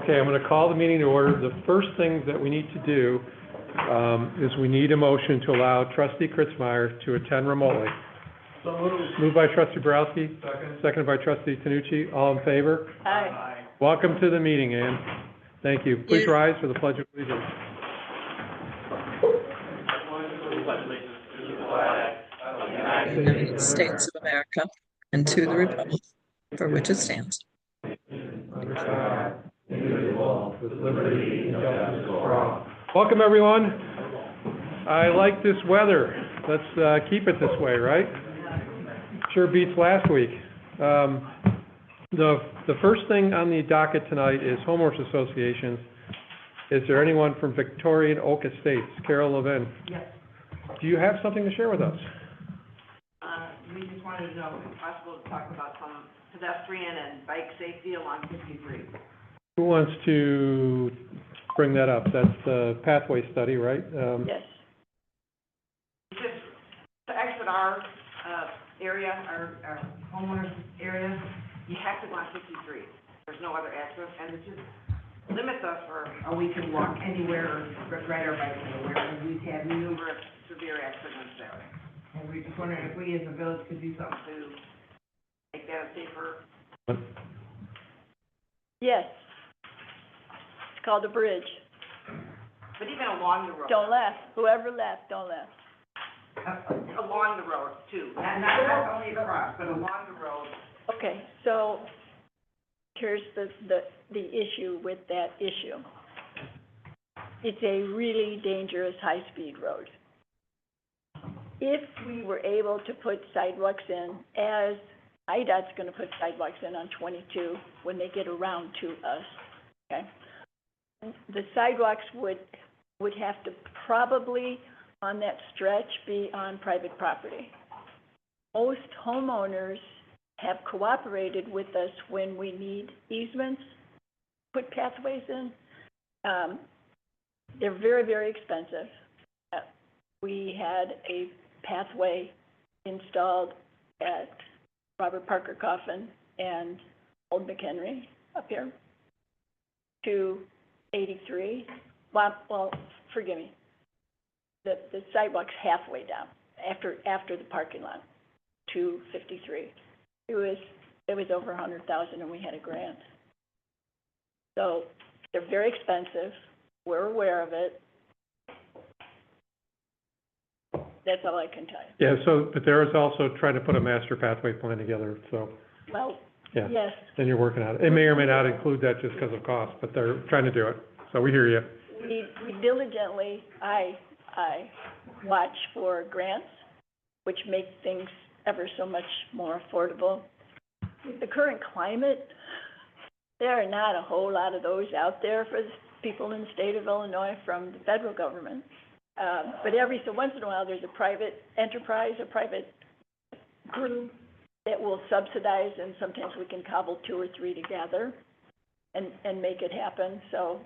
Okay, I'm going to call the meeting to order. The first thing that we need to do is we need a motion to allow trustee Kritzmeyer to attend remotely. So moved. Moved by trustee Borowski, Second. seconded by trustee Tanucci. All in favor? Aye. Welcome to the meeting, Ann. Thank you. Please rise for the Pledge of Allegiance. United States of America, and to the republic for which it stands. Welcome, everyone. I like this weather. Let's keep it this way, right? Sure beats last week. The first thing on the docket tonight is homeowners associations. Is there anyone from Victorian Oak Estates? Carol Levin. Yes. Do you have something to share with us? We just wanted to know if it's possible to talk about some pedestrian and bike safety along 53. Who wants to bring that up? That's the pathway study, right? Yes. Just to exit our area, our homeowners area, you have to go on 53. There's no other access, and it just limits us or we can walk anywhere or ride our bikes anywhere, and we've had numerous severe accidents there. And we're just wondering if we as a village could do something to make that safer. Yes. It's called a bridge. But even along the road. Don't laugh. Whoever laughed, don't laugh. Along the road too, not only across, but along the road. Okay, so here's the issue with that issue. It's a really dangerous high-speed road. If we were able to put sidewalks in, as IDOT's gonna put sidewalks in on 22 when they get around to us, okay? The sidewalks would have to probably, on that stretch, be on private property. Most homeowners have cooperated with us when we need easements, put pathways in. They're very, very expensive. We had a pathway installed at Robert Parker Coffin and Old McHenry up here to 83. Well, forgive me. The sidewalk's halfway down after the parking lot to 53. It was over 100,000 and we had a grant. So they're very expensive. We're aware of it. That's all I can tell you. Yeah, but there is also trying to put a master pathway plan together, so, Well, yeah. yes, And you're working on it. It may or may not include that just because of cost, but they're trying to do it. So we hear you. we diligently, I watch for grants, which make things ever so much more affordable. With the current climate, there are not a whole lot of those out there for the people in the state of Illinois from the federal government. But every so once in a while, there's a private enterprise, a private group that will subsidize, and sometimes we can cobble 2 or 3 together and make it happen. So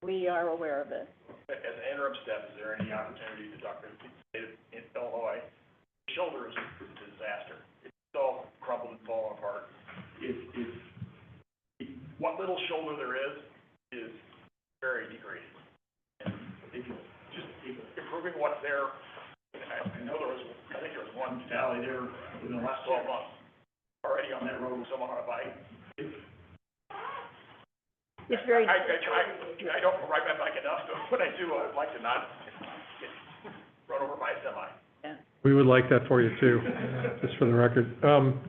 we are aware of it. As an interim step, is there any opportunity to talk to the state of Illinois? The shoulder is a disaster. It's all crumbled and falling apart. What little shoulder there is very degraded. And if you just improving what's there, I know I think there was one fatality there within the last 12 months already on that road with someone on a bike. It's very. I don't ride my bike enough, so when I do, I'd like to not get run over by a semi. Yeah. We would like that for you too, just for the record.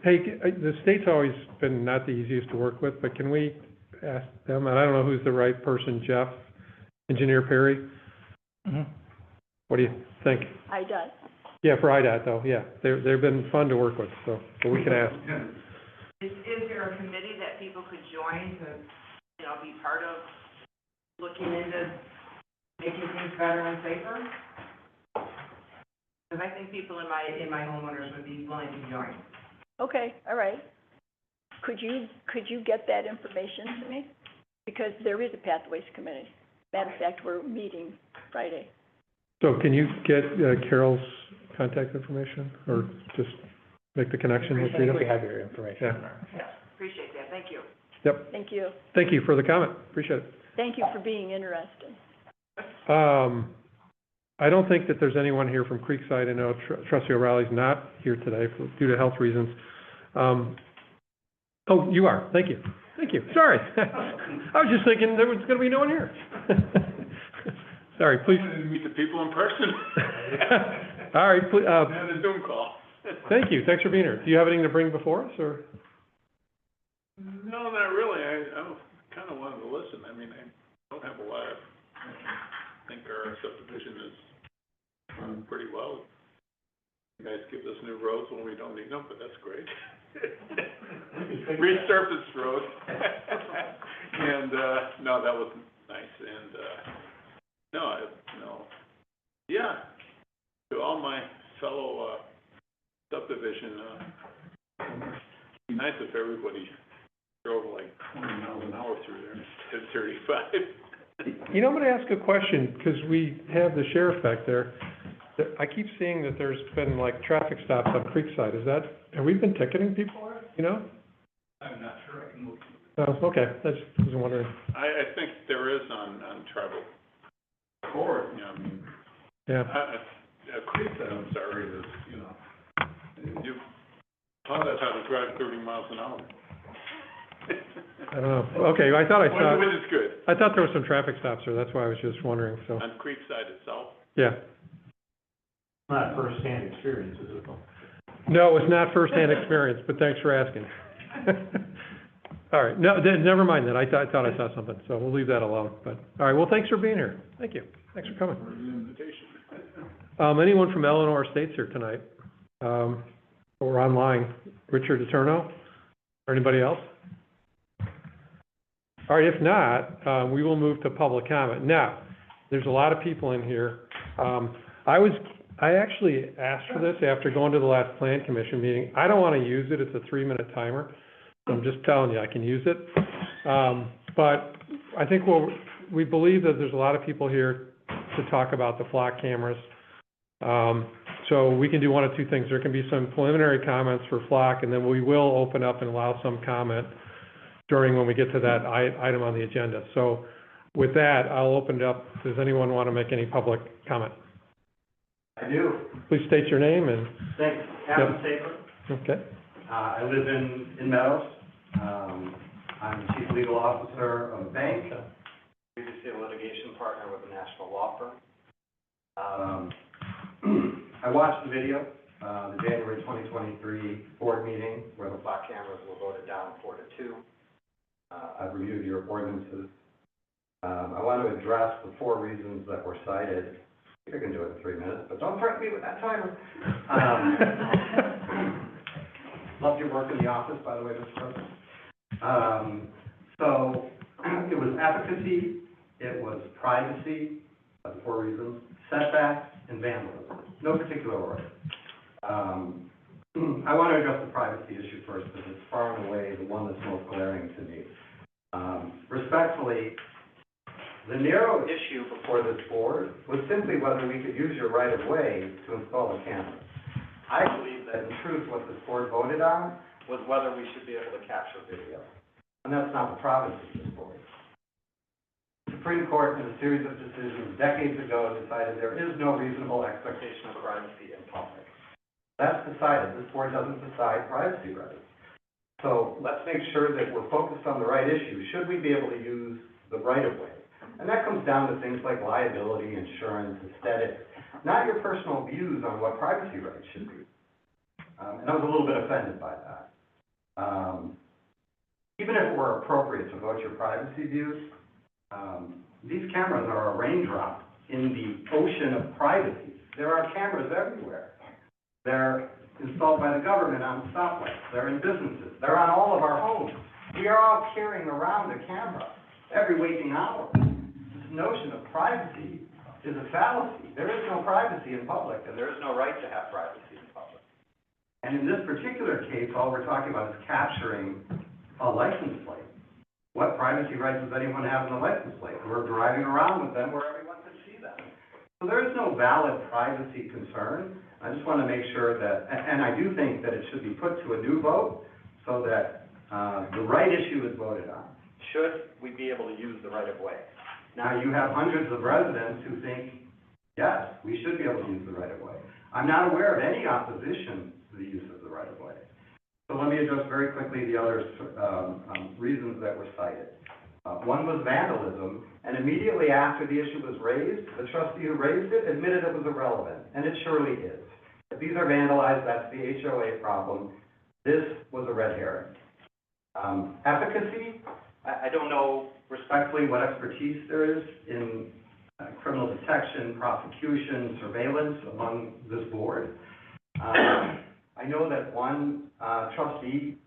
Hey, the state's always been not the easiest to work with, but can we ask them, and I don't know who's the right person, Jeff, Engineer Perry? Mm-hmm. What do you think? IDOT. Yeah, for IDOT though, yeah. They've been fun to work with, so we can ask. Is there a committee that people could join to, be part of looking into making things better and safer? Because I think people in my homeowners would be willing to join. Okay, all right. Could you get that information to me? Because there is a pathways committee. Matter of fact, we're meeting Friday. So can you get Carol's contact information, or just make the connection with Rita? We have your information. Yeah. Appreciate that, thank you. Yep, Thank you. thank you for the comment, appreciate it. Thank you for being interested. I don't think that there's anyone here from Creekside. I know Trustee O'Reilly's not here today due to health reasons. Oh, you are, thank you, sorry. I was just thinking there was gonna be no one here. Sorry, please. I wanted to meet the people in person. All right, please, And the Zoom call. thank you, thanks for being here. Do you have anything to bring before us, or? No, not really. I kind of wanted to listen. I mean, I don't have a lot of, I think our subdivision is running pretty well. You guys give us new roads when we don't need them, but that's great. Resurfaced roads. And, no, that was nice. And, yeah, to all my fellow, subdivision, it'd be nice if everybody drove like 20 miles an hour through there instead of 35. You know, I'm gonna ask a question, because we have the sheriff back there. I keep seeing that there's been like traffic stops on Creekside. Have we been ticketing people, you know? I'm not sure I can look. Oh, okay, I just was wondering. I think there is on tribal court, you know, I mean, Yeah, Creekside, I'm sorry, is, you know, you taught us how to drive 30 miles an hour. I don't know. Okay, I thought Which is good, I thought there was some traffic stops there, that's why I was just wondering, so, on Creekside itself. yeah. Not first-hand experience, is it? No, it's not firsthand experience, but thanks for asking. All right, no, never mind that, I thought I saw something, so we'll leave that alone, but, all right, well, thanks for being here, thank you, thanks for coming. For the invitation. Anyone from Eleanor Estates here tonight, or online? Richard Eterno, or anybody else? All right, if not, we will move to public comment. Now, there's a lot of people in here. I actually asked for this after going to the last plan commission meeting. I don't want to use it, it's a 3-minute timer. So I'm just telling you, I can use it. But I think we believe that there's a lot of people here to talk about the flock cameras. So we can do one of two things. There can be some preliminary comments for flock, and then we will open up and allow some comment when we get to that item on the agenda. So with that, I'll open it up. Does anyone want to make any public comment? I do. Please state your name and, Thanks. Captain Safer. okay. I live in Meadows. I'm the Chief Legal Officer of a bank, previously a litigation partner with a national law firm. I watched the video, the January 2023 board meeting where the flock cameras were voted down 4-2. I've reviewed your ordinances. I want to address the 4 reasons that were cited. I think I can do it in 3 minutes, but don't threaten me with that timer. Love your work in the office, by the way, Mr. President. So it was efficacy, it was privacy, the 4 reasons, setbacks, and vandalism. No particular order. I want to address the privacy issue first, because it's far and away the one that's most glaring to me. Respectfully, the narrow issue before this board was simply whether we could use your right-of-way to install the cameras. I believe that in truth what this board voted on was whether we should be able to capture video. And that's not the province of this board. The Supreme Court, in a series of decisions decades ago, decided there is no reasonable expectation of privacy in public. That's decided. This board doesn't decide privacy rights. So let's make sure that we're focused on the right issue. Should we be able to use the right-of-way? And that comes down to things like liability, insurance, aesthetics, not your personal views on what privacy rights should be. And I was a little bit offended by that. Even if it were appropriate to vote your privacy views, these cameras are a raindrop in the ocean of privacy. There are cameras everywhere. They're installed by the government on stoplights. They're in businesses. They're on all of our homes. We are all carrying around a camera every waking hour. This notion of privacy is a fallacy. There is no privacy in public, and there is no right to have privacy in public. And in this particular case, all we're talking about is capturing a license plate. What privacy rights does anyone have in the license plate? We're driving around with them where everyone can see them. So there is no valid privacy concern. I just want to make sure that, and I do think that it should be put to a new vote so that the right issue is voted on. Should we be able to use the right of way? Now, you have hundreds of residents who think, yes, we should be able to use the right of way. I'm not aware of any opposition to the use of the right of way. So let me address very quickly the other reasons that were cited. One was vandalism, and immediately after the issue was raised, the trustee who raised it admitted it was irrelevant, and it surely is. If these are vandalized, that's the HOA problem. This was a red herring. Efficacy, I don't know respectfully what expertise there is in criminal detection, prosecution, surveillance among this board. I know that one trustee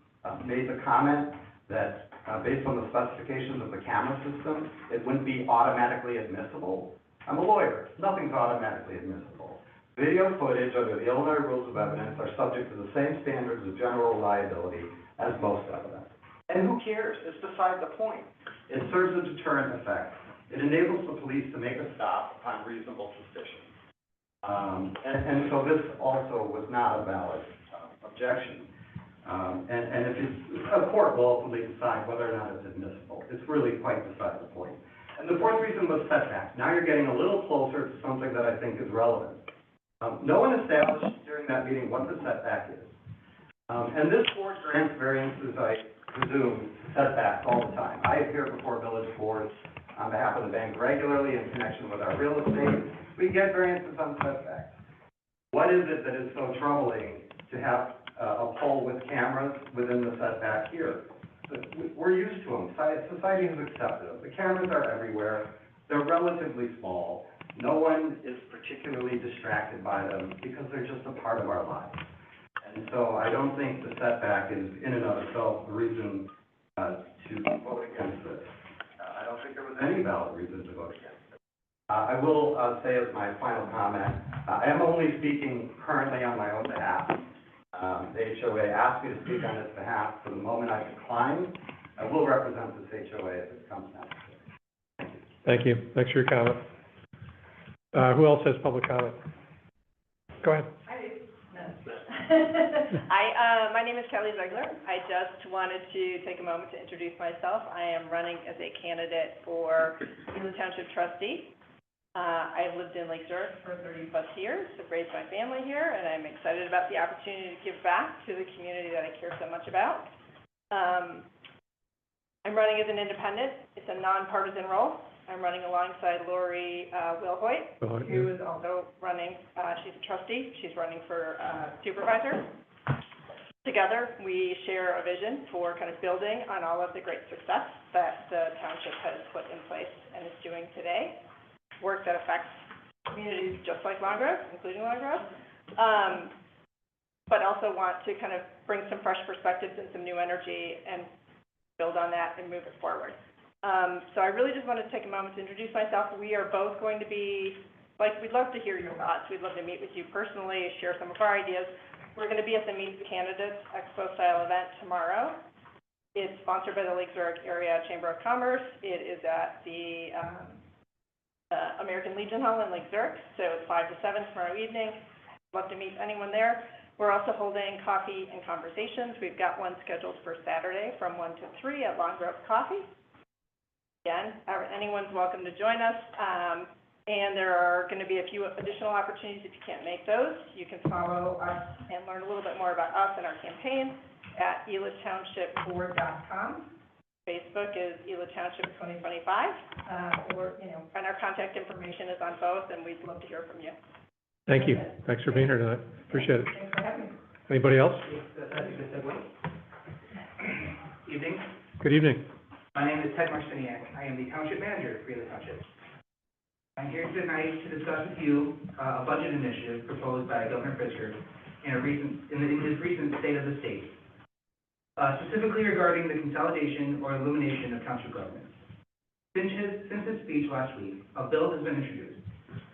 made the comment that based on the specifications of the camera system, it wouldn't be automatically admissible. I'm a lawyer. Nothing's automatically admissible. Video footage under the Illinois Rules of Evidence are subject to the same standards of general reliability as most evidence. And who cares? It's beside the point. It serves a deterrent effect. It enables the police to make a stop upon reasonable suspicion. And so this also was not a valid objection. And if it's, a court will ultimately decide whether or not it's admissible. It's really quite beside the point. And the fourth reason was setback. Now you're getting a little closer to something that I think is relevant. No one established during that meeting what the setback is. And this board grants variances, I presume, setbacks all the time. I appear before village boards on behalf of the bank regularly in connection with our real estate. We get variances on setbacks. What is it that is so troubling to have a pole with cameras within the setback here? We're used to them. Society has accepted them. The cameras are everywhere. They're relatively small. No one is particularly distracted by them because they're just a part of our lives. And so I don't think the setback is in and of itself the reason to vote against this. I don't think there was any valid reason to vote against it. I will say as my final comment, I am only speaking currently on my own behalf. The HOA asked me to speak on its behalf. For the moment, I declined. I will represent this HOA if it comes necessary. Thank you. Thanks for your comment. Who else has public comment? Go ahead. Hi, my name is Kelly Ziegler. I just wanted to take a moment to introduce myself. I am running as a candidate for the Township Trustee. I've lived in Lake Zurich for 30-plus years. I've raised my family here, and I'm excited about the opportunity to give back to the community that I care so much about. I'm running as an independent. It's a nonpartisan role. I'm running alongside Lori Wilhoit, who is also running. She's a trustee. She's running for supervisor. Together, we share a vision for kind of building on all of the great success that the township has put in place and is doing today. Work that affects communities just like Long Grove, including Long Grove, but also want to kind of bring some fresh perspectives and some new energy and build on that and move it forward. So I really just wanted to take a moment to introduce myself. We are both going to be, we'd love to hear your thoughts. We'd love to meet with you personally, share some of our ideas. We're going to be at the Meet the Candidates Expo-style event tomorrow. It's sponsored by the Lake Zurich Area Chamber of Commerce. It is at the American Legion Hall in Lake Zurich, so it's 5 to 7 tomorrow evening. Love to meet anyone there. We're also holding coffee and conversations. We've got one scheduled for Saturday from 1 to 3 at Long Grove Coffee. Again, anyone's welcome to join us. And there are going to be a few additional opportunities if you can't make those. You can follow us and learn a little bit more about us and our campaign at elitownshipboard.com. Facebook is Ela Township 2025, and our contact information is on both, and we'd love to hear from you. Thank you. Thanks for being here tonight. Appreciate it. Thanks for having me. Anybody else? Evening. Good evening. My name is Ted Marciniak. I am the Township Manager for the Township. I'm here tonight to discuss with you a budget initiative proposed by Governor Pritzker in his recent State of the State, specifically regarding the consolidation or elimination of township government. Since his speech last week, a bill has been introduced,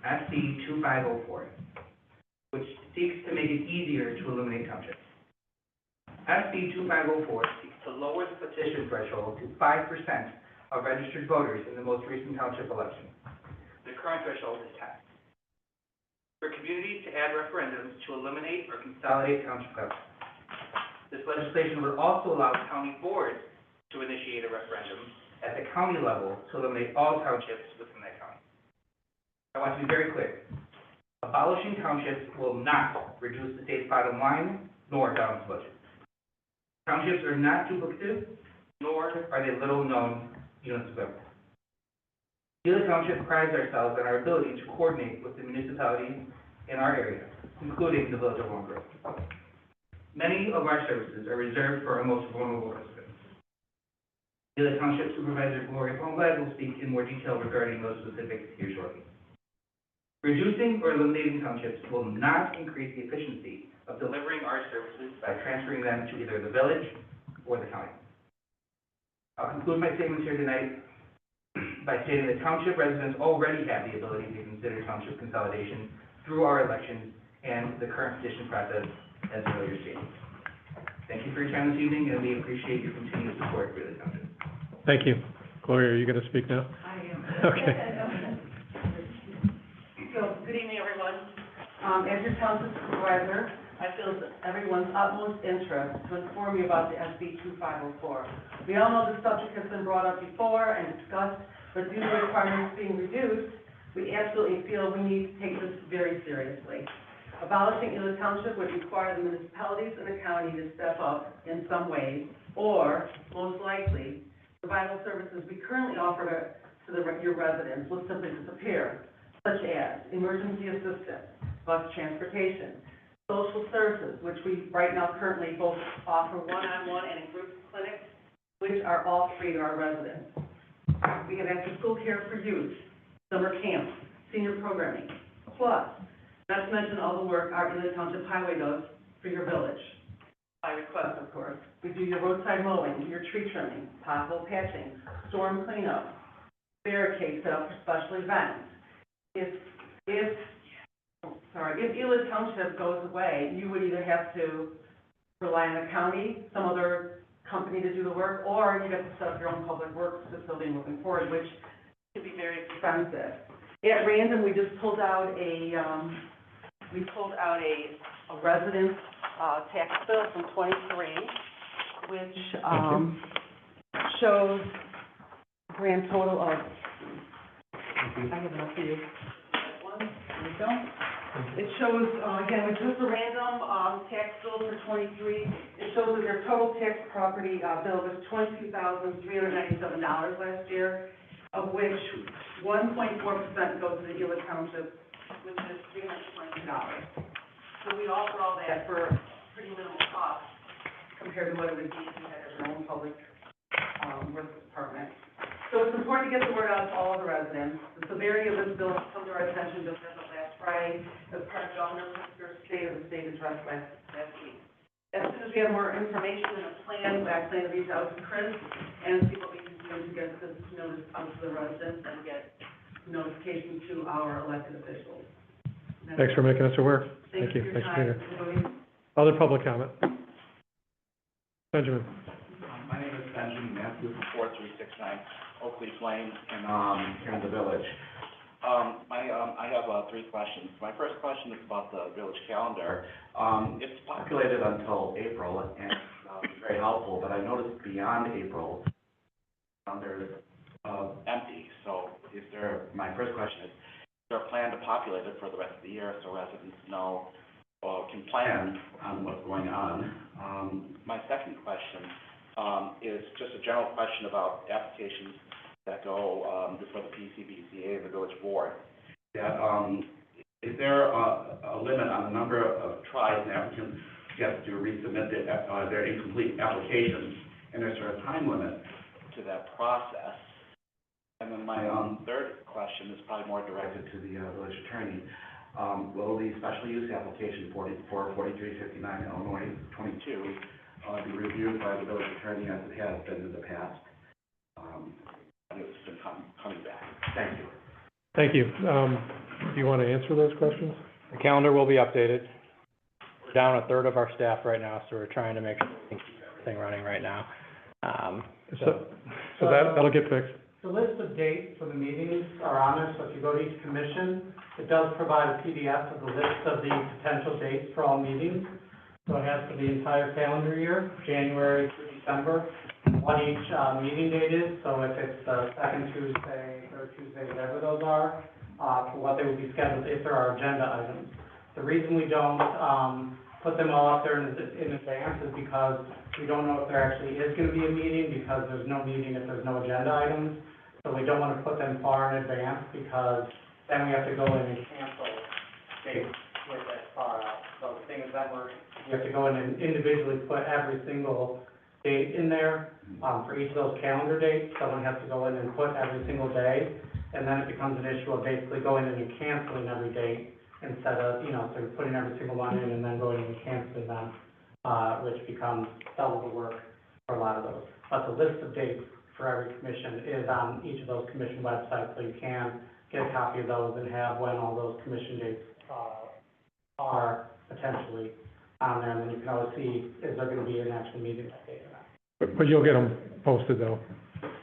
SB 2504, which seeks to make it easier to eliminate townships. SB 2504 seeks to lower the petition threshold to 5% of registered voters in the most recent township election. The current threshold is 10. For communities to add referendums to eliminate or consolidate township government. This legislation would also allow county boards to initiate a referendum at the county level to eliminate all townships within that county. I want to be very clear. Abolishing townships will not reduce the state's bottom line, nor balance budget. Townships are not duplicative, nor are they little-known units of government. Ely Township prides ourselves on our ability to coordinate with the municipalities in our area, including the village of Lone Grove. Many of our services are reserved for our most vulnerable residents. Ely Township Supervisor Gloria Holmblad will speak in more detail regarding those specifics here shortly. Reducing or eliminating townships will not increase the efficiency of delivering our services by transferring them to either the village or the county. I'll conclude my statements here tonight by stating that township residents already have the ability to consider township consolidation through our elections and the current petition process as earlier stated. Thank you for your time this evening, and we appreciate your continued support for the township. Thank you. Gloria, are you going to speak now? I am. Okay. So, good evening, everyone. As your township supervisor, I feel it's everyone's utmost interest to inform you about the SB 2504. We all know this subject has been brought up before and discussed, but due to the requirements being reduced, we absolutely feel we need to take this very seriously. Abolishing Ely Township would require the municipalities and the county to step up in some ways, or, most likely, the vital services we currently offer to your residents will simply disappear, such as emergency assistance, bus transportation, social services, which we right now currently both offer one-on-one and in group clinics, which are all free to our residents. We have after-school care for youth, summer camps, senior programming, plus, not to mention all the work our Ely Township Highway does for your village. By request, of course. We do your roadside mowing, your tree trimming, pothole patching, storm cleanup, barricade set up for special events. If Ely Township goes away, you would either have to rely on the county, some other company to do the work, or you'd have to set up your own public works facility moving forward, which could be very expensive. At random, we just pulled out a residence, tax bill from 23, which, shows a grand total of, I have enough for you. One, there we go. It shows, again, it's just a random, tax bill for 23. It shows that their total tax property, bill was $22,397 last year, of which 1.4% goes to the Ely Township, which is $320. So we offer all that for pretty minimal cost compared to what it would be if you had your own public, works department. So it's important to get the word out to all of the residents. The severity of this bill come to our attention just as of last Friday, as part of Governor Pritzker's State of the State address last week. As soon as we have more information and a plan, I plan to reach out to Chris and see what we can do to get this notice out to the residents and get notification to our elected officials. Thanks for making us aware. Thank you for your Thanks, time. Peter. Other public comment? Benjamin? My name is Benjamin Matthew from 4369 Oakley Lane here in the village. I have 3 questions. My first question is about the village calendar. It's populated until April, and it's very helpful, but I noticed beyond April, there's empty. So my first question is there a plan to populate it for the rest of the year so residents know or can plan on what's going on? My second question is just a general question about applications that go before the PCBCA and the village board. Is there a limit on the number of tries an applicant gets to resubmit their incomplete applications, and is there a time limit to that process? And then my third question is probably more directed to the village attorney. Will the special use application for 4359 Illinois 22 be reviewed by the village attorney as it has been in the past? It's been coming back. Thank you. Thank you. Do you want to answer those questions? The calendar will be updated. We're down a third of our staff right now, so we're trying to make sure we can keep everything running right now. So that'll get fixed. The list of dates for the meetings are on there, so if you go to each commission, it does provide a PDF of the list of the potential dates for all meetings. So it has for the entire calendar year, January through December, what each, meeting date is. So if it's the second Tuesday, third Tuesday, whatever those are, for what they would be scheduled, if there are agenda items. The reason we don't, put them all up there in advance is because we don't know if there actually is gonna be a meeting, because there's no meeting if there's no agenda items. So we don't wanna put them far in advance, because then we have to go in and cancel dates with that far out. So the thing is that we have to go in and individually put every single date in there. For each of those calendar dates, someone has to go in and put every single day, and then it becomes an issue of basically going in and canceling every date instead of, sort of putting every single one in and then going in and canceling them, which becomes double the work for a lot of those. But the list of dates for every commission is on each of those commission websites, so you can get a copy of those and have when all those commission dates, are potentially on there, and then you can always see, is there gonna be an actual meeting that day or not? But you'll get them posted though.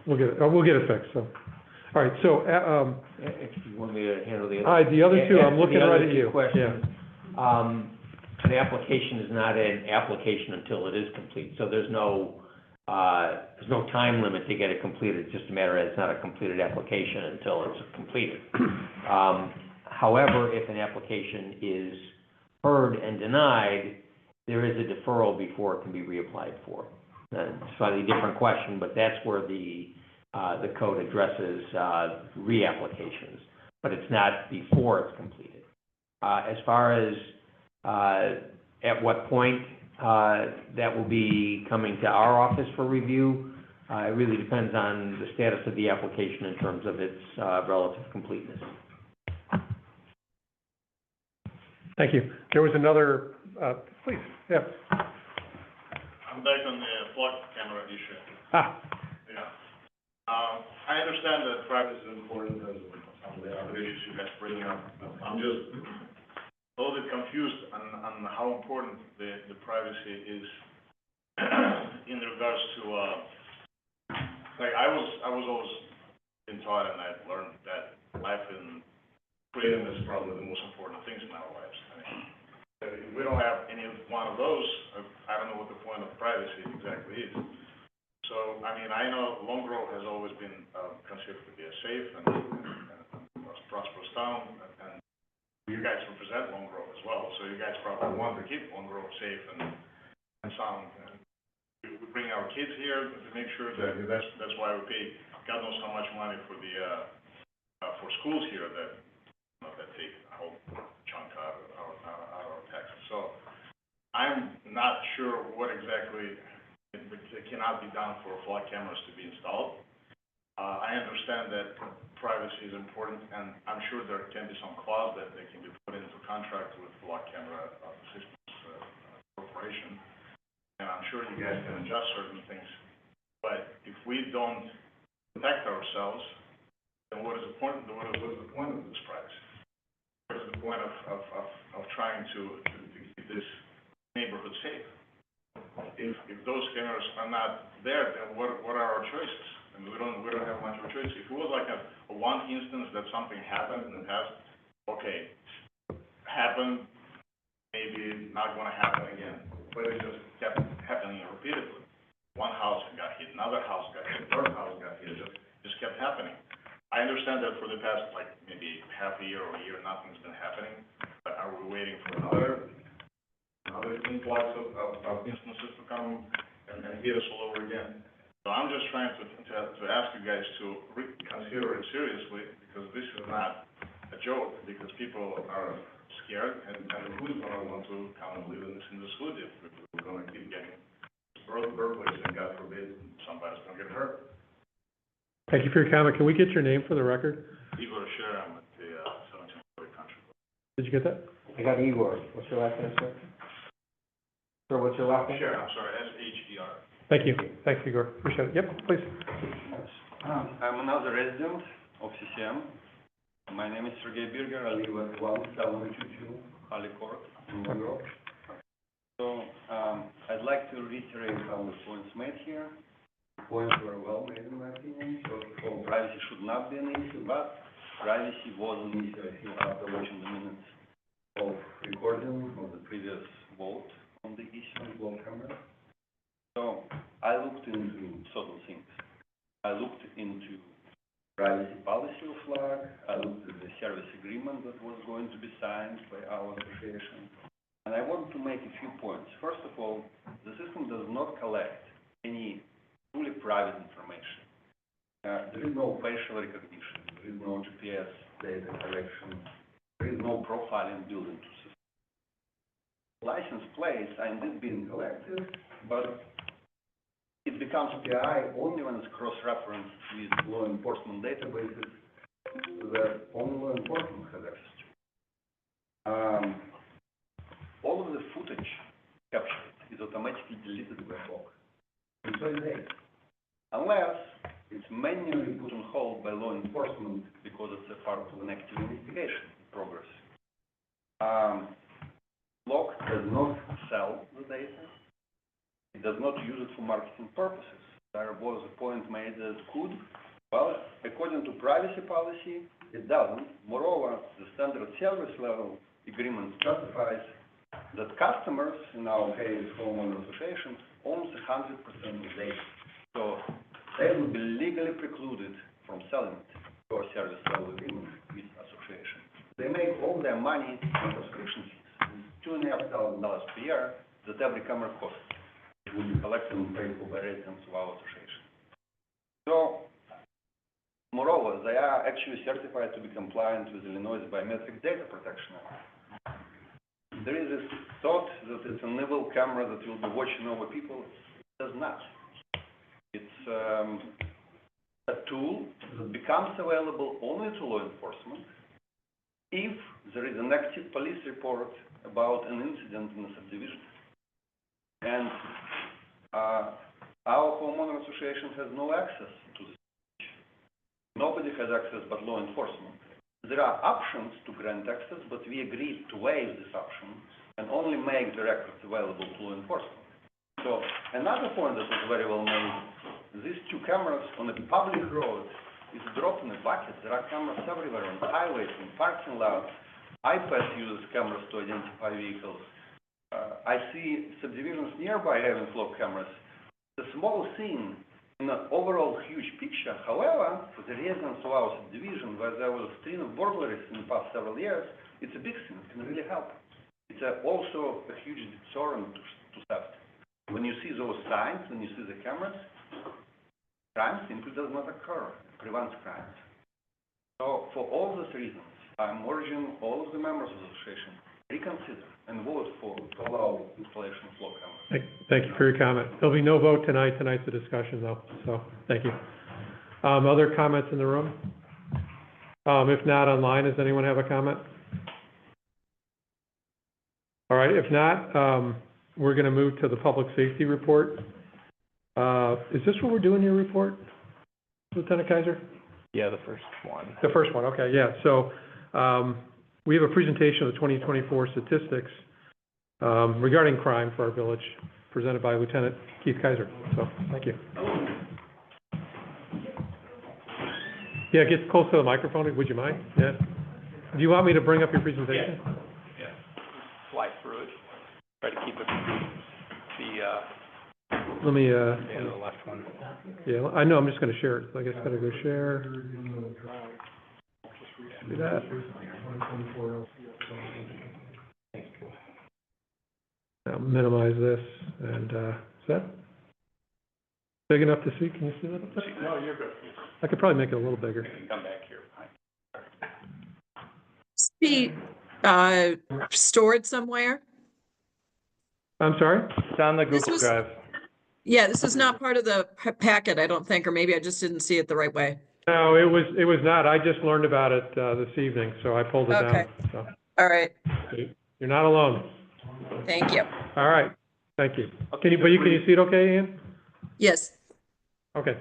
We'll get it fixed, so. All right, so, If you want me to handle the all right, the other two, I'm Answer looking the right other at two you. questions. Yeah. An application is not an application until it is complete, so there's no time limit to get it completed, it's just a matter of it's not a completed application until it's completed. However, if an application is heard and denied, there is a deferral before it can be reapplied for. Slightly different question, but that's where the code addresses reapplications, but it's not before it's completed. As far as at what point that will be coming to our office for review, it really depends on the status of the application in terms of its relative completeness. Thank you. There was another, please, yeah. I'm back on the flock camera issue. Ah, Yeah. I understand that privacy is important as some of the other issues you guys bring up. I'm just a little bit confused on how important the privacy is in regards to, like, I was always been taught and I've learned that life and freedom is probably the most important things in our lives. I mean, if we don't have any one of those, I don't know what the point of privacy exactly is. So, I mean, I know Long Grove has always been considered to be a safe and prosperous town, and you guys represent Long Grove as well, so you guys probably want to keep Long Grove safe and sound. And we bring our kids here to make sure that that's why we pay God knows how much money for the for schools here that take a whole chunk out of our taxes. So I'm not sure what exactly cannot be done for flood cameras to be installed. I understand that privacy is important, and I'm sure there can be some clause that they can be put into contract with flood camera systems corporation, and I'm sure you guys can adjust certain things. But if we don't protect ourselves, then what is the point? What is the point of this privacy? What is the point of trying to keep this neighborhood safe? If those cameras are not there, then what are our choices? I mean, we don't have much of a choice. If it was like a one instance that something happened in the past, okay, happened, maybe not going to happen again. But it just kept happening repeatedly. One house got hit, another house got hit, third house got hit. It just kept happening. I understand that for the past, like, maybe half a year or a year, nothing's been happening, but are we waiting for another influx of instances to come and hit us all over again? So I'm just trying to ask you guys to consider it seriously, because this is not a joke, because people are scared, and who's gonna want to come and live in this hood if we're gonna keep getting burglaries, and God forbid, somebody's gonna get hurt? thank you for your comment. Can we get your name for the record? Igor Sher, I'm at the 1740 Country Club. Did you get that? I got Igor. What's your last name, sir? Sir, what's your last name? Sure, I'm sorry, SHER. Thank you. Thanks, Igor. Appreciate it. Yep, please. I'm another resident of CCM. My name is Sergey Birger. I live at 1722 Holly Court in New York. So, I'd like to reiterate some of the points made here. The points were well made, in my opinion. So, privacy should not be an issue, but privacy was an issue, I feel, after watching the minutes of recording of the previous vote on the issue of floor cameras. So I looked into certain things. I looked into privacy policy of FLAG. I looked at the service agreement that was going to be signed by our association. And I want to make a few points. First of all, the system does not collect any truly private information. There is no facial recognition. There is no GPS data collection. There is no profiling built into the system. License plates are indeed being collected, but it becomes PI only when it's cross-referenced with law enforcement databases that only law enforcement has access to. All of the footage captured is automatically deleted by FLOC in 20 days, unless it's manually put on hold by law enforcement because it's a part of an active investigation in progress. FLOC does not sell the data. It does not use it for marketing purposes. There was a point made that it could. Well, according to privacy policy, it doesn't. Moreover, the standard service level agreement specifies that customers, in our case, homeowner association, owns 100% of the data. So they would be legally precluded from selling it to a service level agreement with association. They make all their money on subscription fees, $2,500 per year that every camera costs. It will be collected and paid for by residents of our association. So, moreover, they are actually certified to be compliant with Illinois Biometric Data Protection Act. There is this thought that it's an evil camera that will be watching over people. It does not. It's a tool that becomes available only to law enforcement if there is an active police report about an incident in a subdivision. And our homeowner association has no access to this. Nobody has access but law enforcement. There are options to grant access, but we agreed to waive this option and only make the records available to law enforcement. So another point that was very well made, these two cameras on a public road is dropped in a bucket. There are cameras everywhere on highways, in parking lots. iPad uses cameras to identify vehicles. I see subdivisions nearby having flow cameras. It's a small thing in an overall huge picture. However, for the residents of our subdivision, where there was a string of burglaries in the past several years, it's a big thing. It can really help. It's also a huge deterrent to theft. When you see those signs, when you see the cameras, crime simply does not occur. It prevents crimes. So for all those reasons, I'm urging all of the members of the association reconsider and vote for to allow installation of flow cameras. Thank you for your comment. There'll be no vote tonight. Tonight's a discussion though, so thank you. Other comments in the room? If not online, does anyone have a comment? All right, if not, we're gonna move to the public safety report. Is this what we're doing, your report, Lieutenant Kaiser? Yeah, the first one. The first one, okay, yeah. So, we have a presentation of the 2024 statistics regarding crime for our village, presented by Lieutenant Keith Kaiser. So, thank you. Yeah, get close to the microphone, would you mind? Yeah. Do you want me to bring up your presentation? Yeah. Fly through it. Try to keep it Let me, Yeah, the left one. yeah, I know, I'm just gonna share it. So I guess I gotta go share. Do that. I'll minimize this, and, is that big enough to see? Can you see that up there? No, you're good. I could probably make it a little bigger. Come back here. Be, stored somewhere? I'm sorry? It's on the This Google was- Drive. Yeah, this is not part of the packet, I don't think, or maybe I just didn't see it the right way. No, it was not. I just learned about it, this evening, so I pulled it down. Okay. So, All right, you're not alone. thank you. All right, thank you. Can you see it okay, Ian? Yes, Okay.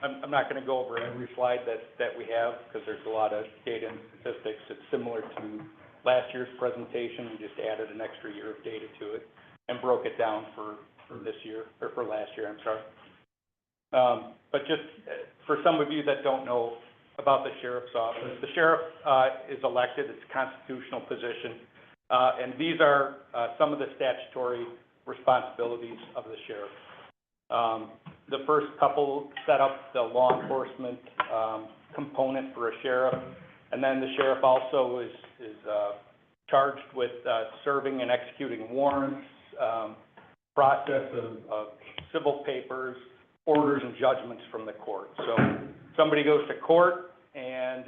I'm not gonna go over every slide that we have, because there's a lot of data and statistics. It's similar to last year's presentation. We just added an extra year of data to it and broke it down for this year, or for last year, I'm sorry. But just for some of you that don't know about the sheriff's office, the sheriff is elected. It's a constitutional position. And these are some of the statutory responsibilities of the sheriff. The first couple set up the law enforcement, component for a sheriff, and then the sheriff also is charged with, serving and executing warrants, process of civil papers, orders and judgments from the court. So somebody goes to court and,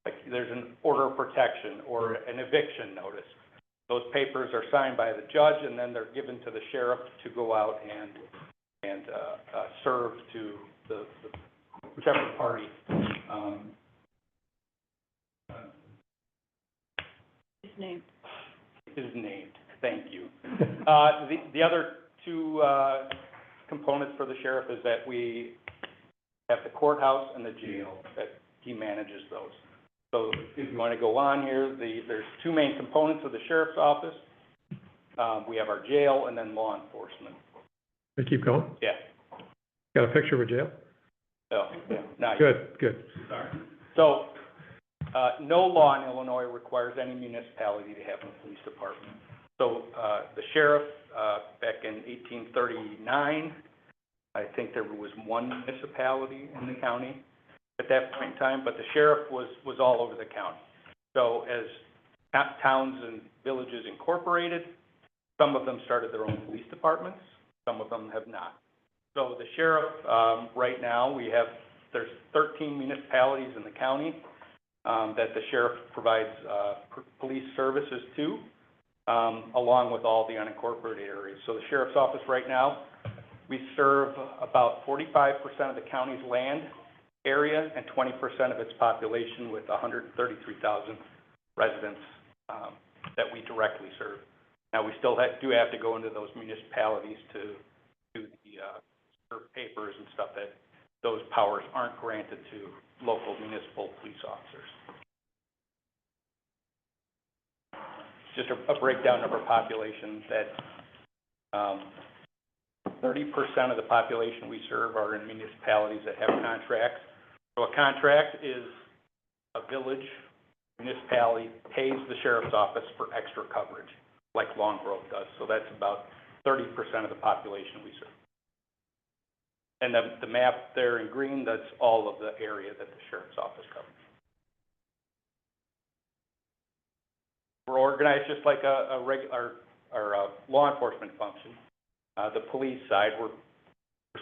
like there's an order of protection or an eviction notice. Those papers are signed by the judge and then they're given to the sheriff to go out and serve to the whichever party, His name. is named. Thank you. The other two, components for the sheriff is that we have the courthouse and the jail, that he manages those. So if you want to go on here, there's two main components of the sheriff's office. We have our jail and then law enforcement. We keep going? Yeah. Got a picture of a jail? Oh, yeah. Nice. Good. Sorry. So, no law in Illinois requires any municipality to have a police department. So, the sheriff, back in 1839, I think there was one municipality in the county at that point in time, but the sheriff was all over the county. So as towns and villages incorporated, some of them started their own police departments, some of them have not. So the sheriff, right now, there's 13 municipalities in the county, that the sheriff provides, police services to, along with all the unincorporated areas. So the sheriff's office right now, we serve about 45% of the county's land area and 20% of its population with 133,000 residents, that we directly serve. Now, we still do have to go into those municipalities to do the, serve papers and stuff, that those powers aren't granted to local municipal police officers. Just a breakdown of our population that, 30% of the population we serve are in municipalities that have contracts. So a contract is a village, municipality pays the sheriff's office for extra coverage, like Long Grove does. So that's about 30% of the population we serve. And the map there in green, that's all of the area that the sheriff's office covers. We're organized just like our law enforcement function. The police side, we're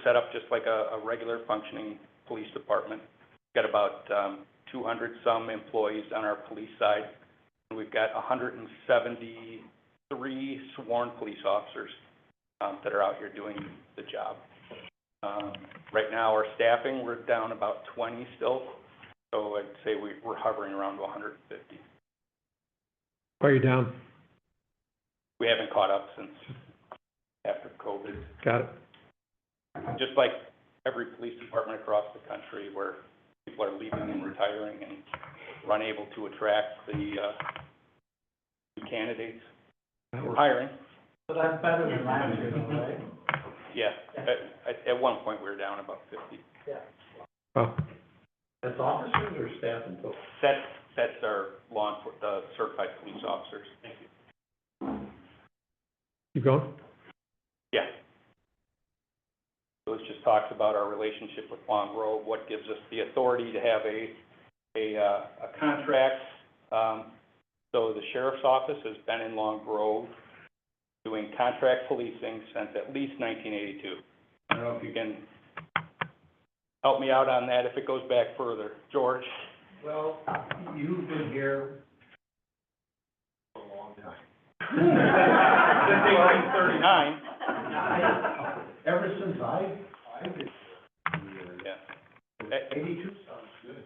set up just like a regular functioning police department. We've got about 200 some employees on our police side, and we've got 173 sworn police officers that are out here doing the job. Right now, our staffing, we're down about 20 still, so I'd say we're hovering around 150. Why are you down? We haven't caught up since after COVID. Got it. Just like every police department across the country, where people are leaving and retiring and we're unable to attract the new candidates. We're hiring. So that's better than last year, though, right? Yeah, at one point, we were down about 50. Yeah. Oh, That's officers or staff and total? That's our certified police officers. Thank you. keep going? Yeah. So it just talks about our relationship with Long Grove, what gives us the authority to have a contract. So the sheriff's office has been in Long Grove doing contract policing since at least 1982. I don't know if you can help me out on that if it goes back further. George? Well, you've been here for a long time. Since 1839. Ever since I've been Yeah. 82 sounds good.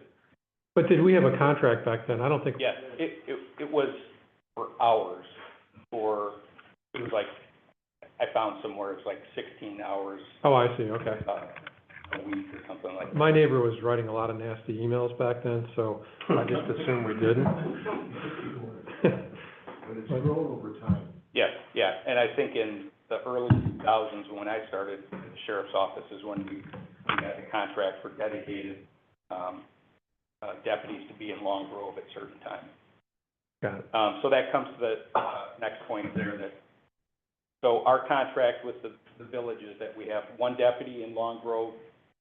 But did we have a contract back then? I don't think. Yes, it was for hours, it was like, I found somewhere, it's like 16 hours Oh, I see, okay. a week or something like that. My neighbor was writing a lot of nasty emails back then, so I just assumed we didn't. But it's grown over time. Yes, yeah, and I think in the early 2000s, when I started at the sheriff's office, is when we had a contract for dedicated deputies to be in Long Grove at certain times. Got it. So that comes to the next point there, that So our contract with the village is that we have one deputy in Long Grove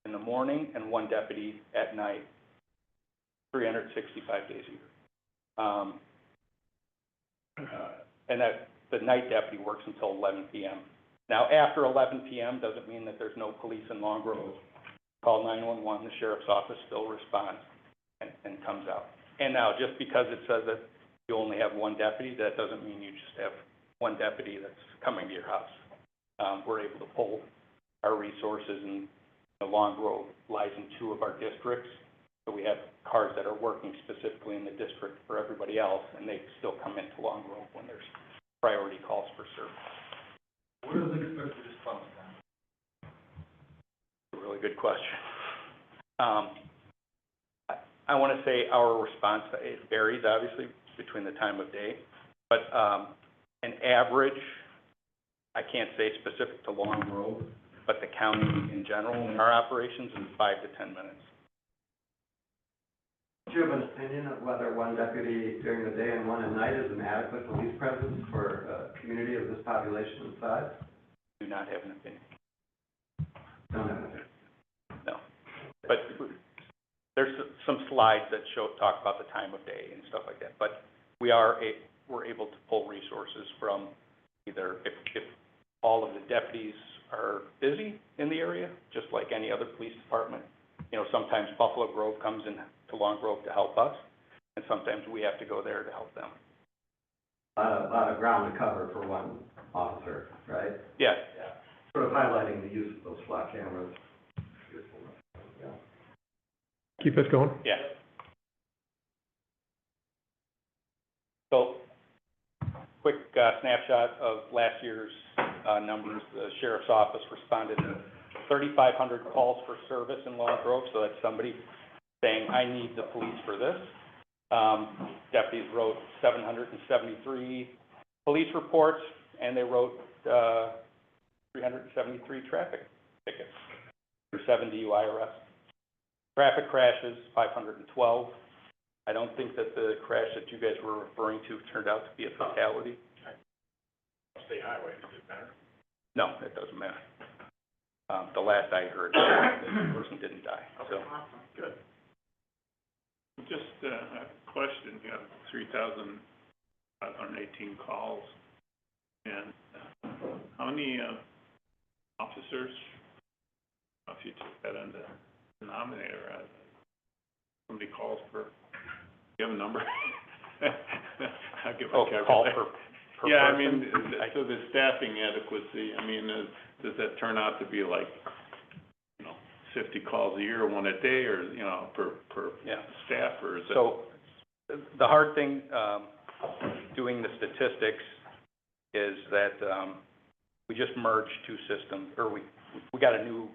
in the morning and one deputy at night, 365 days a year. And that, the night deputy works until 11 PM. Now, after 11 PM doesn't mean that there's no police in Long Grove. Call 911, the sheriff's office still responds and comes out. And now, just because it says that you only have one deputy, that doesn't mean you just have one deputy that's coming to your house. We're able to pull our resources, and the Long Grove lies in 2 of our districts. So we have cars that are working specifically in the district for everybody else, and they still come into Long Grove when there's priority calls for service. What is the expected response time? A really good question. I want to say our response, it varies obviously between the time of day, but an average, I can't say specific to Long Grove, but the county in general in our operations is 5 to 10 minutes. Do you have an opinion of whether one deputy during the day and one at night is an adequate police presence for a community of this population and size? Do not have an opinion. Don't have an opinion. No. But there's some slides that talk about the time of day and stuff like that. But we're able to pull resources from either, if all of the deputies are busy in the area, just like any other police department. You know, sometimes Buffalo Grove comes in to Long Grove to help us, and sometimes we have to go there to help them. A lot of ground to cover for one officer, right? Yeah. Sort of highlighting the use of those flat cameras. Keep us going. Yeah. So, quick snapshot of last year's numbers. The sheriff's office responded to 3,500 calls for service in Long Grove, so that's somebody saying, I need the police for this. Deputies wrote 773 police reports, and they wrote 373 traffic tickets for 7 DUI arrests. Traffic crashes, 512. I don't think that the crash that you guys were referring to turned out to be a fatality. State highway, does it matter? No, it doesn't matter. The last I heard, the person didn't die, so. Awesome, good. Just a question, you have 3,518 calls, and how many officers, if you took that in the denominator, somebody calls for, you have a number? I'll give a Call per yeah, I person? mean, so the staffing adequacy, I mean, does that turn out to be like, 50 calls a year, one a day, or, per Yeah. staff, or is it? So, the hard thing, doing the statistics is that, we just merged 2 systems, or we got a new,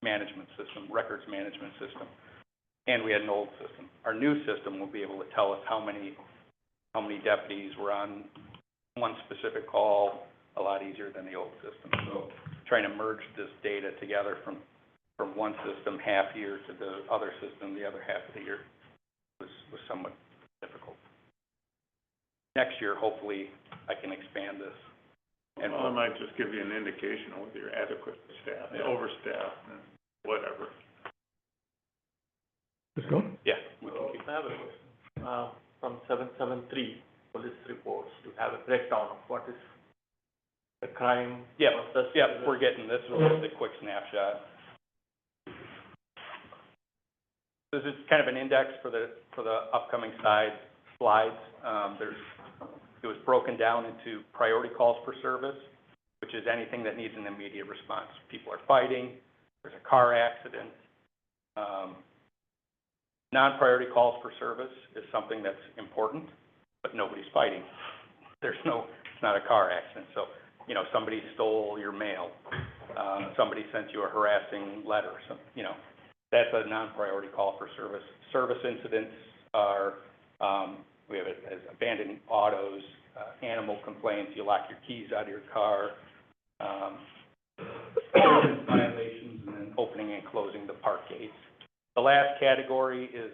management system, records management system, and we had an old system. Our new system will be able to tell us how many deputies were on one specific call a lot easier than the old system. So trying to merge this data together from one system half year to the other system the other half of the year was somewhat difficult. Next year, hopefully, I can expand this. And Well, it might just give you an indication of whether you're adequate staff, overstaffed, and whatever. Let's go. Yeah, we can keep. I have a question. From 773 police reports, you have a breakdown of what is the crime? Yeah, versus yeah, we're getting, this was just a quick snapshot. This is kind of an index for the upcoming slides. It was broken down into priority calls for service, which is anything that needs an immediate response. People are fighting, there's a car accident. Non-priority calls for service is something that's important, but nobody's fighting. It's not a car accident. So, somebody stole your mail, somebody sent you a harassing letter, that's a non-priority call for service. Service incidents are, we have it as abandoned autos, animal complaints, you lock your keys out of your car, violations, and then opening and closing the park gates. The last category is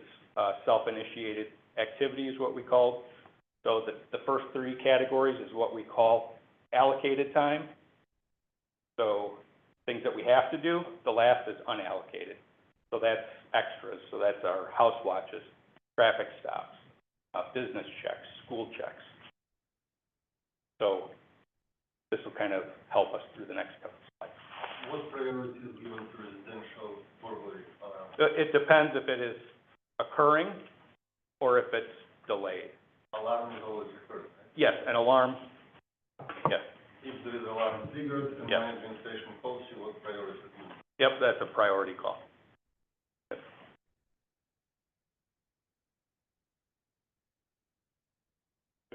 self-initiated activity is what we call. So the first three categories is what we call allocated time. So things that we have to do, the last is unallocated. So that's extras, so that's our house watches, traffic stops, business checks, school checks. So this will kind of help us through the next couple of slides. What priority is given to residential burglary? It depends if it is occurring or if it's delayed. Alarm is always occurring, right? Yes, an alarm, yes, If there is alarm triggered and Yes. my administration calls you, what priority is given? yep, that's a priority call. So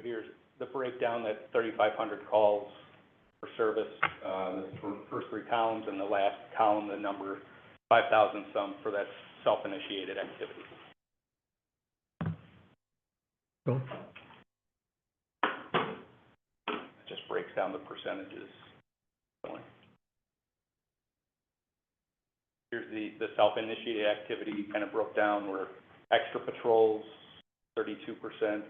here's the breakdown, that 3,500 calls for service, the first three columns, and the last column, the number 5,000 some for that self-initiated activity. Cool. It just breaks down the percentages. Here's the self-initiated activity, kind of broke down where extra patrols, 32%,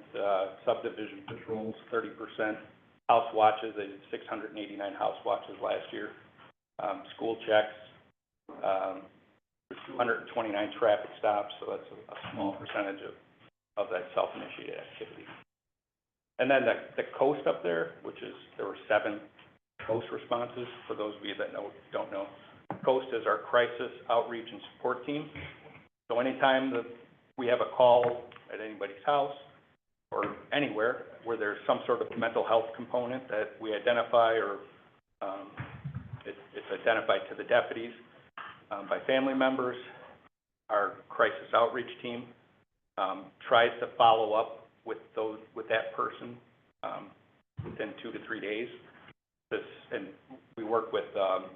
subdivision patrols, 30%, house watches, they did 689 house watches last year, school checks, 229 traffic stops, so that's a small percentage of that self-initiated activity. And then the coast up there, there were 7 coast responses, for those of you that don't know. COAST is our crisis outreach and support team. So anytime that we have a call at anybody's house or anywhere where there's some sort of mental health component that we identify, or it's identified to the deputies by family members, our crisis outreach team tries to follow up with that person within 2 to 3 days. And we work with a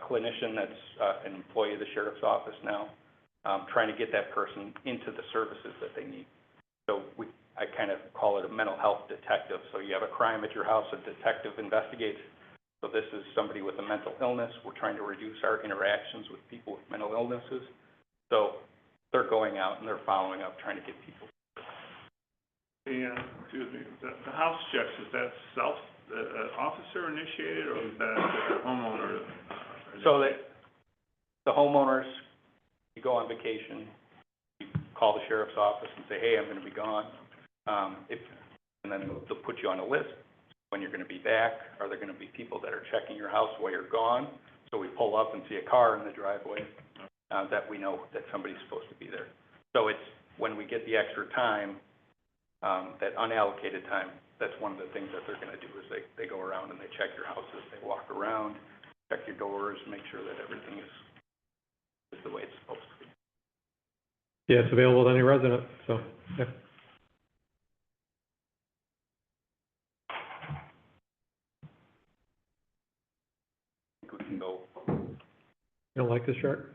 clinician that's an employee of the sheriff's office now, trying to get that person into the services that they need. So I kind of call it a mental health detective. So you have a crime at your house, a detective investigates. So this is somebody with a mental illness. We're trying to reduce our interactions with people with mental illnesses. So they're going out and they're following up, trying to get people. Excuse me, the house checks, is that officer initiated, or is that homeowner? So the homeowners, you go on vacation, you call the sheriff's office and say, hey, I'm gonna be gone. And then they'll put you on a list when you're gonna be back. Are there gonna be people that are checking your house while you're gone? So we pull up and see a car in the driveway, that we know that somebody's supposed to be there. So it's when we get the extra time, that unallocated time, that's one of the things that they're gonna do, is they go around and they check your houses, they walk around, check your doors, make sure that everything is the way it's supposed to be. Yeah, it's available to any resident, so, yeah. I think we can go, You don't like this chart?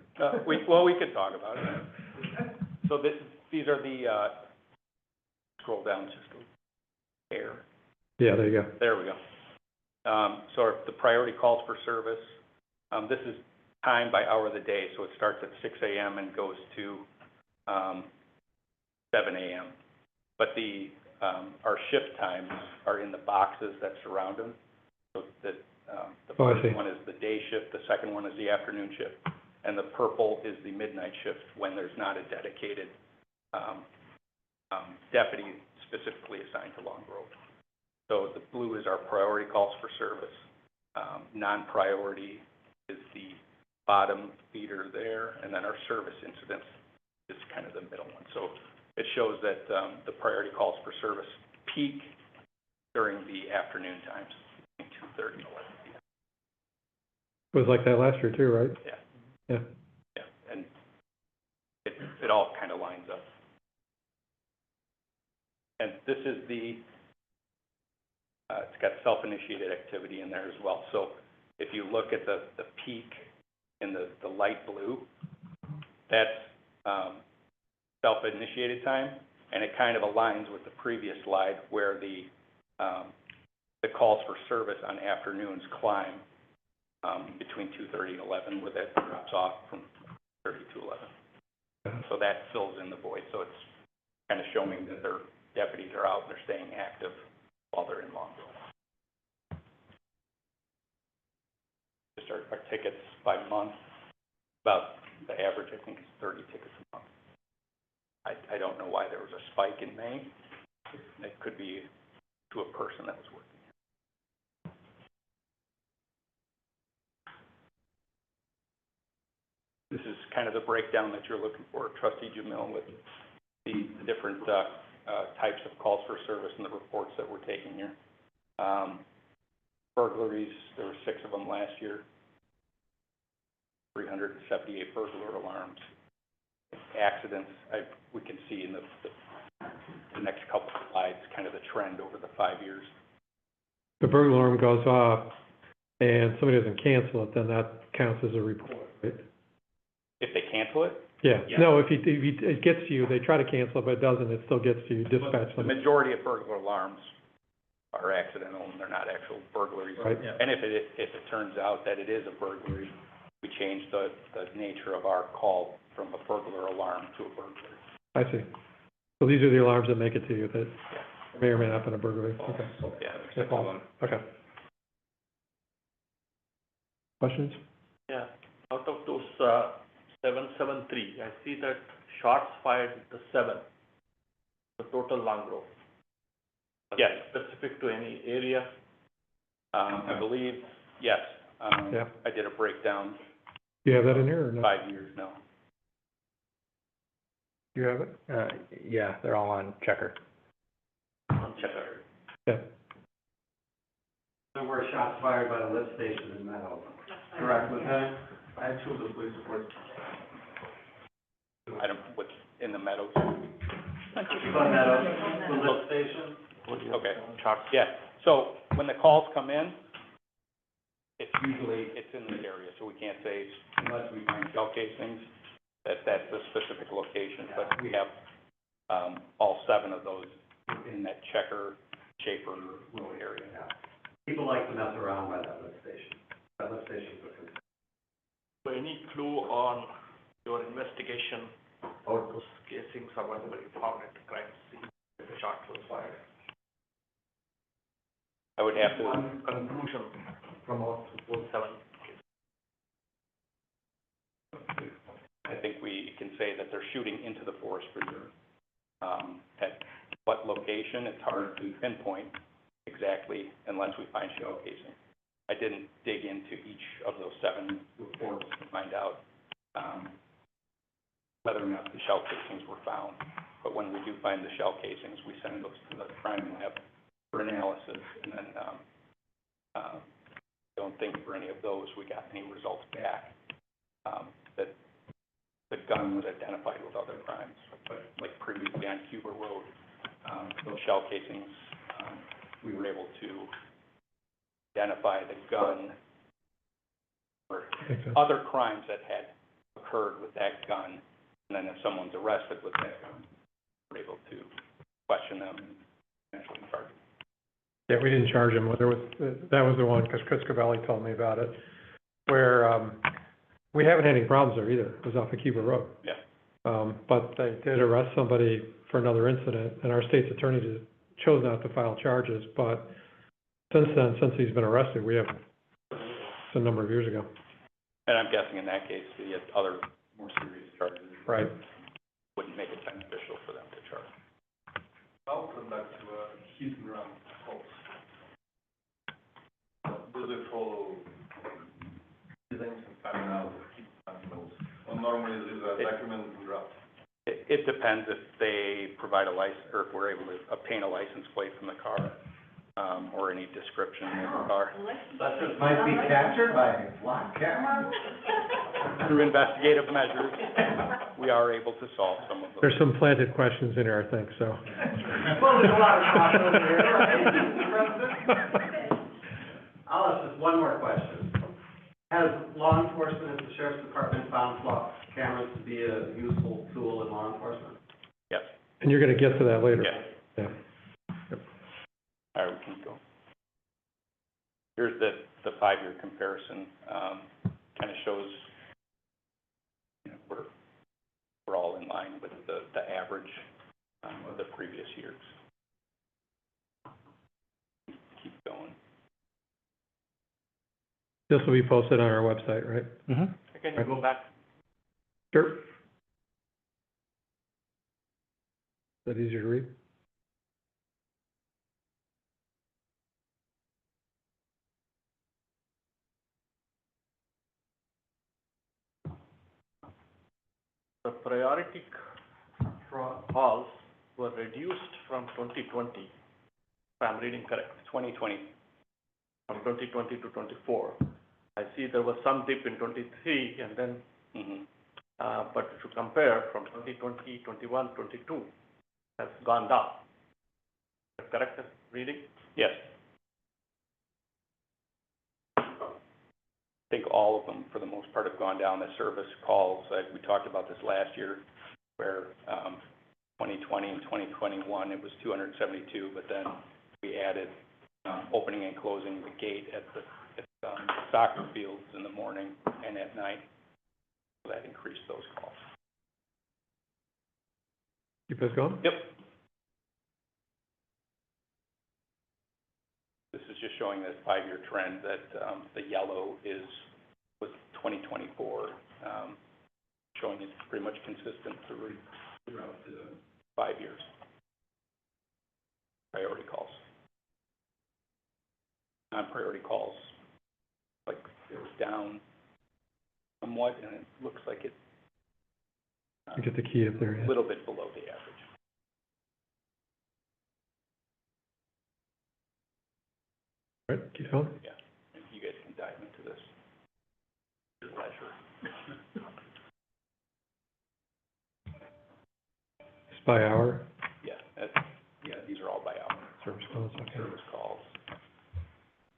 we could talk about it. So these are the, scroll down just a hair. Yeah, there you go. There we go. So the priority calls for service, this is time by hour of the day, so it starts at 6 a.m. and goes to 7 a.m. But our shift times are in the boxes that surround them. So the first one is the day shift, the second one is the afternoon shift, and the purple is the midnight shift when there's not a dedicated deputy specifically assigned to Long Grove. So the blue is our priority calls for service. Non-priority is the bottom feeder there, and then our service incidents is kind of the middle one. So it shows that the priority calls for service peak during the afternoon times, between 2:30 and 11 p.m. It was like that last year too, right? Yeah. Yeah. Yeah, and it all kind of lines up. And this is it's got self-initiated activity in there as well. So if you look at the peak in the light blue, that's self-initiated time, and it kind of aligns with the previous slide where the calls for service on afternoons climb between 2:30 and 11, where that drops off from 30 to 11. So that fills in the void. So it's kind of showing that they're deputies are out, they're staying active while they're in Long Grove. Just our tickets by month, about the average, I think, is 30 tickets a month. I don't know why there was a spike in May. It could be to a person that was working. This is kind of the breakdown that you're looking for, Trustee Jamil, with the different types of calls for service and the reports that we're taking here. Burglaries, there were 6 of them last year. 378 burglar alarms. Accidents, we can see in the next couple of slides, kind of the trend over the 5 years. The burglar alarm goes off and somebody doesn't cancel it, then that counts as a report, right? If they cancel it? Yeah, Yeah. no, if it gets to you, they try to cancel it, but it doesn't, it still gets to you, dispatch The them. majority of burglar alarms are accidental and they're not actual burglaries. Right. And if it turns out that it is a burglary, we change the nature of our call from a burglar alarm to a burglary. I see. So these are the alarms that make it to you that may or may not have been a burglary, okay. Yeah, Yeah, false. Okay. Questions? Yeah, out of those, 773, I see that shots fired at the 7, the total Long Grove. Yes. Specific to any area? I believe, yes. Yeah. I did a breakdown, Do you have that in here or not? 5 years now. Do you have it? Yeah, they're all on Checker. On Checker. Yeah. There were shots fired by the lift station in Meadow. Correct, Lieutenant. I have 2 of the police reports. I don't, what's in the meadows? Sun Meadow, the lift station. Okay, yeah, so when the calls come in, it's usually, it's in this area, so we can't say, unless we find shell casings, that's a specific location, but we have, all 7 of those in that Checker, Shaper Road area. People like to mess around by that lift station. That lift station's a concern. So any clue on your investigation or those casings or whatever you found at the crime scene, if the shot was fired? I would have to, One conclusion from all 7 cases. I think we can say that they're shooting into the forest preserve. At what location, it's hard to pinpoint exactly unless we find shell casing. I didn't dig into each of those 7 reports to find out, whether or not the shell casings were found. But when we do find the shell casings, we send those to the crime lab for analysis, and then, don't think for any of those we got any results back, that the gun was identified with other crimes. But like previously on Cuba Road, those shell casings, we were able to identify the gun or other crimes that had occurred with that gun, and then if someone's arrested with that gun, we're able to question them and eventually charge them. Yeah, we didn't charge him. There was, that was the one, because Chris Cavalli told me about it, where, we haven't had any problems there either. It was off of Cuba Road. Yeah. But they did arrest somebody for another incident, and our state's attorney chose not to file charges, but since then, since he's been arrested, we have, it's a number of years ago. And I'm guessing in that case, the other more serious charges Right. wouldn't make it beneficial for them to charge. I'll come back to hit and run calls. Do they follow designs and terminals of hit and calls? Or normally there is a document draft? It depends if they provide a license, or if we're able to obtain a license plate from the car, or any description of the car. Such as might be captured by lock camera? Through investigative measures, we are able to solve some of those. There's some planted questions in there, I think, so. Well, there's a lot of crossover here, right? I'll ask just one more question. Has law enforcement, has the sheriff's department found lock cameras to be a useful tool in law enforcement? Yes. And you're gonna get to that later. Yeah. Yeah. All right, we can go. Here's the 5-year comparison, kind of shows, you know, we're all in line with the average, of the previous years. This will be posted on our website, right? Mm-hmm. Can you go back? Sure. Is that easier to read? The priority calls were reduced from 2020, if I'm reading correct, 2020. from 2020 to 24. I see there was some dip in 23 and then, but if you compare from 2020, 21, 22, has gone down. Is that correct reading? Yes. I think all of them, for the most part, have gone down. The service calls, we talked about this last year, where 2020 and 2021, it was 272, but then we added opening and closing the gate at the soccer fields in the morning and at night. So that increased those calls. Keep us going? Yep. This is just showing that 5-year trend that the yellow was 2024, showing it's pretty much consistent throughout the 5 years. Priority calls. Non-priority calls, like it was down somewhat, and it looks like it's Get the key up there, a yeah. little bit below the average. All right, keep going. Yeah, and you guys can dive into this at your leisure. It's by hour, Yeah, these are all by hour. service calls, okay. Service calls.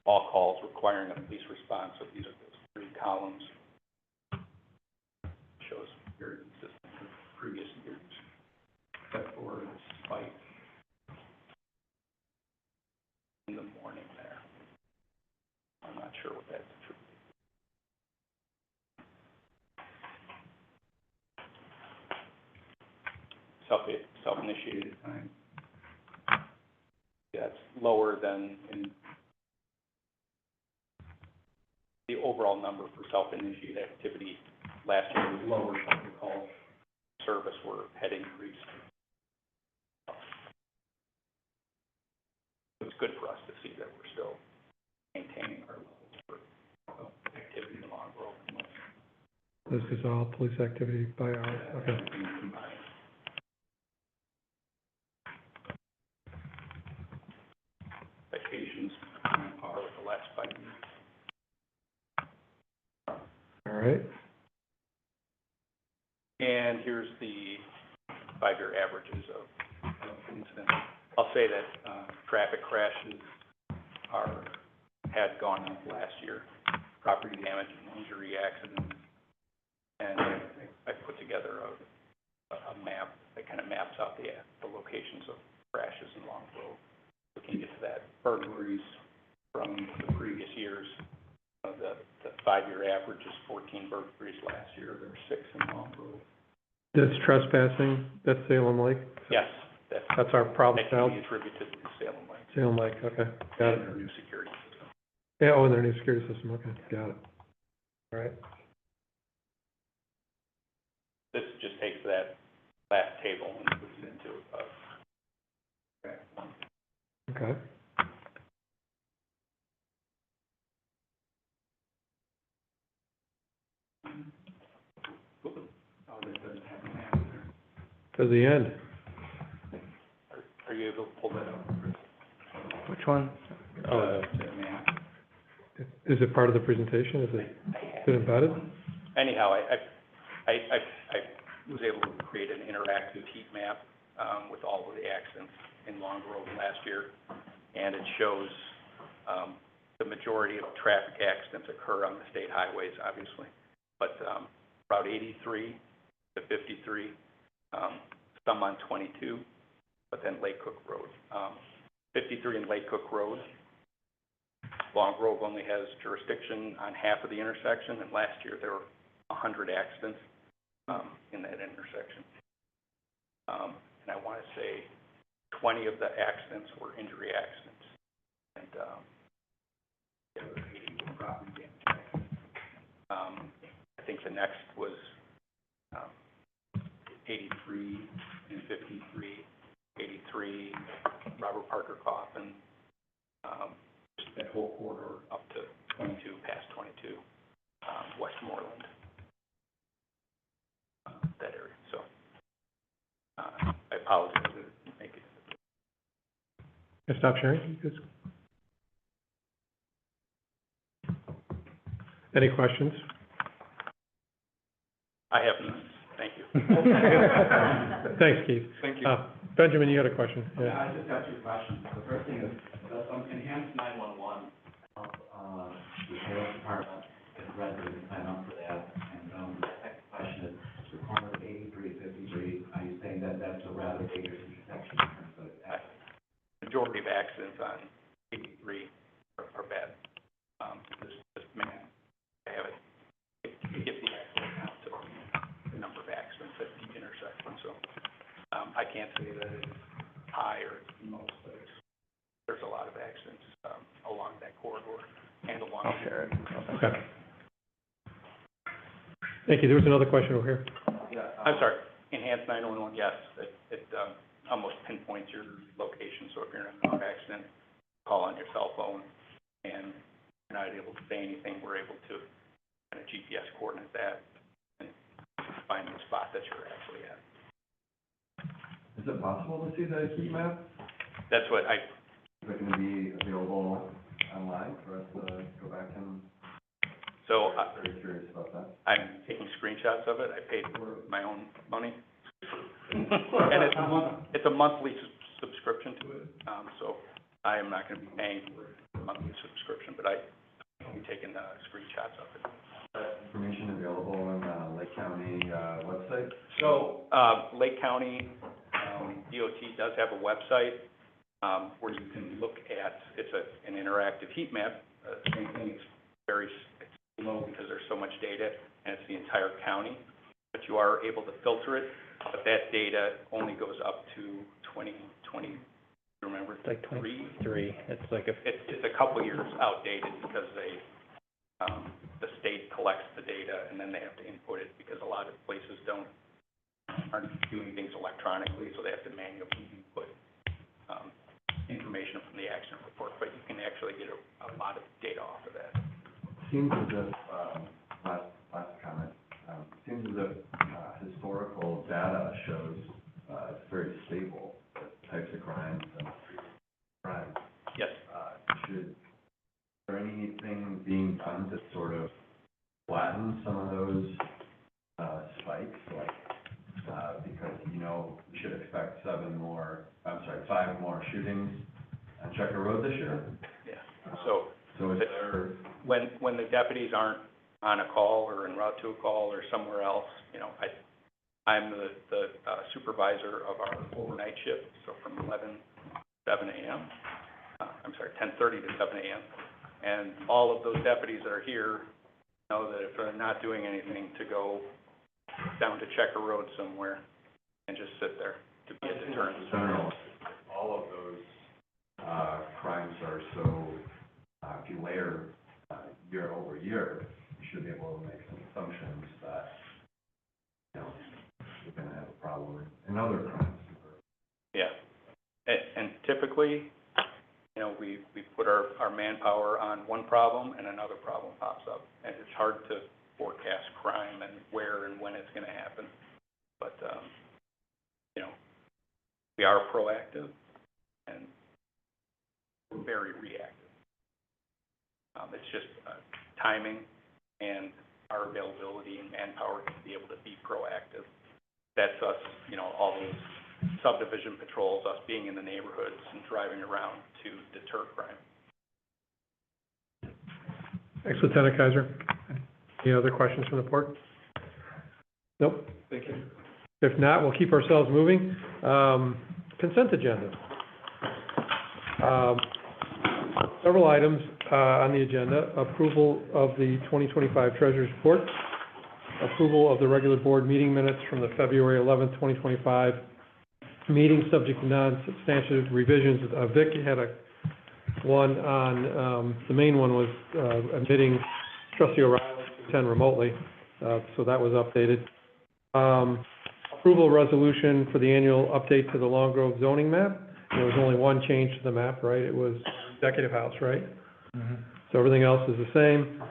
All calls requiring a police response, so these are those 3 columns. Shows very consistent with previous years, except for the spike in the morning there. I'm not sure what that's attributed. Self-initiated time. Yeah, it's lower than in the overall number for self-initiated activity. Last year was lower, so the call service had increased. It's good for us to see that we're still maintaining our levels for activity along the road. This is all police activity by hour, okay. Citations on par with the last 5 years. All right, And here's the 5-year averages of incidents. I'll say that traffic crashes had gone up last year, property damage and injury accidents. And I put together a map that kind of maps out the locations of crashes along the road. We can get to that. Burglaries from the previous years. The 5-year average is 14 burglaries last year. There were 6 in Long Grove. that's trespassing, that's Salem Lake? Yes, That's our problem that child? can be attributed to Salem Lake. Salem Lake, okay, got it. And their new security system. Yeah, oh, and their new security system, okay, got it. All right, This just takes that last table and puts it into a one. okay. Oh, that doesn't have a map there. To the end. Are you able to pull that up? Which one? The map. Is it part of the presentation, is it embedded? Anyhow, I was able to create an interactive heat map, with all of the accidents in Long Grove last year. And it shows, the majority of traffic accidents occur on the state highways, obviously. But, Route 83 to 53, some on 22, but then Lake Cook Road. 53 and Lake Cook Road, Long Grove only has jurisdiction on half of the intersection, and last year there were 100 accidents in that intersection. And I want to say 20 of the accidents were injury accidents, and the other 80 were property damage accidents. I think the next was, 83 and 53, 83, Robert Parker Coffin, just that whole corridor up to 22, past 22, Westmoreland, that area. So, I apologize to make it. Can I stop sharing? Any questions? I have none. Thank you. Thanks, Keith. Thank you. Benjamin, you had a question? Yeah. I just got 2 questions. The first thing is, does enhanced 911 help, the sales department, if residents sign up for that? And, the second question is, the corner of 83, 53, are you saying that that's a rather dangerous intersection in terms of accidents? Majority of accidents on 83 are bad. This man, I have it, you get the actual count of the number of accidents at the intersection, so, I can't say that it's high or it's most, but there's a lot of accidents, along that corridor and along. I'll share it. Okay. Thank you. There was another question over here. Yeah, I'm sorry, enhanced 911, yes, it almost pinpoints your location, so if you're in a car accident, call on your cell phone, and you're not able to say anything, we're able to kind of GPS coordinate that and find the spot that you're actually at. Is it possible to see the heat map? That's what Is it gonna be available online for us to go back and? so I'm very curious about that. I'm taking screenshots of it, I paid for my own money. And it's a monthly subscription to it, so I am not gonna be paying for a monthly subscription, but I'll be taking screenshots of it. Information available on the Lake County, website? So, Lake County, DOT does have a website, where you can look at, it's an interactive heat map. Same thing, it's it's low because there's so much data, and it's the entire county, but you are able to filter it, but that data only goes up to 2020, remember? It's like 23, it's like a... It's a couple years outdated because the state collects the data and then they have to input it because a lot of places aren't doing things electronically, so they have to manually input, information from the accident report, but you can actually get a lot of data off of that. Seems as if, last comment, seems as if, historical data shows, it's very stable, the types of crimes and crimes. Yes. Is there anything being done to sort of flatten some of those, spikes, like, because, we should expect 5 more shootings on Checker Road this year? Yeah, so is there... when the deputies aren't on a call or en route to a call or somewhere else, I'm the supervisor of our overnight shift, so from 11 to 7 a.m., 10:30 to 7 a.m., and all of those deputies that are here know that if they're not doing anything, to go down to Checker Road somewhere and just sit there to be a deterrent. In general, all of those, crimes are so, if you layer, year over year, you should be able to make some assumptions that, you're gonna have a problem in other crimes. Yeah, and typically, we put our manpower on one problem and another problem pops up, and it's hard to forecast crime and where and when it's gonna happen, but, we are proactive and we're very reactive. It's just, timing and our availability and manpower to be able to be proactive. That's us, all those subdivision patrols, us being in the neighborhoods and driving around to deter crime. Thanks, Lieutenant Kaiser. Any other questions from the board? Nope. Thank you. If not, we'll keep ourselves moving. Consent agenda. Several items on the agenda: approval of the 2025 Treasurer's Report, approval of the regular board meeting minutes from the February 11th, 2025 meeting, subject to non-substantive revisions. Vic had one on, the main one was admitting Trustee O'Reilly to attend remotely, so that was updated. Approval resolution for the annual update to the Long Grove zoning map. There was only one change to the map, right? It was Executive House, right? So everything else is the same.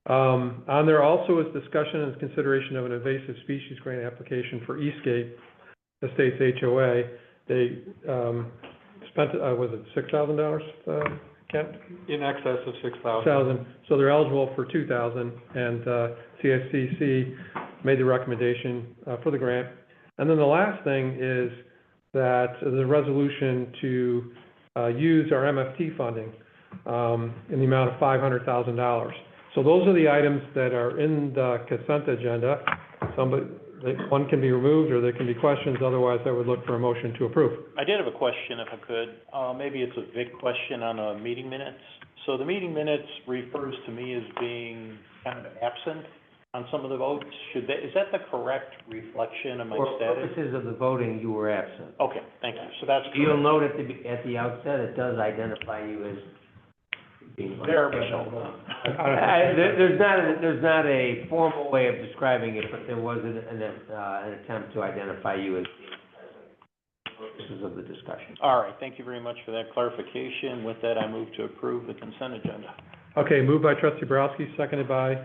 On there also is discussion and consideration of an invasive species grant application for Eastgate Estates HOA. They, spent, was it $6,000, Kent? In excess of 6,000. So they're eligible for $2,000, and CSCC made the recommendation for the grant. And then the last thing is that the resolution to use our MFT funding in the amount of $500,000. So those are the items that are in the consent agenda. One can be removed, or there can be questions. Otherwise, I would look for a motion to approve. I did have a question, if I could. Maybe it's a Vic question on meeting minutes. So the meeting minutes refers to me as being kind of absent on some of the votes. Is that the correct reflection of my For status? purposes of the voting, you were absent. Okay, thank you. So that's You'll correct. note at the outset, it does identify you as being. There, Michelle. There's not a formal way of describing it, but there was an attempt to identify you as being present for purposes of the discussion. All right, thank you very much for that clarification. With that, I move to approve the consent agenda. Okay, moved by trustee Borowski, seconded by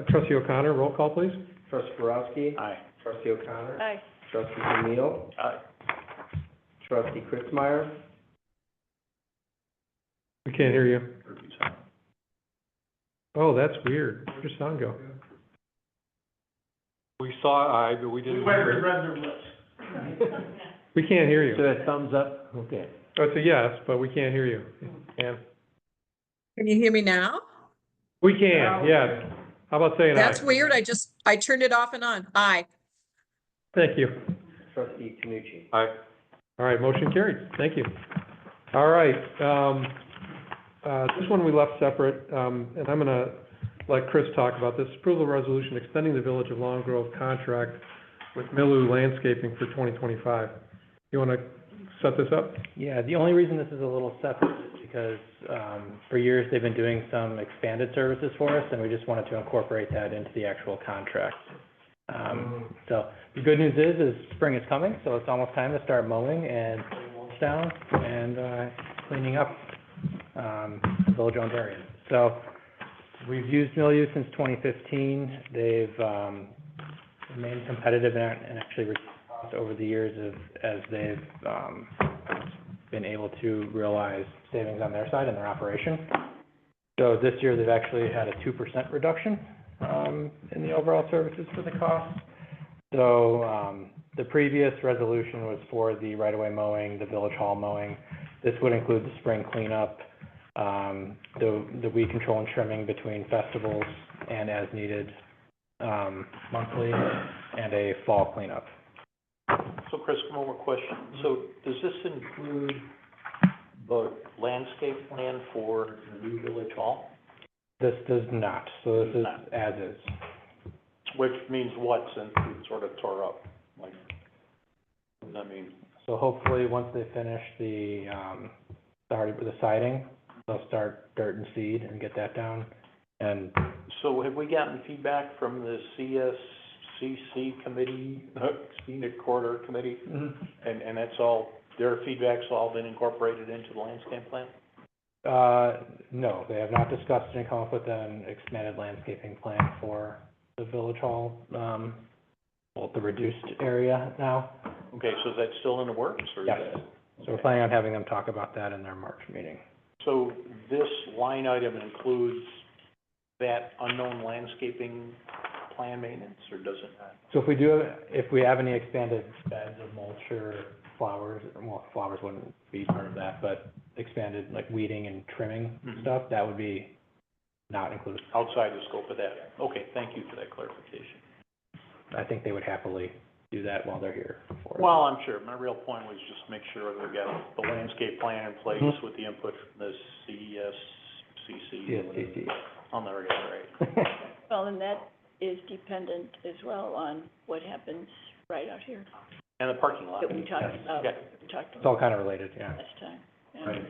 trustee O'Connor. Roll call, please. Trustee Borowski? Aye. Trustee O'Connor? Aye. Trustee Camille? Aye. Trustee Kritzmeyer? We can't hear you. Oh, that's weird. Where'd your sound go? We saw aye, but we didn't. We can't hear So you. that thumbs up, okay. Oh, it's a yes, but we can't hear you. Can Can you hear me now? we can, yes. How about saying aye? That's weird. I turned it off and on. Aye. Thank you. Trustee Canucci? Aye. All right, motion carried. Thank you. All right, this one we left separate, and I'm gonna let Chris talk about this. Approval resolution extending the Village of Long Grove contract with Milu Landscaping for 2025. You wanna set this up? Yeah, the only reason this is a little separate is because, for years, they've been doing some expanded services for us, and we just wanted to incorporate that into the actual contract. So the good news is spring is coming, so it's almost time to start mowing and putting mulch down and, cleaning up, village-owned areas. So we've used Milieu since 2015. They've, remained competitive and actually reduced costs over the years as they've, been able to realize savings on their side in their operation. So this year, they've actually had a 2% reduction, in the overall services for the cost. So, the previous resolution was for the right-of-way mowing, the village hall mowing. This would include the spring cleanup, the weed control and trimming between festivals and as needed, monthly, and a fall cleanup. So Chris, one more question. So does this include the landscape plan for the new village hall? This does not, so this is as is. Which means what, since it sort of tore up? Like, what does that mean? So hopefully, once they finish the siding, they'll start dirt and seed and get that down. And So have we gotten feedback from the CSCC committee, Scenic Corridor Committee? And that's all, their feedback's all been incorporated into the landscape plan? no, they have not discussed and come up with an expanded landscaping plan for the village hall, well, the reduced area now. Okay, so is that still in the works, or is Yes. that? So we're planning on having them talk about that in their March meeting. So this line item includes that unknown landscaping plan maintenance, or does it not? So if we have any expanded beds of mulch or flowers, well, flowers wouldn't be part of that, but expanded like weeding and trimming stuff, that would be not included. Outside the scope of that? Okay, thank you for that clarification. I think they would happily do that while they're here for us. Well, I'm sure, my real point was just make sure they've got the landscape plan in place with the input from the CSCC. CSCC. I'll never get it right. Well, and that is dependent as well on what happens right out here And the parking lot. that we talked about, Okay. It's all kind of related, yeah. last time. Yeah. Right.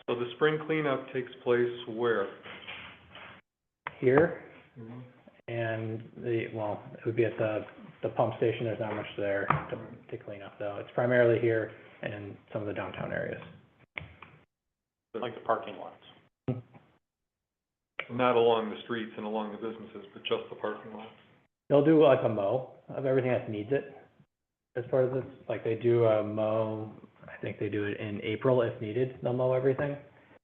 So the spring cleanup takes place where? here. And it would be at the pump station. There's not much there to clean up though. It's primarily here and some of the downtown areas. Like the parking lots. Not along the streets and along the businesses, but just the parking lot. They'll do like a mow of everything that needs it as part of this. Like they do a mow, I think they do it in April if needed. They'll mow everything,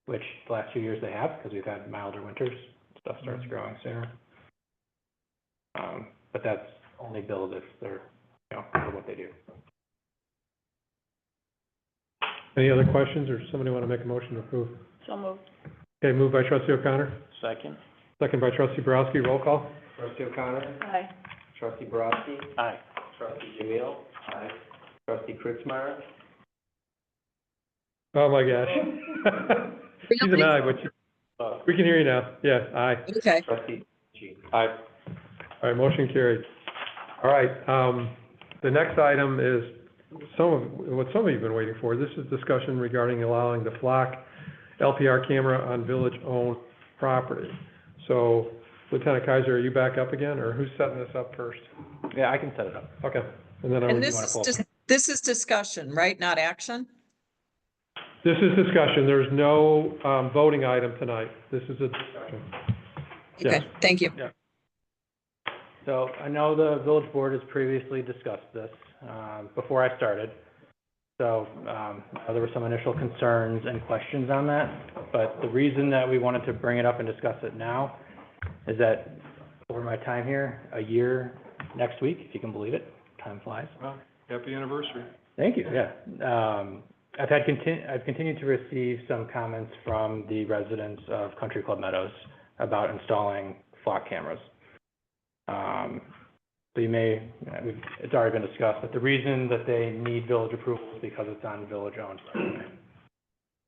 which the last few years they have because we've had milder winters. Stuff starts growing sooner. But that's only billed if they're, for what they do. Any other questions, or somebody want to make a motion to approve? So moved. Okay, moved by trustee O'Connor, Second? second by trustee Borowski, roll call. Trustee O'Connor? Aye. Trustee Borowski? Aye. Trustee Jamil? Aye. Trustee Kritzmeyer? Oh, my gosh. She's an aye, but we can hear you now. Yeah, aye. Okay. Trustee G? Aye. All right, motion carried. All right, the next item is what some of you have been waiting for. This is discussion regarding allowing the Flock LPR camera on village-owned property. So Lieutenant Kaiser, are you back up again, or who's setting this up first? Yeah, I can set it up. Okay, and then And this is discussion, right? Not action? this is discussion. There's no voting item tonight. This is a discussion. Okay, Yes. thank you. So I know the village board has previously discussed this, before I started. So, there were some initial concerns and questions on that, but the reason that we wanted to bring it up and discuss it now is that over my time here, a year next week, if you can believe it, time flies. Well, happy anniversary. Thank you, yeah. I've continued to receive some comments from the residents of Country Club Meadows about installing flock cameras. So it's already been discussed, but the reason that they need village approval is because it's on village-owned property.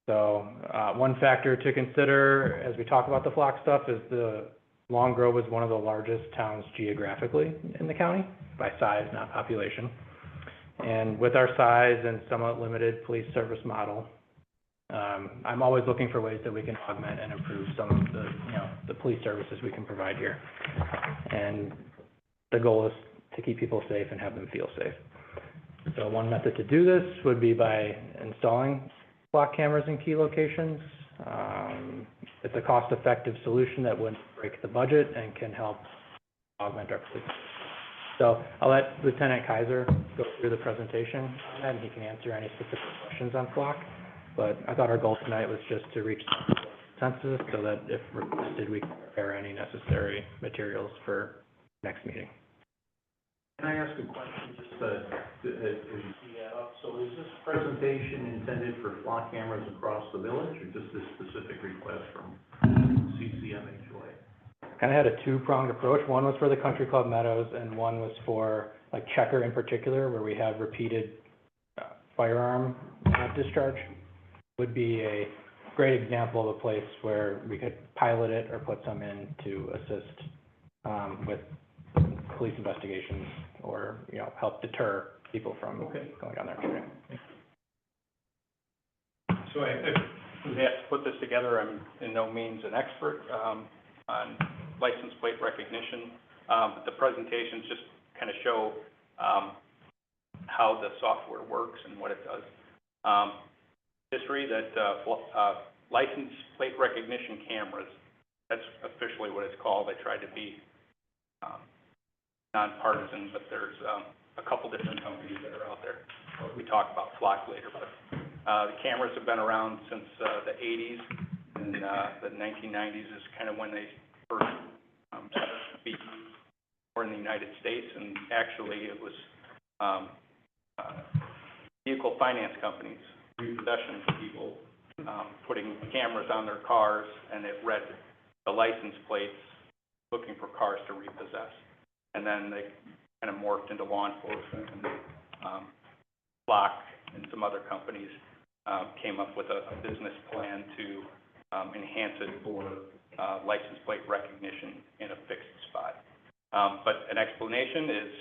So, one factor to consider as we talk about the flock stuff is Long Grove is one of the largest towns geographically in the county, by size, not population. And with our size and somewhat limited police service model, I'm always looking for ways that we can augment and improve some of the police services we can provide here. And the goal is to keep people safe and have them feel safe. So one method to do this would be by installing flock cameras in key locations. It's a cost-effective solution that wouldn't break the budget and can help augment our police. So I'll let Lieutenant Kaiser go through the presentation, and he can answer any specific questions on flock. But I thought our goal tonight was just to reach consensus so that if requested, we can prepare any necessary materials for next meeting. Can I ask a question, just as you see that up? So is this presentation intended for flock cameras across the village, or just this specific request from CCMHOA? Kind of had a two-pronged approach. One was for the Country Club Meadows, and one was for, like, Checker in particular, where we have repeated firearm discharge. Would be a great example of a place where we could pilot it or put some in to assist with police investigations or, help deter people from going down there and shooting. So I was asked to put this together. I'm in no means an expert on license plate recognition, but the presentations just kind of show how the software works and what it does. History that license plate recognition cameras, that's officially what it's called. I tried to be nonpartisan, but there's a couple different companies that are out there. We talk about Flock later, but the cameras have been around since the 80s, and the 1990s is kind of when they first started to be more in the United States, and actually it was vehicle finance companies, repossession people, putting cameras on their cars, and it read the license plates, looking for cars to repossess. And then they kind of morphed into law enforcement, and Flock and some other companies came up with a business plan to enhance it for license plate recognition in a fixed spot. But an explanation is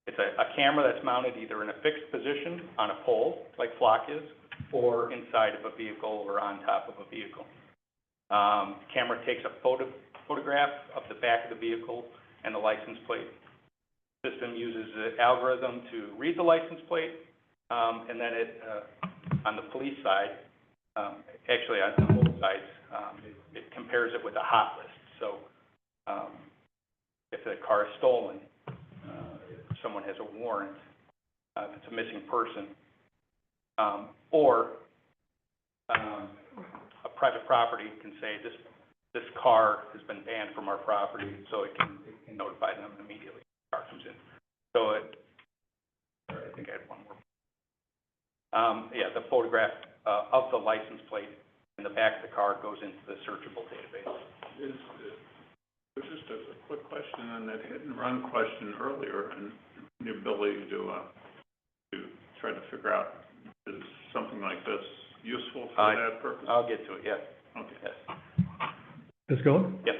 it's a camera that's mounted either in a fixed position on a pole, like Flock is, or inside of a vehicle or on top of a vehicle. Camera takes a photograph of the back of the vehicle and the license plate. System uses an algorithm to read the license plate, and then it, on the police side, actually on both sides, it compares it with a hot list. So, if the car is stolen, if someone has a warrant, if it's a missing person, or a private property can say this car has been banned from our property, so it can notify them immediately when the car comes in. So I think I had one more. Yeah, the photograph of the license plate in the back of the car goes into the searchable database. There's just a quick question on that hit and run question earlier, and the ability to try to figure out, is something like this useful for that purpose? I'll get to it, yes. Okay. Yes. Ms. Gold? Yes.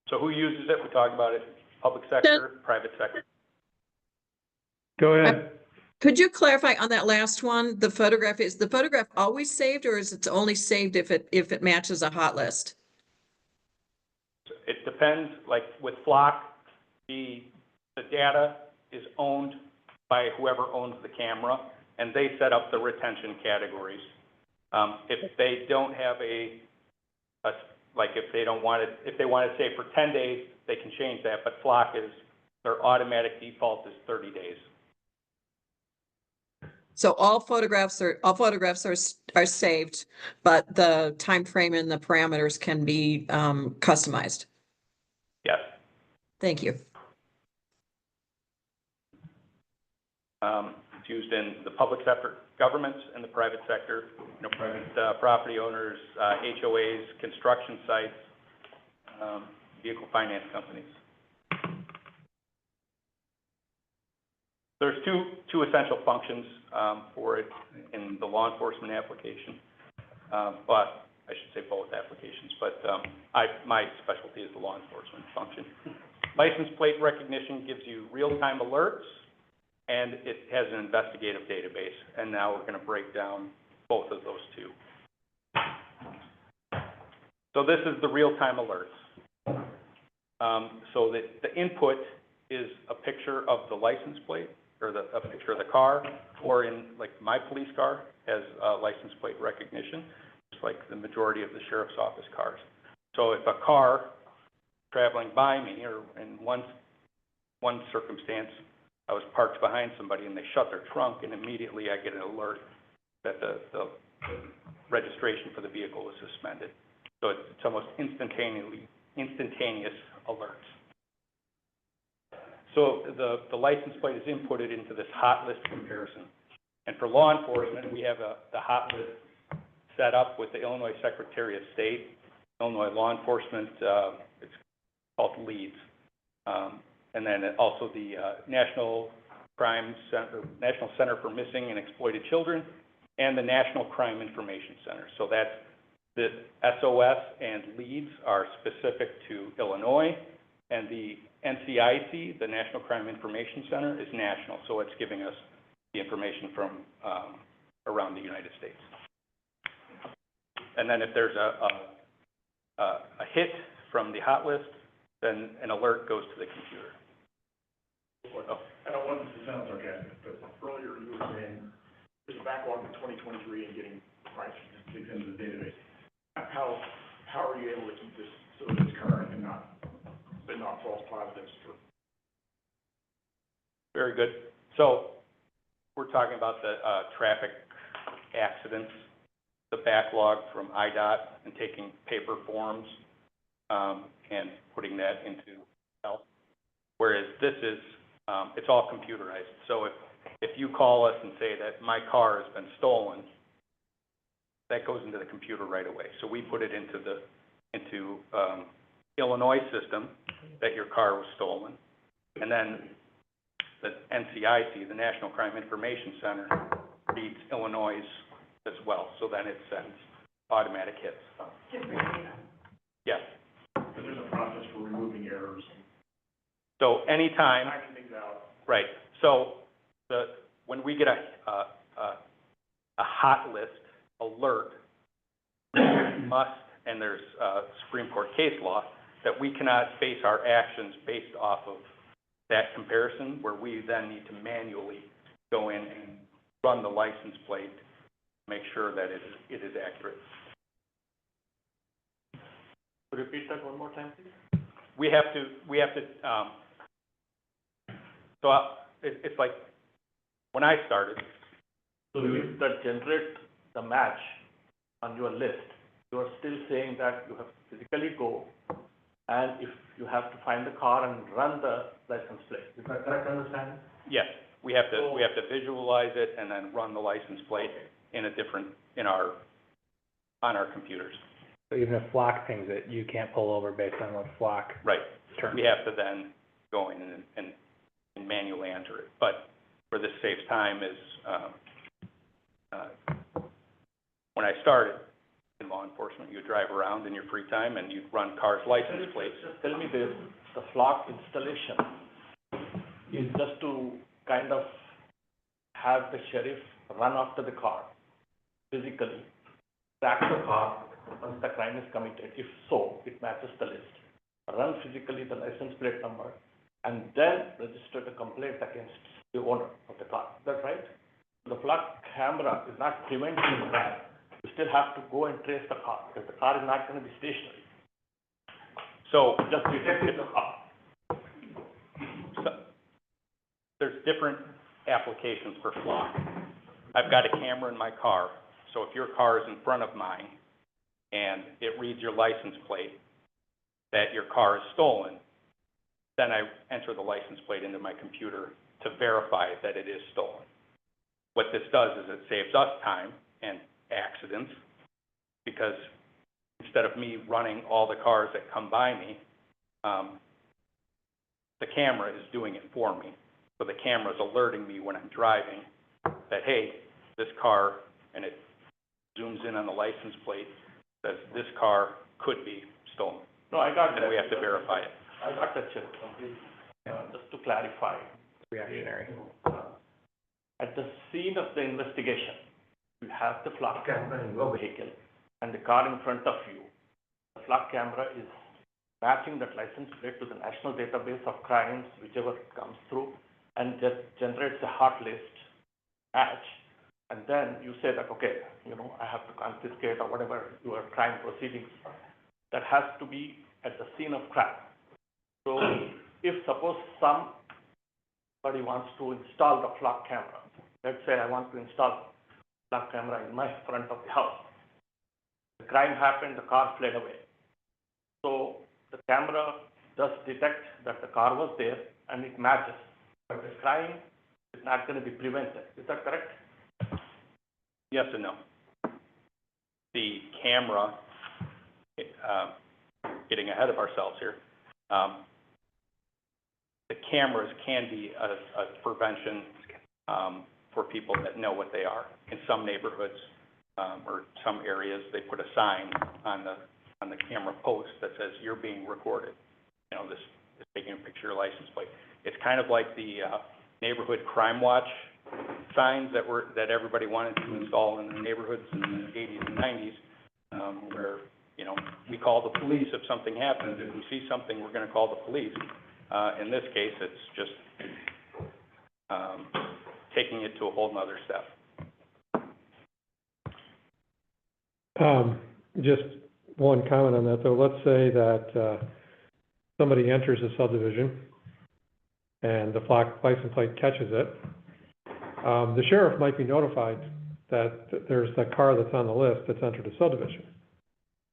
So who uses it? We talked about it. Public sector, private sector. Go ahead. Could you clarify on that last one, the photograph, is the photograph always saved, or is it only saved if it matches a hot list? It depends, like with Flock, the data is owned by whoever owns the camera, and they set up the retention categories. If they don't have like if they want to say for 10 days, they can change that, but Flock their automatic default is 30 days. So all photographs are saved, but the time frame and the parameters can be customized. Yes. Thank you. It's used in the public sector, governments, and the private sector. You know, private property owners, HOAs, construction sites, vehicle finance companies. There's two essential functions for it in the law enforcement application, but I should say both applications, but my specialty is the law enforcement function. License plate recognition gives you real-time alerts, and it has an investigative database, and now we're going to break down both of those two. So this is the real-time alerts. So the input is a picture of the license plate, or a picture of the car, or in, like, my police car has license plate recognition, just like the majority of the sheriff's office cars. So if a car traveling by me, or in one circumstance, I was parked behind somebody and they shut their trunk, and immediately I get an alert that the registration for the vehicle is suspended. So it's almost instantaneous alerts. So the license plate is inputted into this hot list comparison. And for law enforcement, we have the hot list set up with the Illinois Secretary of State, Illinois Law Enforcement, it's called LEADS. And then also the National Center for Missing and Exploited Children, and the National Crime Information Center. So that's the SOS and LEADS are specific to Illinois, and the NCIC, the National Crime Information Center, is national. So it's giving us the information from around the United States. And then if there's a hit from the hot list, then an alert goes to the computer. I don't want this to sound sarcastic, but earlier you were saying there's a backlog in 2023 and getting prices into the database. How are you able to keep this so that it's current and not false positives? Very good. So we're talking about the traffic accidents, the backlog from IDOT, and taking paper forms and putting that into health. Whereas this is it's all computerized. So if you call us and say that my car has been stolen, that goes into the computer right away. So we put it into the Illinois system that your car was stolen, and then the NCIC, the National Crime Information Center, reads Illinois as well. So then it sends automatic hits. Yes. So there's a process for removing errors. So anytime. Timing things out. Right. So when we get a hot list alert, must, and there's, Supreme Court case law, that we cannot base our actions based off of that comparison, where we then need to manually go in and run the license plate, make sure that it is accurate. Repeat that one more time, please. We have to, it's like, when I started, So if that generate the match on your list, you are still saying that you have to physically go, and if you have to find the car and run the license plate. Is that correct understanding? yes, we have to visualize it and then run the license plate in a different, on our computers. So even if Flock pings it, you can't pull over based on what Flock Right. terms. We have to then go in and manually enter it. But where this saves time is, when I started in law enforcement, you would drive around in your free time and you'd run cars' license plates. Just tell me this, the flock installation is just to kind of have the sheriff run after the car physically, track the car once the crime is committed. If so, it matches the list. Run physically the license plate number and then register the complaint against the owner of the car. Is that right? The flock camera is not preventing crime. You still have to go and trace the car because the car is not going to be stationary. So, Just detect the car. so there's different applications for flock. I've got a camera in my car, so if your car is in front of mine and it reads your license plate that your car is stolen, then I enter the license plate into my computer to verify that it is stolen. What this does is it saves us time and accidents, because instead of me running all the cars that come by me, the camera is doing it for me. So the camera is alerting me when I'm driving that, hey, this car, and it zooms in on the license plate, says this car could be stolen. No, I got that. And we have to verify it. I got that, Chair, completely. Just to clarify. Reactionary. At the scene of the investigation, you have the flock camera in your vehicle and the car in front of you. The flock camera is matching that license plate to the national database of crimes, whichever comes through, and just generates a hot list match. And then you say that, okay, I have to confiscate or whatever your crime proceedings. That has to be at the scene of crime. So if suppose somebody wants to install the flock camera, let's say I want to install flock camera in my front of the house. The crime happened, the car fled away. So the camera does detect that the car was there and it matches, but the crime is not going to be prevented. Is that correct? Yes and no. The camera, getting ahead of ourselves here, the cameras can be a prevention for people that know what they are. In some neighborhoods or some areas, they put a sign on the camera post that says you're being recorded. This is taking a picture of your license plate. It's kind of like the neighborhood crime watch signs that everybody wanted to install in the neighborhoods in the 80s and 90s, where we call the police if something happens. If we see something, we're going to call the police. In this case, it's just taking it to a whole nother step. Just one comment on that, though. Let's say that somebody enters a subdivision and the flock license plate catches it. The sheriff might be notified that there's the car that's on the list that's entered a subdivision.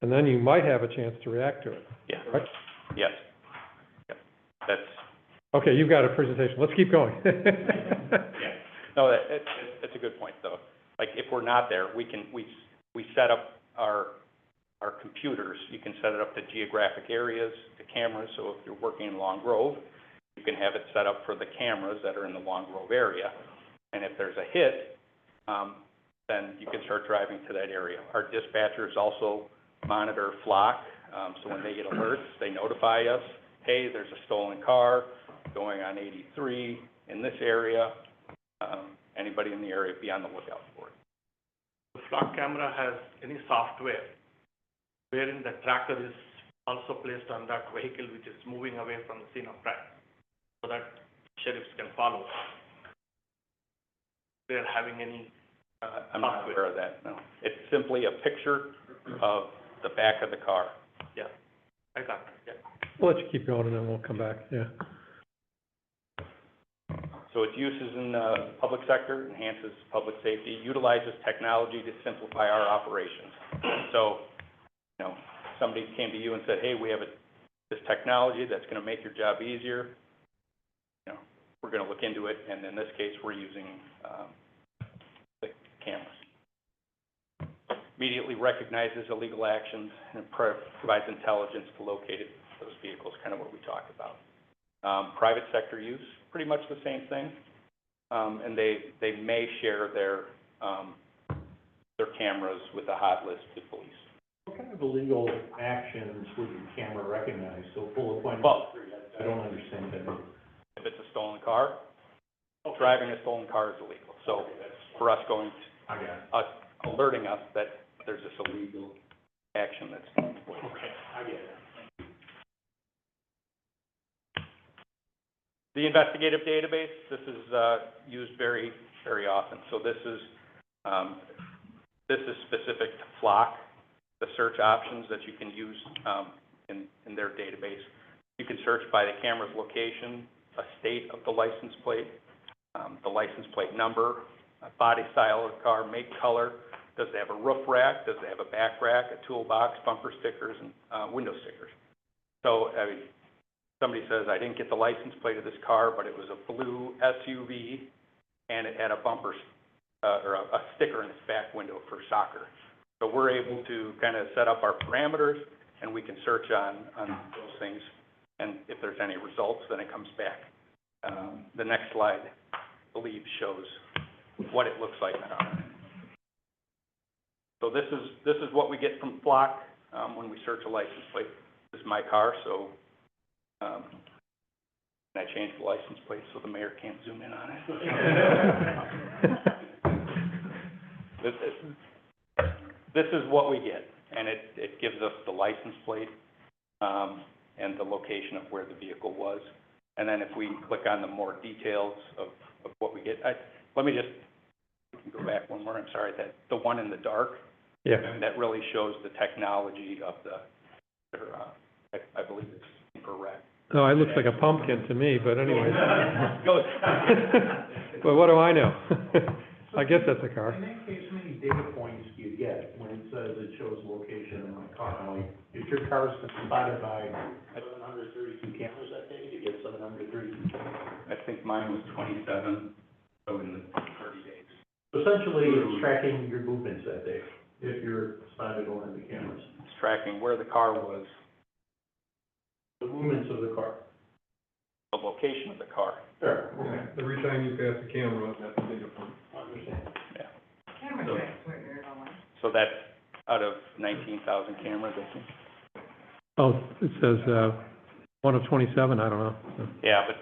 And then you might have a chance to react to it. Yeah. Correct? Yes. Yep. That's, Okay, you've got a presentation. Let's keep going. yeah. No, it's a good point, though. Like, if we're not there, we set up our computers. You can set it up to geographic areas, to cameras. So if you're working in Long Grove, you can have it set up for the cameras that are in the Long Grove area. And if there's a hit, then you can start driving to that area. Our dispatchers also monitor flock. So when they get alerts, they notify us, hey, there's a stolen car going on 83 in this area. Anybody in the area, be on the lookout for it. The flock camera has any software wherein the tracker is also placed on that vehicle which is moving away from the scene of crime, so that sheriffs can follow. They're having any, I'm not aware of that, no. It's simply a picture of the back of the car. yeah, I got it, yeah. We'll let you keep going and then we'll come back, yeah. So its uses in the public sector, enhances public safety, utilizes technology to simplify our operations. So, you know, somebody came to you and said, hey, we have this technology that's gonna make your job easier. You know, we're gonna look into it, and in this case, we're using, the cameras. Immediately recognizes illegal actions and provides intelligence to locate those vehicles, kind of what we talked about. Private sector use, pretty much the same thing. And they may share their cameras with a hot list to police. What kind of illegal actions would your camera recognize? So bullet point Well, I don't understand that. if it's a stolen car, driving a stolen car is illegal. So for us going, I got it. alerting us that there's this illegal action that's taking place. Okay, I get it. The investigative database, this is used very, very often. So this is specific to Flock, the search options that you can use in their database. You can search by the camera's location, a state of the license plate number, body style of the car, make, color. Does it have a roof rack? Does it have a back rack, a toolbox, bumper stickers, and window stickers? So, I mean, somebody says, I didn't get the license plate of this car, but it was a blue SUV, and it had a bumper, or a sticker in its back window for soccer. So we're able to kind of set up our parameters, and we can search on those things, and if there's any results, then it comes back. The next slide, I believe, shows what it looks like now. So this is what we get from Flock when we search a license plate. This is my car, so and I changed the license plate so the mayor can't zoom in on it. This is what we get, and it gives us the license plate and the location of where the vehicle was. And then if we click on the more details of what we get, let me just go back one more. I'm sorry, that the one in the dark. Yeah. That really shows the technology of I believe it's infrared. No, it looks like a pumpkin to me, but anyway. Goes. But what do I know? I guess that's a car. In that case, how many data points do you get when it says it shows location in the car? Like, if your car's spotted by 732 cameras that day, you get 732 cameras. I think mine was 27, so in the 30 days. Essentially, it's tracking your movements that day, if you're spotted on the cameras. It's tracking where the car was, The movements of the car. the location of the car. Sure. Every time you pass the camera, that's a data point. I understand. Yeah. Camera So- tracks where you're going. So that's out of 19,000 cameras, I think. Oh, it says, 1 of 27, I don't know. Yeah, but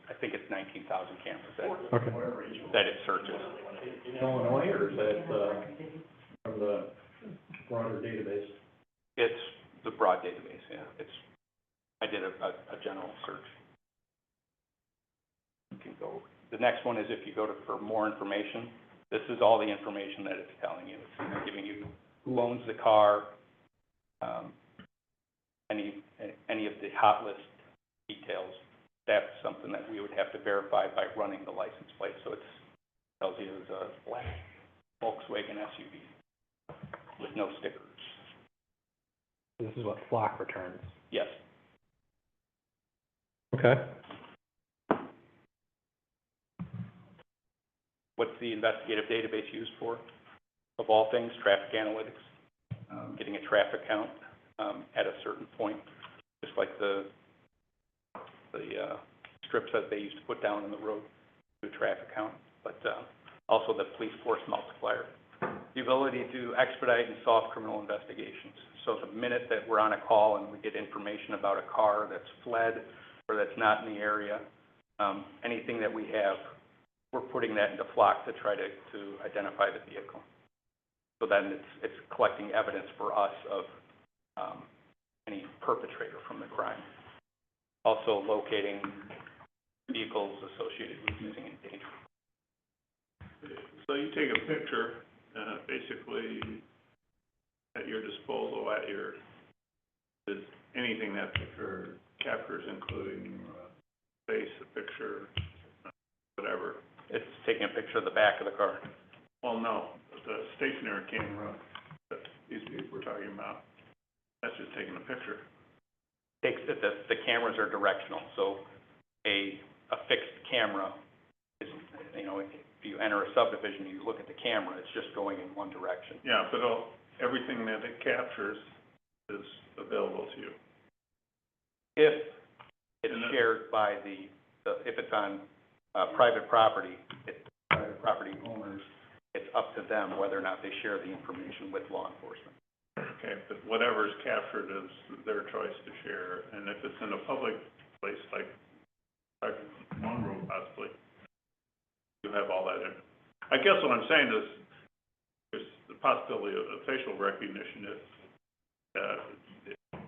I think it's 19,000 cameras Okay. that it searches. In Illinois, or is that, from the broader database? It's the broad database, yeah. I did a general search. You can go, the next one is if you go for more information, this is all the information that it's telling you. It's giving you who owns the car, any of the hot list details. That's something that we would have to verify by running the license plate. So it tells you it's a black Volkswagen SUV with no stickers. This is what Flock returns. Yes. Okay. What's the investigative database used for? Of all things, traffic analytics, getting a traffic count at a certain point, just like the strips that they used to put down in the road to a traffic count, but also the police force multiplier, the ability to expedite and solve criminal investigations. So the minute that we're on a call and we get information about a car that's fled or that's not in the area, anything that we have, we're putting that into Flock to try to identify the vehicle. So then it's collecting evidence for us of, any perpetrator from the crime. Also locating vehicles associated with using endangered. So you take a picture, basically at your disposal, is anything that picture captures, including face, the picture, whatever. It's taking a picture of the back of the car. Well, no, the stationary camera that these people were talking about, that's just taking a picture. The cameras are directional, so a fixed camera is, you know, if you enter a subdivision, you look at the camera, it's just going in one direction. Yeah, but everything that it captures is available to you. If it's shared by if it's on, private property, private property owners, it's up to them whether or not they share the information with law enforcement. Okay, but whatever's captured is their choice to share, and if it's in a public place like one room possibly, you have all that in. I guess what I'm saying is, there's the possibility of facial recognition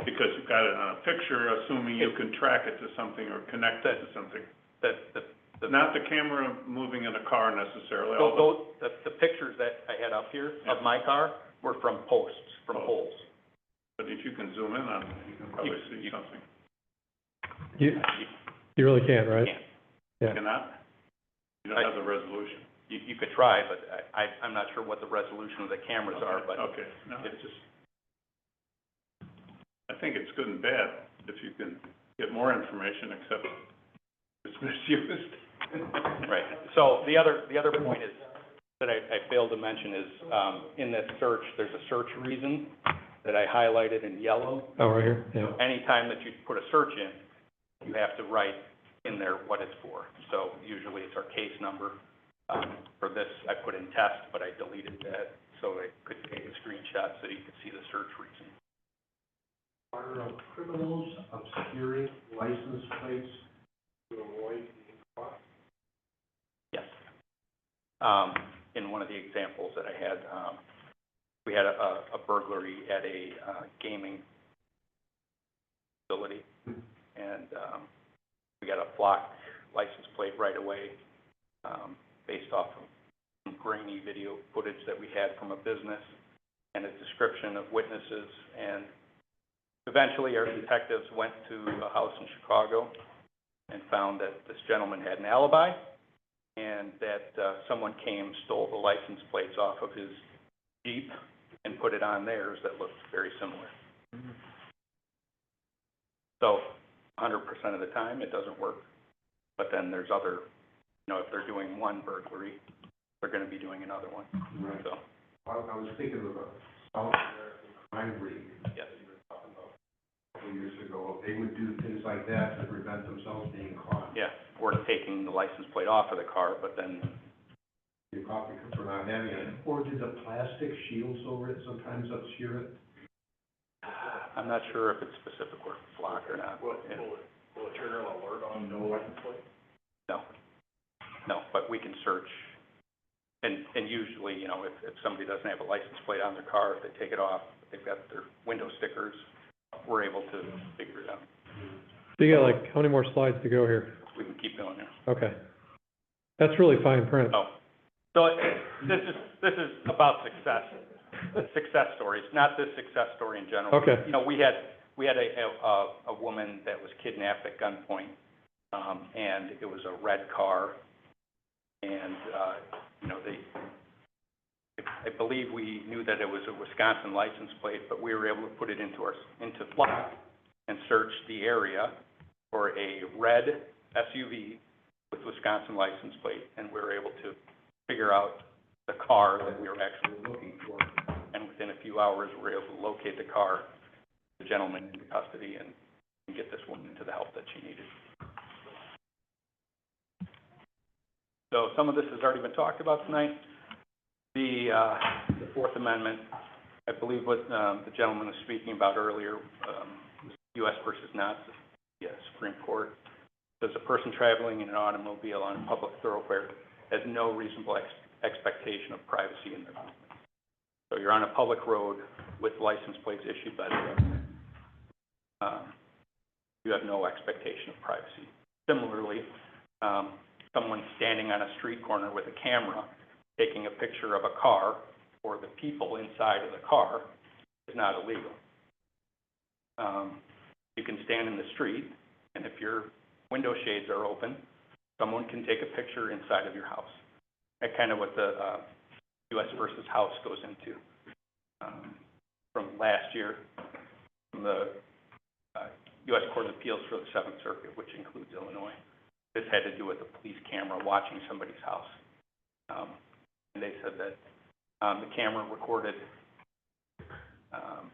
because you've got it on a picture, assuming you can track it to something or connect it to something. Not the camera moving in a car necessarily. The pictures that I had up here of my car were from posts, from poles. But if you can zoom in on it, you can probably see something. You really can't, right? Can't. Yeah. You cannot? You don't have the resolution. You could try, but I'm not sure what the resolution of the cameras are, but Okay, no, it's just, I think it's good and bad if you can get more information, except it's misused. right. So the other point is, that I failed to mention is, in that search, there's a search reason that I highlighted in yellow. Oh, right here, yeah. Anytime that you put a search in, you have to write in there what it's for. So usually it's our case number. For this, I put in test, but I deleted that so I could take a screenshot so you could see the search reason. Are criminals obscuring license plates to avoid being caught? Yes. In one of the examples that I had, we had a burglary at a gaming facility, and we got a block license plate right away, based off of some grainy video footage that we had from a business and a description of witnesses. And eventually, our detectives went to a house in Chicago and found that this gentleman had an alibi, and that someone came, stole the license plates off of his Jeep and put it on theirs that looked very similar. So 100% of the time, it doesn't work. But then there's other, you know, if they're doing one burglary, they're going to be doing another one. Right. So, I was thinking of a South American crime ring. yes. You were talking about a couple years ago. They would do things like that to prevent themselves being caught. Yeah, or taking the license plate off of the car, but then, You're caught for not having it. Or did the plastic shields over it sometimes obscure it? I'm not sure if it's specific word block or not. Will Yeah. it trigger an alert on no license plate? No, but we can search. And usually, you know, if somebody doesn't have a license plate on their car, if they take it off, they've got their window stickers, we're able to figure it out. So you got like, how many more slides to go here? We can keep going there. Okay. That's really fine print. Oh, so this is about success stories, not this success story in general. Okay. You know, we had a woman that was kidnapped at gunpoint, and it was a red car, and, you know, I believe we knew that it was a Wisconsin license plate, but we were able to put it into Flock and search the area for a red SUV with Wisconsin license plate, and we were able to figure out the car that we were actually looking for. And within a few hours, we were able to locate the car, the gentleman in custody, and get this woman to the help that she needed. So some of this has already been talked about tonight. The Fourth Amendment, I believe what the gentleman was speaking about earlier, U.S. versus not, the Supreme Court, says a person traveling in an automobile on a public thoroughfare has no reasonable expectation of privacy in their movement. So So you're on a public road with license plates issued by the government. You have no expectation of privacy. Similarly, someone standing on a street corner with a camera taking a picture of a car or the people inside of the car is not illegal. You can stand in the street, and if your window shades are open, someone can take a picture inside of your house. That's kind of what the U.S. versus House goes into. From last year, from the U.S. Court of Appeals for the Seventh Circuit, which includes Illinois. This had to do with a police camera watching somebody's house. And they said that the camera recorded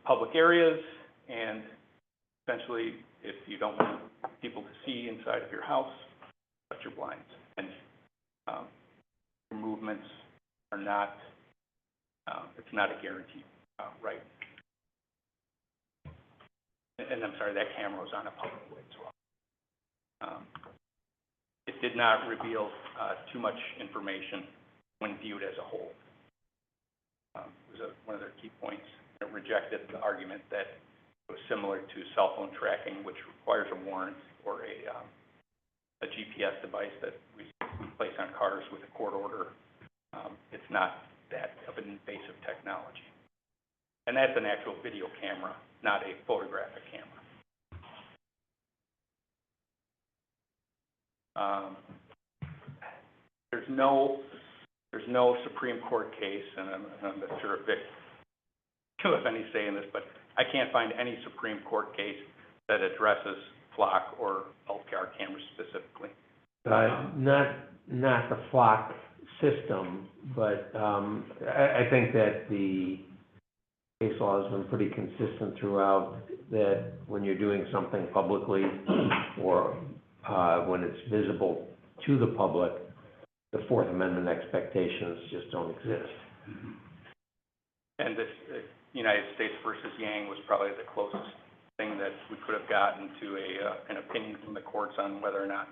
public areas, and essentially, if you don't want people to see inside of your house, shut your blinds. And your movements are not, it's not a guarantee, right? And I'm sorry, that camera was on a public way as well. It did not reveal too much information when viewed as a whole. It was one of their key points. It rejected the argument that it was similar to cell phone tracking, which requires a warrant or a GPS device that we place on cars with a court order. It's not that of an invasive technology. And that's an actual video camera, not a photographic camera. There's no Supreme Court case, and I'm not sure if Vic will have any say in this, but I can't find any Supreme Court case that addresses flock or LPR cameras specifically. Not the flock system, but I think that the case law has been pretty consistent throughout, that when you're doing something publicly or when it's visible to the public, the Fourth Amendment expectations just don't exist. And this United States versus Yang was probably the closest thing that we could have gotten to an opinion from the courts on whether or not,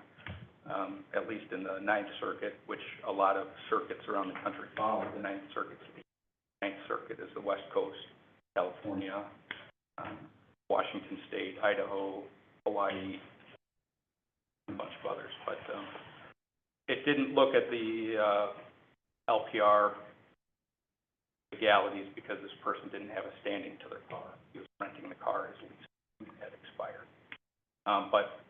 at least in the Ninth Circuit, which a lot of circuits around the country follow. The Ninth Circuit is the West Coast, California, Washington State, Idaho, Hawaii, a bunch of others. But it didn't look at the LPR legalities because this person didn't have a standing to their car. He was renting the car, his lease had expired. But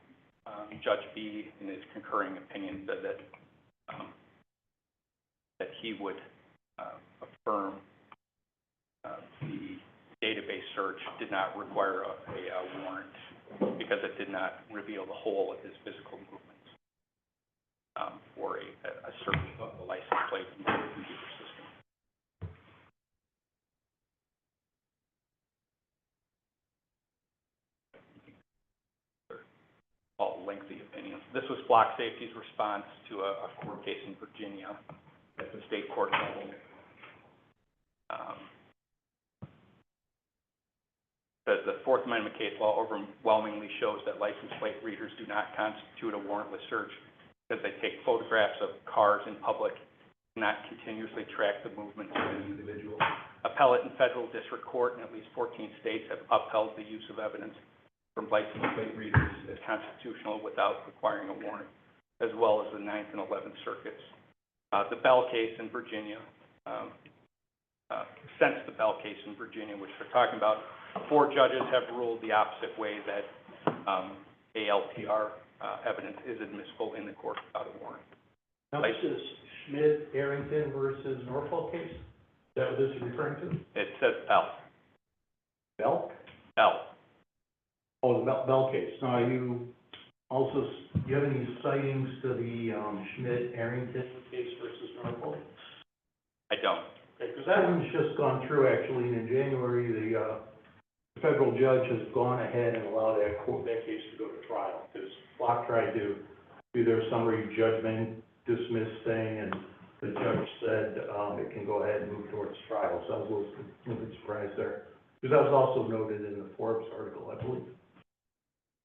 Judge B, in his concurring opinion, said that he would affirm the database search did not require a warrant because it did not reveal the whole of his physical movements for a search of the license plate and the computer system. All lengthy opinions. This was Flock Safety's response to a court case in Virginia at the state court level. The Fourth Amendment case law overwhelmingly shows that license plate readers do not constitute a warrantless search because they take photographs of cars in public, not continuously track the movements of an individual. Appellate and federal district court in at least 14 states have upheld the use of evidence from license plate readers as constitutional without requiring a warrant, as well as the Ninth and 11th Circuits. The Bell case in Virginia, since the Bell case in Virginia, which we're talking about, 4 judges have ruled the opposite way, that ALPR evidence is admissible in the court without a warrant. Now, this is Schmidt-Arrington versus Norfolk case? Is that what this is referring to? It says Bell. Bell? Bell. Oh, the Bell case. Now, do you have any sightings to the Schmidt-Arrington case versus Norfolk? I don't. Okay, because that one's just gone through, actually, and in January, the federal judge has gone ahead and allowed that case to go to trial, because Flock tried to do their summary judgment, dismiss thing, and the judge said it can go ahead and move towards trial, so I was a little bit surprised there. Because that was also noted in the Forbes article, I believe.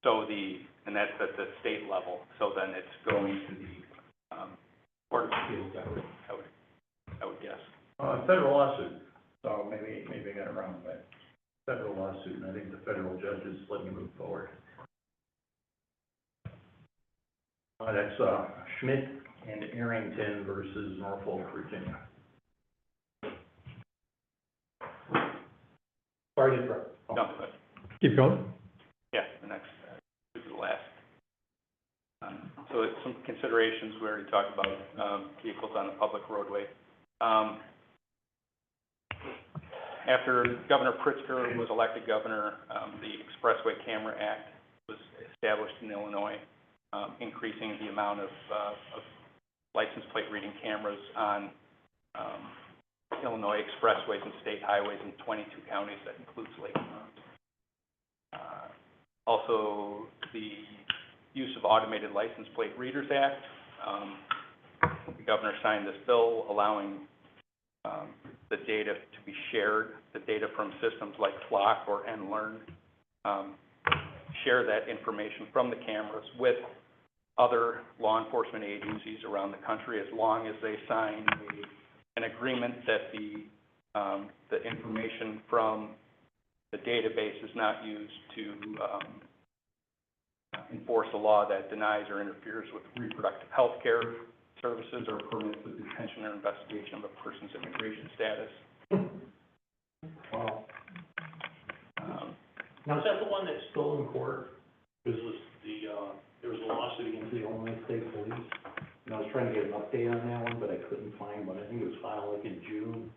So and that's at the state level, so then it's going to the Court of Appeals, I would guess. Federal lawsuit. So maybe I got it wrong, but federal lawsuit, and I think the federal judge is letting it move forward. That's, Schmidt and Arrington versus Norfolk, Virginia. Sorry to interrupt. No, but, Keep going. yeah, the next, this is the last. So it's some considerations, we already talked about, vehicles on the public roadway. After Governor Pritzker was elected governor, the Expressway Camera Act was established in Illinois, increasing the amount of license plate reading cameras on, Illinois expressways and state highways in 22 counties, that includes Lake County. Also, the use of Automated License Plate Readers Act, the governor signed this bill allowing the data to be shared, the data from systems like Flock or NLearn, share that information from the cameras with other law enforcement agencies around the country, as long as they sign an agreement that the information from the database is not used to enforce a law that denies or interferes with reproductive health care services or permits the detention or investigation of a person's immigration status. Wow. Now, is that the one that's still in court? Because there was a lawsuit against the Illinois State Police, and I was trying to get an update on that one, but I couldn't find one. I think it was filed like in June,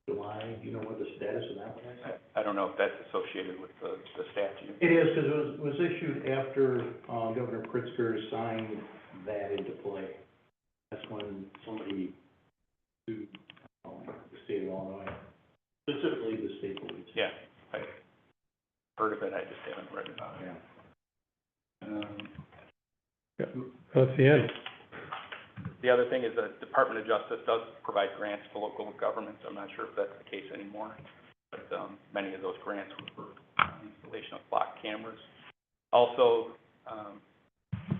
July. Do you know what the status of that one is? I don't know if that's associated with the statute. It is, because it was issued after Governor Pritzker signed that into play. That's when somebody sued the state of Illinois, specifically the state police. Yeah, I heard of it, I just haven't read about it. Yeah. That's the end. The other thing is that Department of Justice does provide grants to local governments. I'm not sure if that's the case anymore, but many of those grants were for installation of Flock cameras. Also,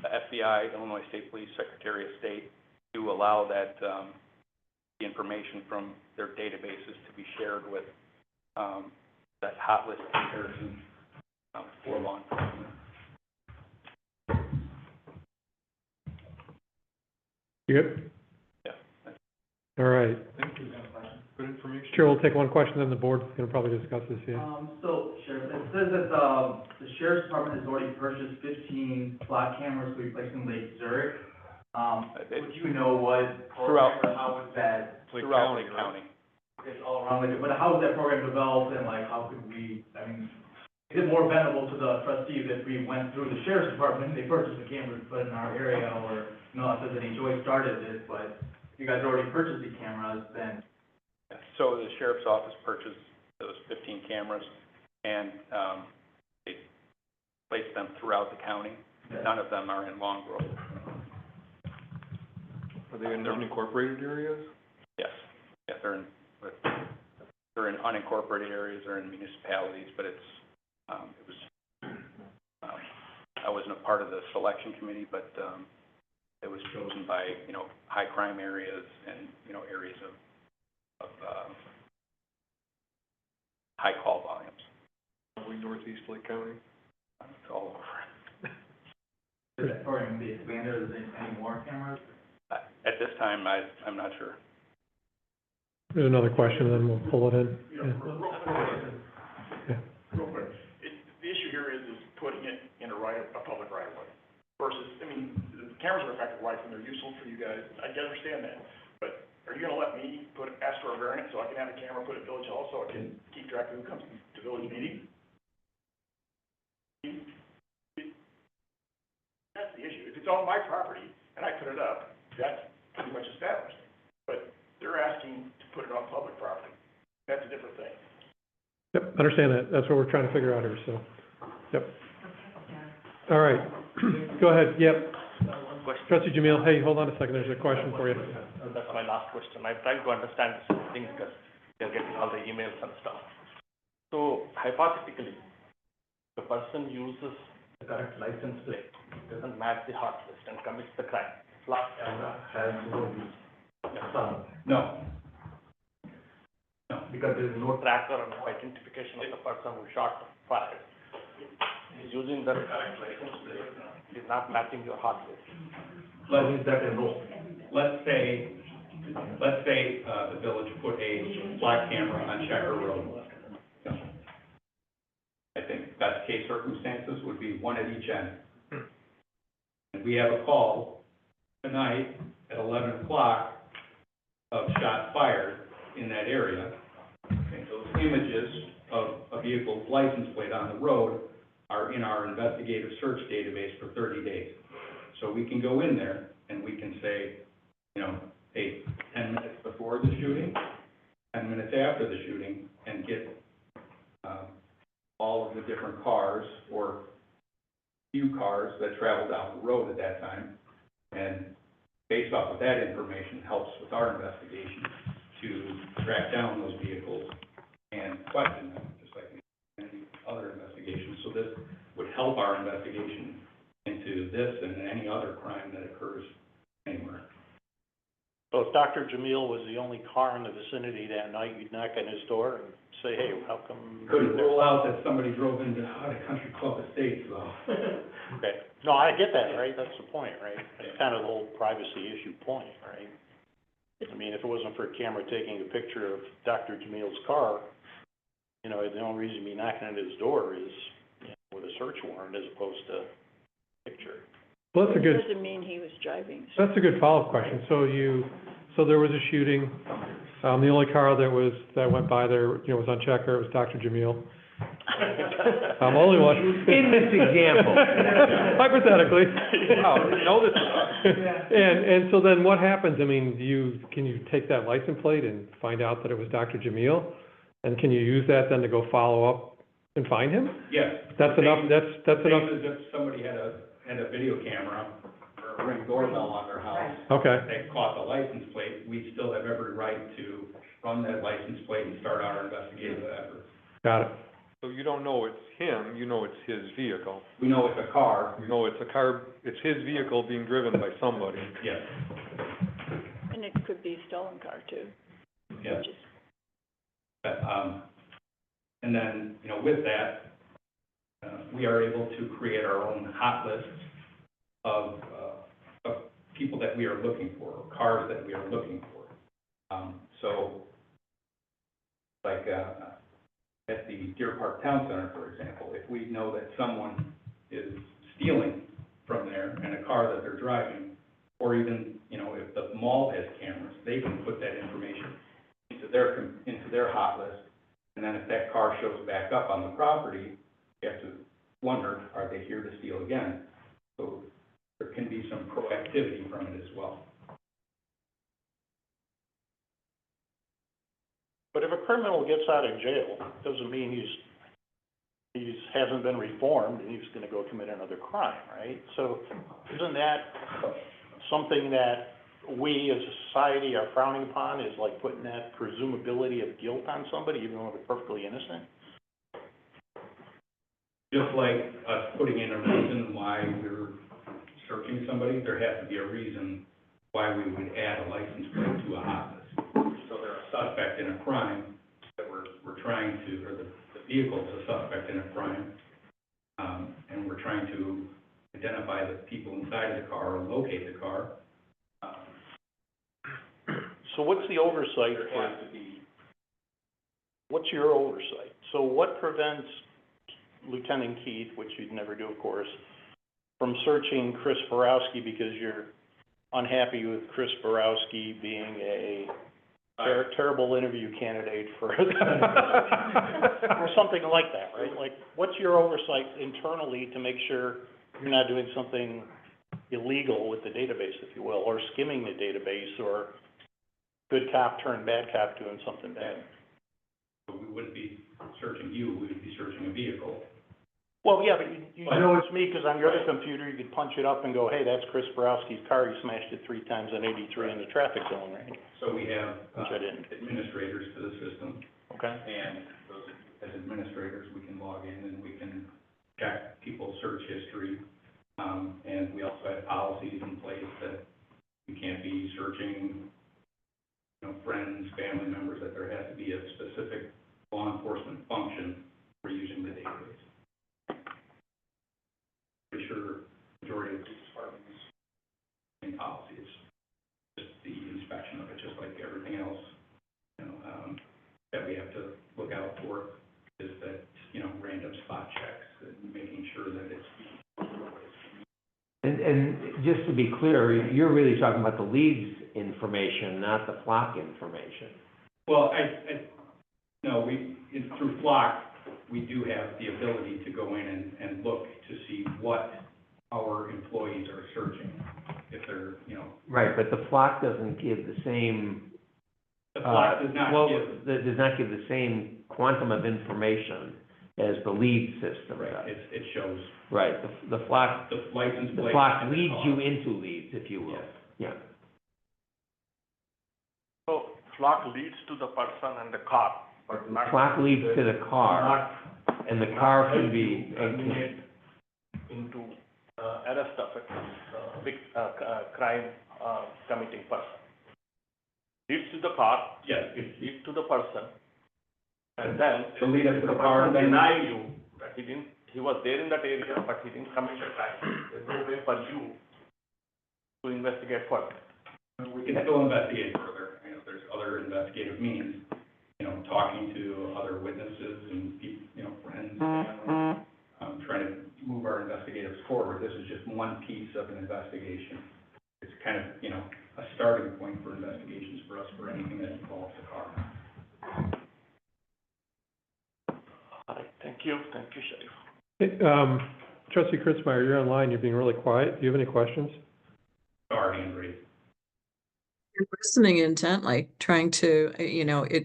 the FBI, Illinois State Police, Secretary of State, do allow that the information from their databases to be shared with that hot list comparison for law enforcement. You good? Yeah. All right. Thank you. Good information. Sure, we'll take one question, then the board's gonna probably discuss this, yeah. So, Sheriff, it says that, the sheriff's department has already purchased 15 Flock cameras to be placed in Lake Zurich. Would you know what program, or how was that? Throughout Lake County. It's all around Lake, but how was that program developed, and like, how could we, I mean, is it more beneficial to the trustees if we went through the sheriff's department, they purchased the cameras, but in our area, or, not that any Joy started this, but if you guys already purchased the cameras, then. So the sheriff's office purchased those 15 cameras, and they placed them throughout the county. None of them are in Long Grove. Are they in unincorporated areas? Yes, yeah, they're in unincorporated areas or in municipalities, but it's, it was, I wasn't a part of the selection committee, but, it was chosen by, high crime areas and, areas of high call volumes. Probably northeast Lake County. It's all over. Is that program be expanded, is there any more cameras? At this time, I'm not sure. There's another question, then we'll pull it in. Yeah, Yeah. real quick. The issue here is putting it in a public right of way versus, I mean, the cameras are effective lights and they're useful for you guys. I can understand that. But are you gonna let me ask for a variance so I can have a camera put at Village Hall so I can keep track of who comes to village meeting? That's the issue. If it's on my property and I put it up, that's pretty much established. But they're asking to put it on public property. That's a different thing. Yep, understand that. That's what we're trying to figure out here, so, yep. All right, go ahead, yep. One question. Trustee Jamil, hey, hold on a second, there's a question for you. That's my last question. I'm trying to understand this thing because they're getting all the emails and stuff. So hypothetically, the person uses the correct license plate, doesn't match the hot list and commits the crime. Flock camera has no use. No. No. because there is no tracker and no identification of the person who shot the fire. He's using the correct license plate, he's not matching your hot list. Is that a no? Let's say, the village put a black camera on Checker Road. I think best case circumstances would be one at each end. And we have a call tonight at 11 o'clock of shots fired in that area. Okay, those images of a vehicle's license plate on the road are in our investigative search database for 30 days. So we can go in there and we can say, you know, hey, 10 minutes before the shooting, 10 minutes after the shooting, and get all of the different cars or few cars that traveled down the road at that time. And based off of that information helps with our investigation to track down those vehicles and question them, just like any other investigation. So this would help our investigation into this and any other crime that occurs anywhere. So if Dr. Jamil was the only car in the vicinity that night, you'd knock on his door and say, hey, how come? Couldn't rule out that somebody drove into out of country club estates though. Okay, no, I get that, right, that's the point, right? That's kind of the whole privacy issue point, right? I mean, if it wasn't for a camera taking a picture of Dr. Jamil's car, you know, the only reason you'd be knocking at his door is, you know, with a search warrant as opposed to a picture. Well, that's a good, Doesn't mean he was driving. that's a good follow-up question. So there was a shooting, the only car that went by there, you know, was on Checker, it was Dr. Jamil. Only one. In this example. Hypothetically. Wow, I didn't know this. And so then what happens? I mean, can you take that license plate and find out that it was Dr. Jamil? And can you use that then to go follow up and find him? Yes. That's enough, that's enough? Same as if somebody had a video camera or a Ring doorbell on their house. Okay. That caught the license plate, we still have every right to run that license plate and start our investigative efforts. Got it. So you don't know it's him, you know it's his vehicle. We know it's a car. You know it's a car, it's his vehicle being driven by somebody. Yes. And it could be a stolen car too. Yes. And then, you know, with that, we are able to create our own hot lists of people that we are looking for, or cars that we are looking for. So, like, at the Deer Park Town Center, for example, if we know that someone is stealing from there in a car that they're driving, or even, you know, if the mall has cameras, they can put that information into their hot list. And then if that car shows back up on the property, you have to wonder, are they here to steal again? So there can be some proactivity from it as well. But if a criminal gets out of jail, doesn't mean he's hasn't been reformed and he's gonna go commit another crime, right? So isn't that something that we as a society are frowning upon, is like putting that presumability of guilt on somebody even though they're perfectly innocent? Just like us putting in a reason why we're searching somebody, there has to be a reason why we would add a license plate to a hot list. So they're a suspect in a crime that we're trying to, or the vehicle is a suspect in a crime, and we're trying to identify the people inside of the car or locate the car. So what's the oversight There for, has to be, what's your oversight? So what prevents Lieutenant Keith, which you'd never do, of course, from searching Chris Borowski because you're unhappy with Chris Borowski being a terrible interview candidate for, or something like that, right? Like, what's your oversight internally to make sure you're not doing something illegal with the database, if you will, or skimming the database, or good cop turned bad cop doing something bad? we wouldn't be searching you, we would be searching a vehicle. Well, yeah, but you know it's me, because on your other computer, you could punch it up and go, hey, that's Chris Borowski's car, he smashed it 3 times on 83 in the traffic zone, right? So we have Which I didn't. administrators to the system, Okay. and those, as administrators, we can log in and we can check people's search history. And we also have policies in place that we can't be searching, you friends, family members, that there has to be a specific law enforcement function for using the database. Pretty sure majority of police departments in policy, it's just the inspection of it, just like everything else, that we have to look out for, is that, random spot checks and making sure that it's. And just to be clear, you're really talking about the leads information, not the flock information. Well, through Flock, we do have the ability to go in and look to see what our employees are searching, if they're, Right, but the flock doesn't give the same. The Flock does not give. Does not give the same quantum of information as the lead system does. Right, it shows. Right, the flock, The license plate. the flock and the leads you car. into leads, if you will. Yes. Yeah. So flock leads to the person and the car, but not. Flock leads to the car, and the car can be. Into, arrest of a, big, crime, committing person. Leads to the car. Yes. It leads to the person. And then. It'll lead us to the person car, and then. deny you that he was there in that area, but he didn't commit a crime. There's no way for you to investigate further. We can still investigate further, there's other investigative means, talking to other witnesses and, friends, family, trying to move our investigators forward. This is just one piece of an investigation. It's kind of, a starting point for investigations for us for anything that involves the car. All right, thank you, Sheriff. Hey, Trustee Kritzmeyer, you're online, you're being really quiet. Do you have any questions? Sorry, Andrea. You're listening intently, trying to,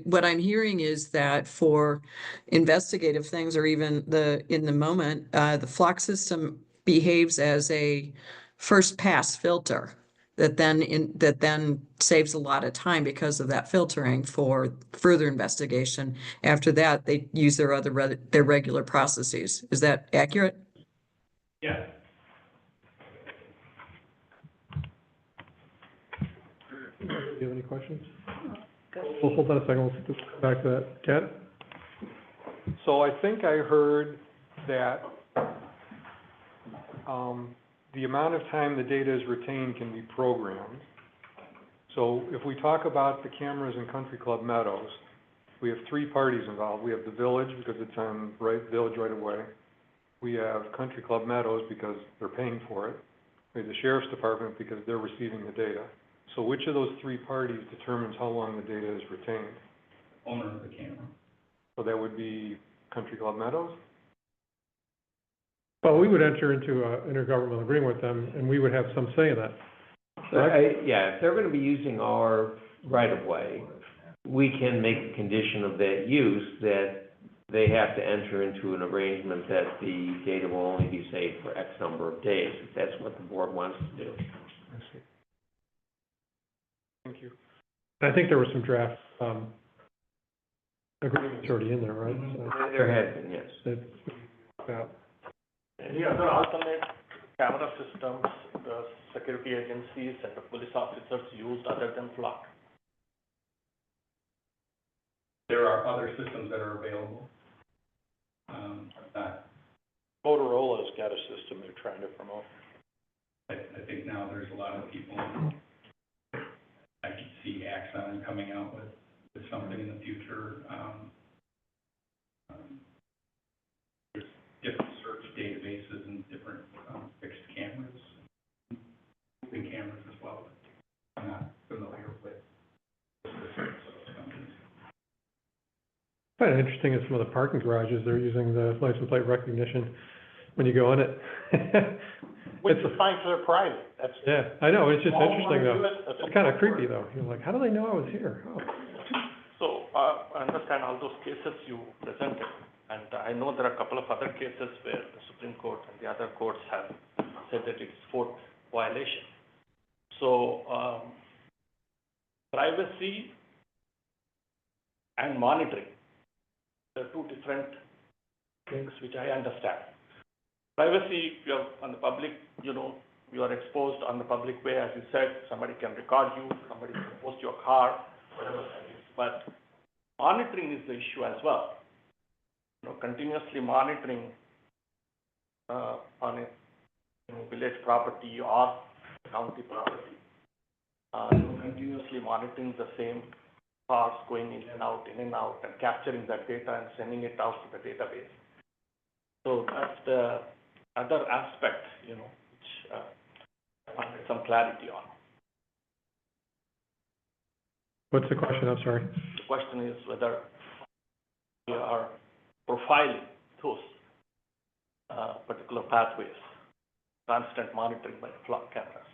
what I'm hearing is that for investigative things or even in the moment, the flock system behaves as a first pass filter that then saves a lot of time because of that filtering for further investigation. After that, they use their regular processes. Is that accurate? Yeah. Do you have any questions? Well, hold on a second, let's go back to that. Ken? So I think I heard that, the amount of time the data is retained can be programmed. So if we talk about the cameras in Country Club Meadows, we have three parties involved. We have the village, because it's on village right away. We have Country Club Meadows, because they're paying for it. We have the sheriff's department, because they're receiving the data. So which of those three parties determines how long the data is retained? Owner of the camera. So that would be Country Club Meadows? Well, we would enter into an intergovernmental agreement with them, and we would have some say in that. If they're gonna be using our right-of-way, we can make a condition of that use that they have to enter into an arrangement that the data will only be saved for X number of days, if that's what the board wants to do. I see. Thank you. I think there were some draft, agreements already in there, right? So There has been, yes. yeah. Any other alternate camera systems the security agencies and the police officers used other than flock? There are other systems that are available. Motorola's got a system they're trying to promote. I think now there's a lot of people, I could see Axon coming out with something in the future. There's different search databases and different, fixed cameras, moving cameras as well. I'm not familiar with the specifics of those companies. I find it interesting in some of the parking garages, they're using the license plate recognition when you go in it. Which is fine for their private, that's. Yeah, I know, it's just All interesting wanna though. do it, that's It's kind of creepy though. You're like, how do they know I was here? Oh. So, I understand all those cases you presented, and I know there are a couple of other cases where the Supreme Court and the other courts have said that it's fourth violation. So, privacy and monitoring, they're two different things which I understand. Privacy, you are on the public, you are exposed on the public way, as you said, somebody can record you, somebody can post your car, whatever that is. But monitoring is the issue as well. Continuously monitoring, on a, village property or county property. Continuously monitoring the same cars going in and out, and capturing that data and sending it out to the database. So that's the other aspect, which, I wanted some clarity on. What's the question? I'm sorry. The question is whether we are profiling those, particular pathways, constant monitoring by flock cameras,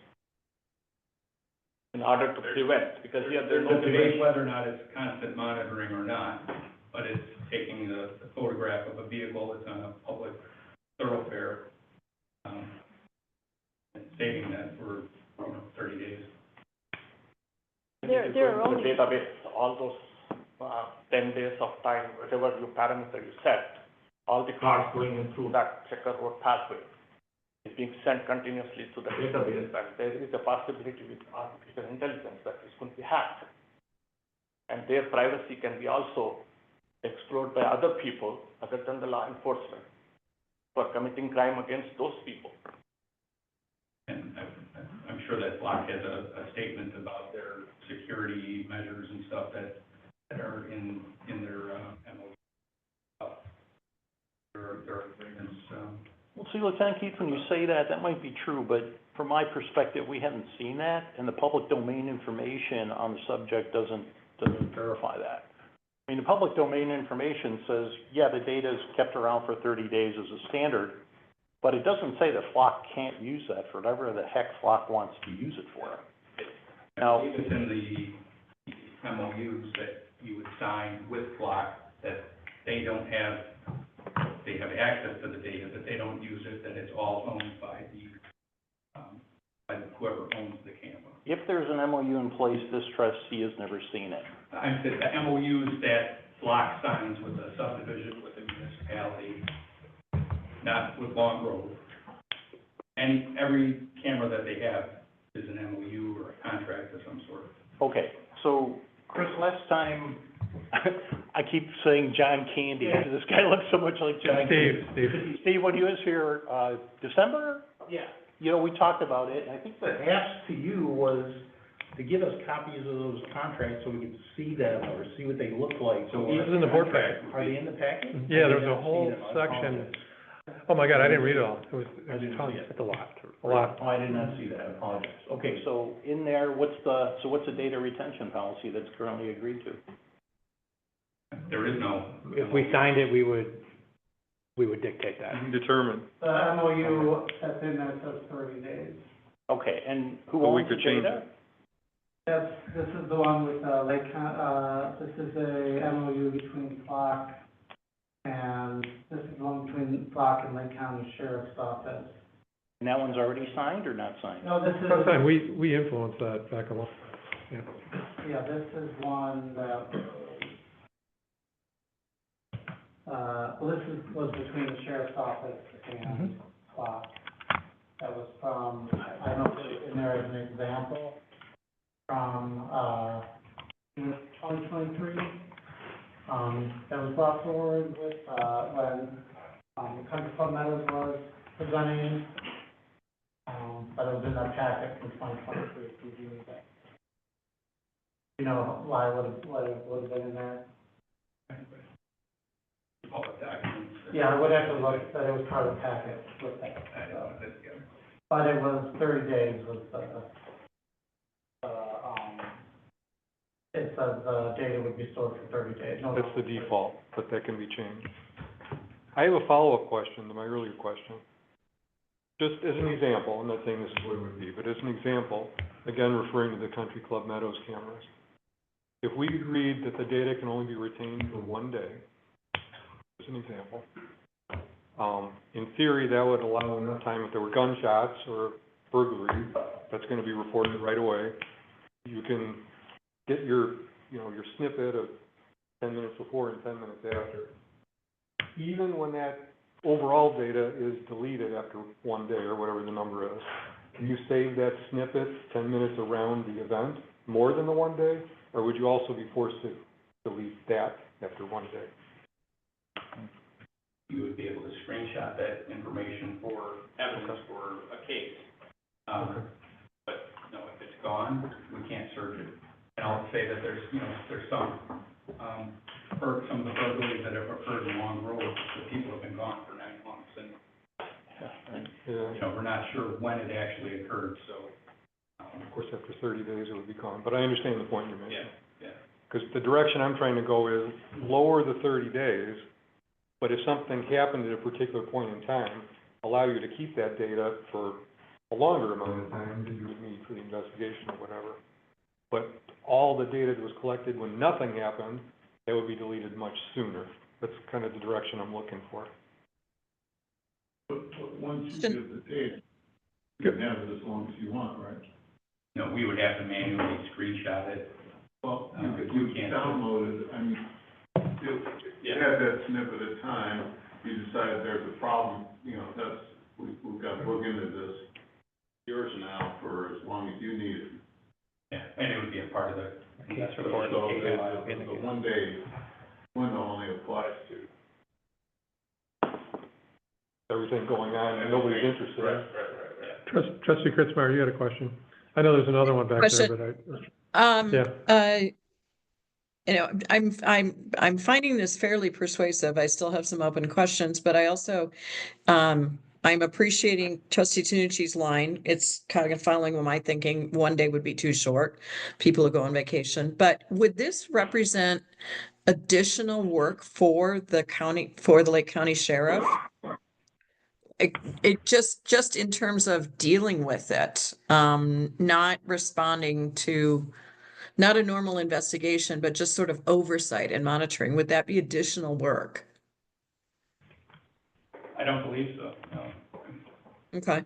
in order to prevent, because here there's no debate whether or not it's constant monitoring or not, but it's taking the photograph of a vehicle that's on a public thoroughfare, and saving that for, 30 days. There are only. The database, all those, 10 days of time, whatever your parameter you set, all the cars going in through that checker road pathway is being sent continuously to the database, and there is a possibility with artificial intelligence that it's going to be hacked. And their privacy can be also explored by other people other than the law enforcement for committing crime against those people. And I'm sure that Flock has a statement about their security measures and stuff that are in their, MOU. Their agreements, Well, see, Lieutenant Keith, when you say that, that might be true, but from my perspective, we haven't seen that, and the public domain information on the subject doesn't verify that. I mean, the public domain information says, yeah, the data is kept around for 30 days as a standard, but it doesn't say that Flock can't use that for whatever the heck Flock wants to use it for. Now, I believe it's in the MOUs that you would sign with Flock that they have access to the data, but they don't use it, that it's all owned by whoever owns the camera. if there's an MOU in place, this trustee has never seen it. I'm saying the MOUs that Flock signs with a subdivision, with a municipality, not with Long Grove. Every camera that they have is an MOU or a contract of some sort. Okay, so, Chris, last time, I keep saying John Candy, this guy looks so much like John Candy. Steve, when he was here, December? Yeah. We talked about it, and I think The ask to you was to give us copies of those contracts so we could see them or see what they look like. So This is in the board pack. Are they in the packet? Yeah, I there's did a not whole see them. I section. apologize. Oh my God, I didn't read it all. It was I didn't tons. see it. It's a lot. Oh, I did not see that, I apologize. okay, so in there, what's the data retention policy that's currently agreed to? There is no. If we signed it, we would dictate that. You can determine, The MOU that's in there says 30 days. Okay, and who but we owns the could change data? it. This is the one with, this is a MOU between Flock and, this is the one between Flock and Lake County Sheriff's Office. And that one's already signed or not signed? No, this is. First time, we influenced that back a long, yeah. Yeah, this is one that, was between the Sheriff's Office and Flock. That was from, I don't know if it's in there as an example, from, 2023. That was brought forward with, when, Country Club Meadows was presenting, but it was in our packet from 2023, if you do that. You know why, what it would have been in there? Public documents. Yeah, I would have to look, but it was part of the packet with that, so. But it was 30 days was it says the data would be stored for 30 days. No, That's the default, but that can be changed. I have a follow-up question to my earlier question. Just as an example, I'm not saying this is what it would be, but as an example, again, referring to the Country Club Meadows cameras. If we agreed that the data can only be retained for 1 day, as an example, in theory, that would allow enough time if there were gunshots or burglary, that's gonna be reported right away. You can get your snippet of 10 minutes before and 10 minutes after. Even when that overall data is deleted after 1 day or whatever the number is, can you save that snippet 10 minutes around the event, more than the 1 day? Or would you also be forced to delete that after one day? You would be able to screenshot that information for evidence for a case. But, no, if it's gone, we can't search it. And I'll say that there's some, for some of the burglaries that have occurred in Long Grove, the people have been gone for 9 months, and, we're not sure when it actually occurred, so. Of course, after 30 days, it would be gone, but I understand the point you're making. Yeah. Because the direction I'm trying to go is lower the 30 days, but if something happened at a particular point in time, allow you to keep that data for a longer amount of time than you would need for the investigation or whatever. But all the data that was collected when nothing happened, that would be deleted much sooner. That's kind of the direction I'm looking for. But once you get the data, you can have it as long as you want, right? No, we would have to manually screenshot it. Well, you can can't. download it, I mean, if you had that snippet of time, you decide there's a problem, we've got to look into this. Yours now for as long as you need it. Yeah, and it would be a part of the. So the 1 day window only applies to Everything going on and nobody's interested in it. Trustee Kritzmeyer, you had a question? I know there's another one back there, but I'm finding this fairly persuasive. I still have some open questions, but I also, I'm appreciating Trustee Tanucci's line. It's kind of following with my thinking. 1 day would be too short. People will go on vacation. But would this represent additional work for the county, for the Lake County Sheriff? It just in terms of dealing with it, not responding to, not a normal investigation, but just sort of oversight and monitoring. Would that be additional work? I don't believe so, no. Okay.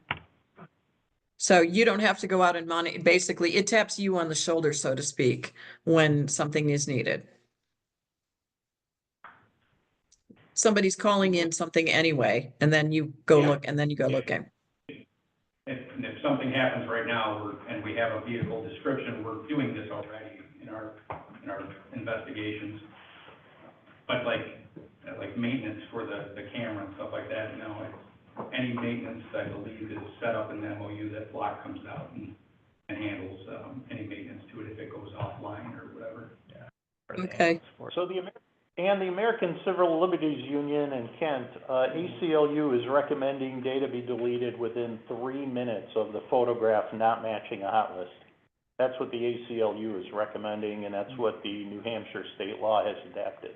So you don't have to go out and monitor, basically, it taps you on the shoulder, so to speak, when something is needed. Somebody's calling in something anyway, and then you go look, and then you go looking. If something happens right now, and we have a vehicle description, we're doing this already in our investigations. But like maintenance for the camera and stuff like that, no, any maintenance, I believe, is set up in the MOU that Block comes out and handles, any maintenance to it if it goes offline or whatever. Okay. So the American Civil Liberties Union in Kent, ACLU is recommending data be deleted within 3 minutes of the photograph not matching a hot list. That's what the ACLU is recommending, and that's what the New Hampshire state law has adopted.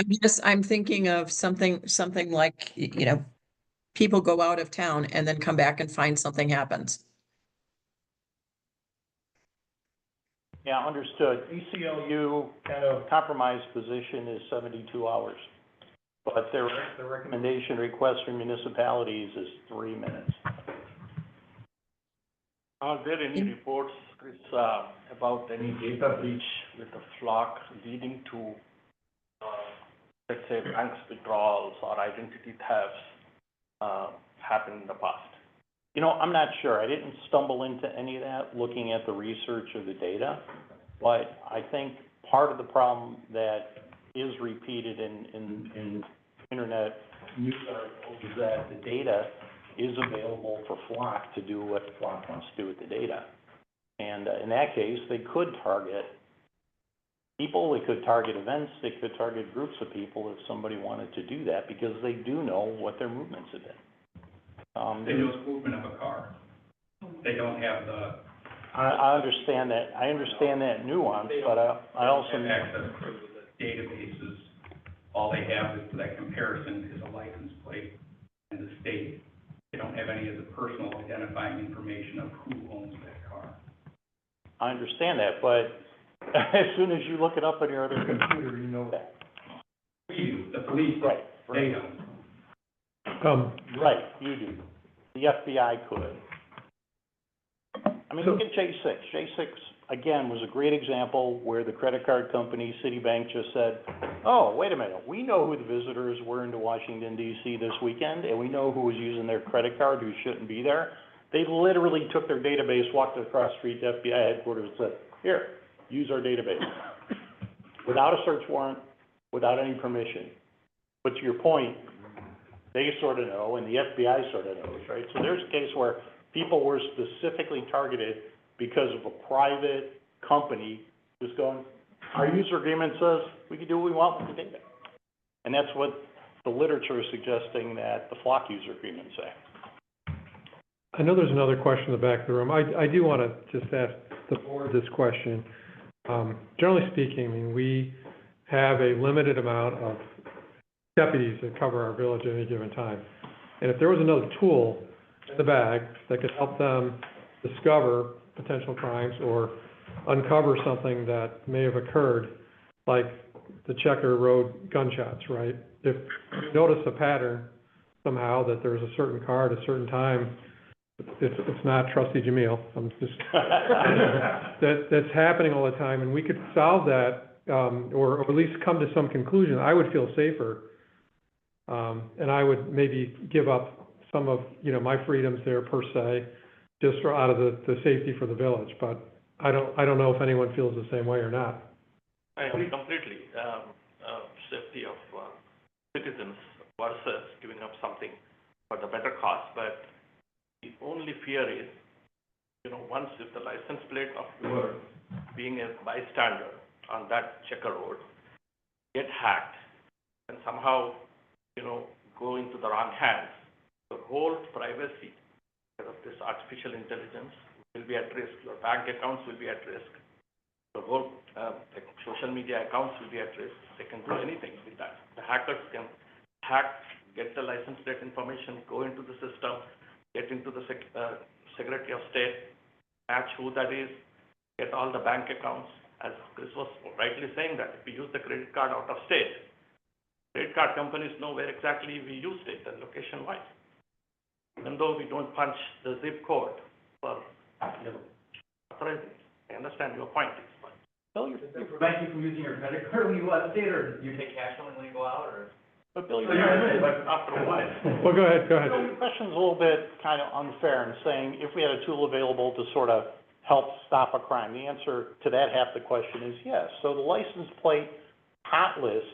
Yes, I'm thinking of something like, people go out of town and then come back and find something happens. Yeah, understood. ACLU kind of compromise position is 72 hours. But their recommendation request for municipalities is 3 minutes. Are there any reports, Chris, about any data breach with the flock leading to, let's say, bank withdrawals or identity thefts happened in the past? I'm not sure. I didn't stumble into any of that looking at the research or the data. But I think part of the problem that is repeated in internet news articles is that the data is available for Flock to do what Flock wants to do with the data. And in that case, they could target people, they could target events, they could target groups of people if somebody wanted to do that, because they do know what their movements have been. They know the movement of a car. They don't have the. I understand that. I understand that nuance, but I also have access to the databases. All they have is that comparison is a license plate and the state. They don't have any of the personal identifying information of who owns that car. I understand that, but as soon as you look it up on your other computer, you know that. We do. The police, right. They don't. Right, you do. The FBI could. I mean, look at J6. J6, again, was a great example where the credit card company, Citibank, just said, oh, wait a minute, we know who the visitors were into Washington, D.C. this weekend, and we know who was using their credit card who shouldn't be there. They literally took their database, walked across the street to FBI headquarters and said, here, use our database. Without a search warrant, without any permission. But to your point, they sort of know, and the FBI sort of knows, right? So there's a case where people were specifically targeted because of a private company just going, our user agreement says we can do what we want with the data. And that's what the literature is suggesting that the Flock user agreements say. I know there's another question in the back of the room. I do want to just ask the board this question. Generally speaking, I mean, we have a limited amount of deputies that cover our village at any given time. And if there was another tool in the bag that could help them discover potential crimes or uncover something that may have occurred, like the Checker Road gunshots, right? If you notice a pattern somehow that there's a certain car at a certain time, it's not Trusty Jamil. I'm just that's happening all the time, and we could solve that, or at least come to some conclusion. I would feel safer, and I would maybe give up some of my freedoms there per se, just out of the safety for the village. But I don't know if anyone feels the same way or not. I agree completely. Safety of citizens versus giving up something for the better cause. But the only fear is, once if the license plate of your being a bystander on that Checker Road get hacked and somehow, go into the wrong hands, the whole privacy of this artificial intelligence will be at risk. Your bank accounts will be at risk. The whole social media accounts will be at risk. They can do anything with that. The hackers can hack, get the license plate information, go into the system, get into the Secretary of State, match who that is, get all the bank accounts. As Chris was rightly saying that if we use the credit card out of state, credit card companies know where exactly we used it and location-wise. Even though we don't punch the zip code for authorizing. I understand your point. Bill, Does it prevent you from using your credit card when you go out of state, or do you take cash only when you go out, or? but Bill, But after a while. Well, go ahead. Your question's a little bit kind of unfair in saying if we had a tool available to sort of help stop a crime. The answer to that half the question is yes. So the license plate hot list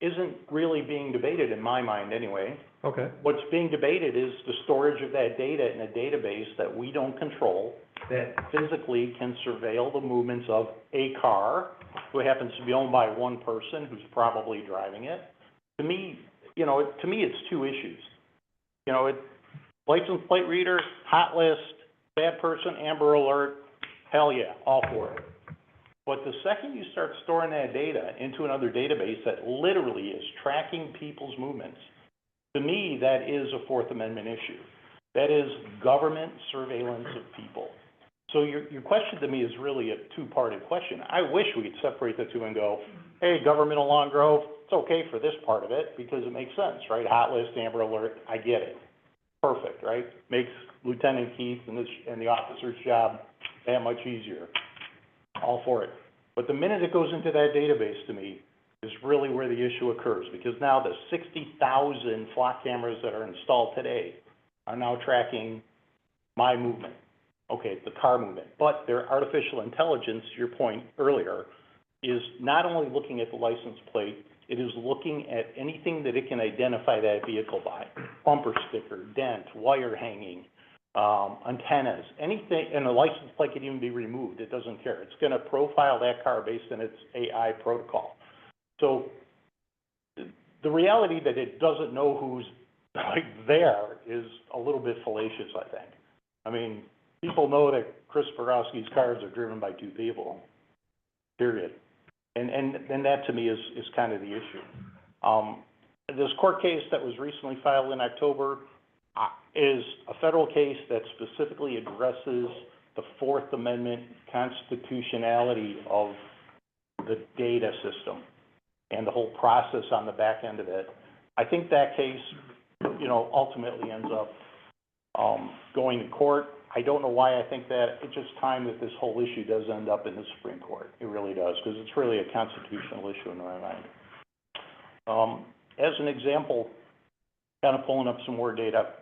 isn't really being debated in my mind anyway. Okay. What's being debated is the storage of that data in a database that we don't control, that physically can surveil the movements of a car, who happens to be owned by one person who's probably driving it. To me, it's two issues. License plate reader, hot list, bad person, Amber Alert, hell yeah, all for it. But the second you start storing that data into another database that literally is tracking people's movements, to me, that is a Fourth Amendment issue. That is government surveillance of people. So your question to me is really a two-parted question. I wish we could separate the two and go, hey, government of Long Grove, it's okay for this part of it because it makes sense, right? Hot list, Amber Alert, I get it. Perfect, right? Makes Lieutenant Keith and the officer's job that much easier. All for it. But the minute it goes into that database to me is really where the issue occurs, because now the 60,000 Flock cameras that are installed today are now tracking my movement. Okay, the car movement. But their artificial intelligence, to your point earlier, is not only looking at the license plate, it is looking at anything that it can identify that vehicle by. Bumper sticker, dent, wire hanging, antennas, anything, and the license plate can even be removed. It doesn't care. It's going to profile that car based on its AI protocol. So the reality that it doesn't know who's there is a little bit fallacious, I think. I mean, people know that Chris Borowski's cars are driven by two people, period. And that to me is kind of the issue. This court case that was recently filed in October is a federal case that specifically addresses the Fourth Amendment constitutionality of the data system and the whole process on the back end of it. I think that case, ultimately ends up going to court. I don't know why I think that. It's just time that this whole issue does end up in the Supreme Court. It really does, because it's really a constitutional issue in my mind. As an example, kind of pulling up some more data,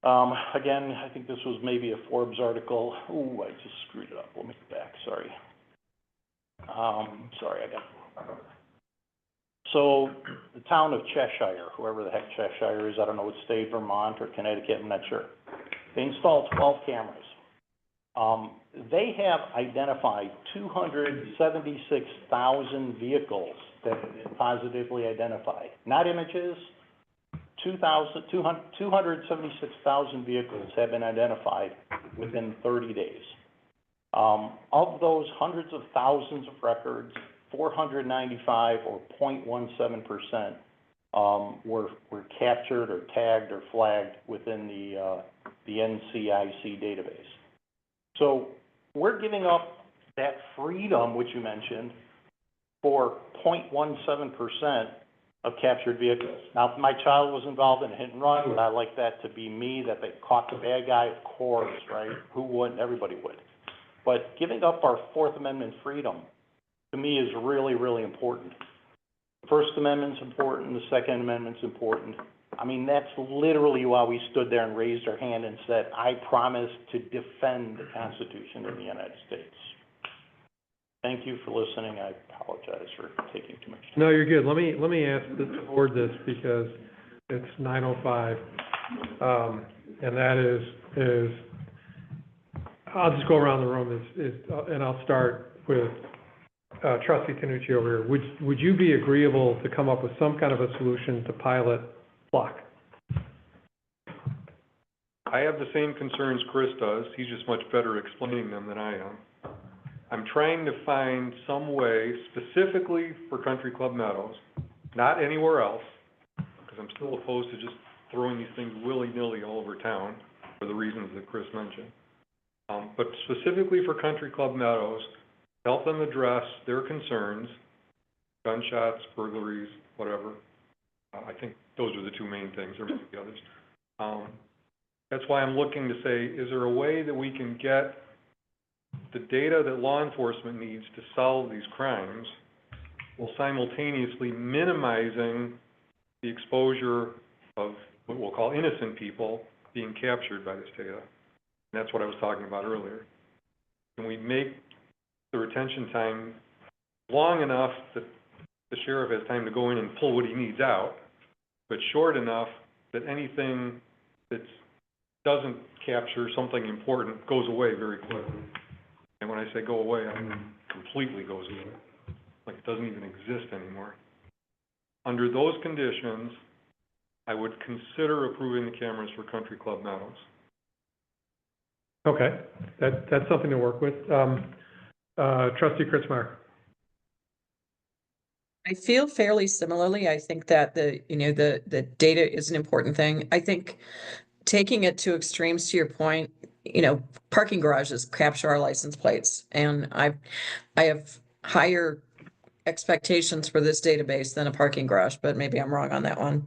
Again, I think this was maybe a Forbes article. Ooh, I just screwed it up. Let me go back, sorry. So, the town of Cheshire, whoever the heck Cheshire is, I don't know what state, Vermont or Connecticut, I'm not sure. They installed 12 cameras. They have identified 276,000 vehicles that have been positively identified. Not images, 276,000 vehicles have been identified within 30 days. Of those hundreds of thousands of records, 495 or 0.17%, were captured or tagged or flagged within the NCIC database. So we're giving up that freedom, which you mentioned, for 0.17% of captured vehicles. Now, if my child was involved in a hit and run, would I like that to be me, that they caught the bad guy? Of course, right? Who wouldn't? Everybody would. But giving up our Fourth Amendment freedom, to me, is really, really important. The First Amendment's important, the Second Amendment's important. I mean, that's literally why we stood there and raised our hand and said, I promise to defend the Constitution of the United States. Thank you for listening. I apologize for taking too much time. No, you're good. Let me ask the board this because it's 9:05. And that is, I'll just go around the room and I'll start with Trustee Tanucci over here. Would you be agreeable to come up with some kind of a solution to pilot Flock? I have the same concerns Chris does. He's just much better explaining them than I am. I'm trying to find some way specifically for Country Club Meadows, not anywhere else, because I'm still opposed to just throwing these things willy-nilly all over town for the reasons that Chris mentioned. But specifically for Country Club Meadows, help them address their concerns, gunshots, burglaries, whatever. I think those are the two main things, there may be others. That's why I'm looking to say, is there a way that we can get the data that law enforcement needs to solve these crimes while simultaneously minimizing the exposure of what we'll call innocent people being captured by this data? And that's what I was talking about earlier. Can we make the retention time long enough that the sheriff has time to go in and pull what he needs out, but short enough that anything that doesn't capture something important goes away very quickly? And when I say go away, I mean completely goes away, like it doesn't even exist anymore. Under those conditions, I would consider approving the cameras for Country Club Meadows. Okay, that's something to work with. Trustee Kritzmeyer. I feel fairly similarly. I think that the data is an important thing. I think taking it to extremes, to your point, parking garages capture our license plates, and I have higher expectations for this database than a parking garage, but maybe I'm wrong on that one.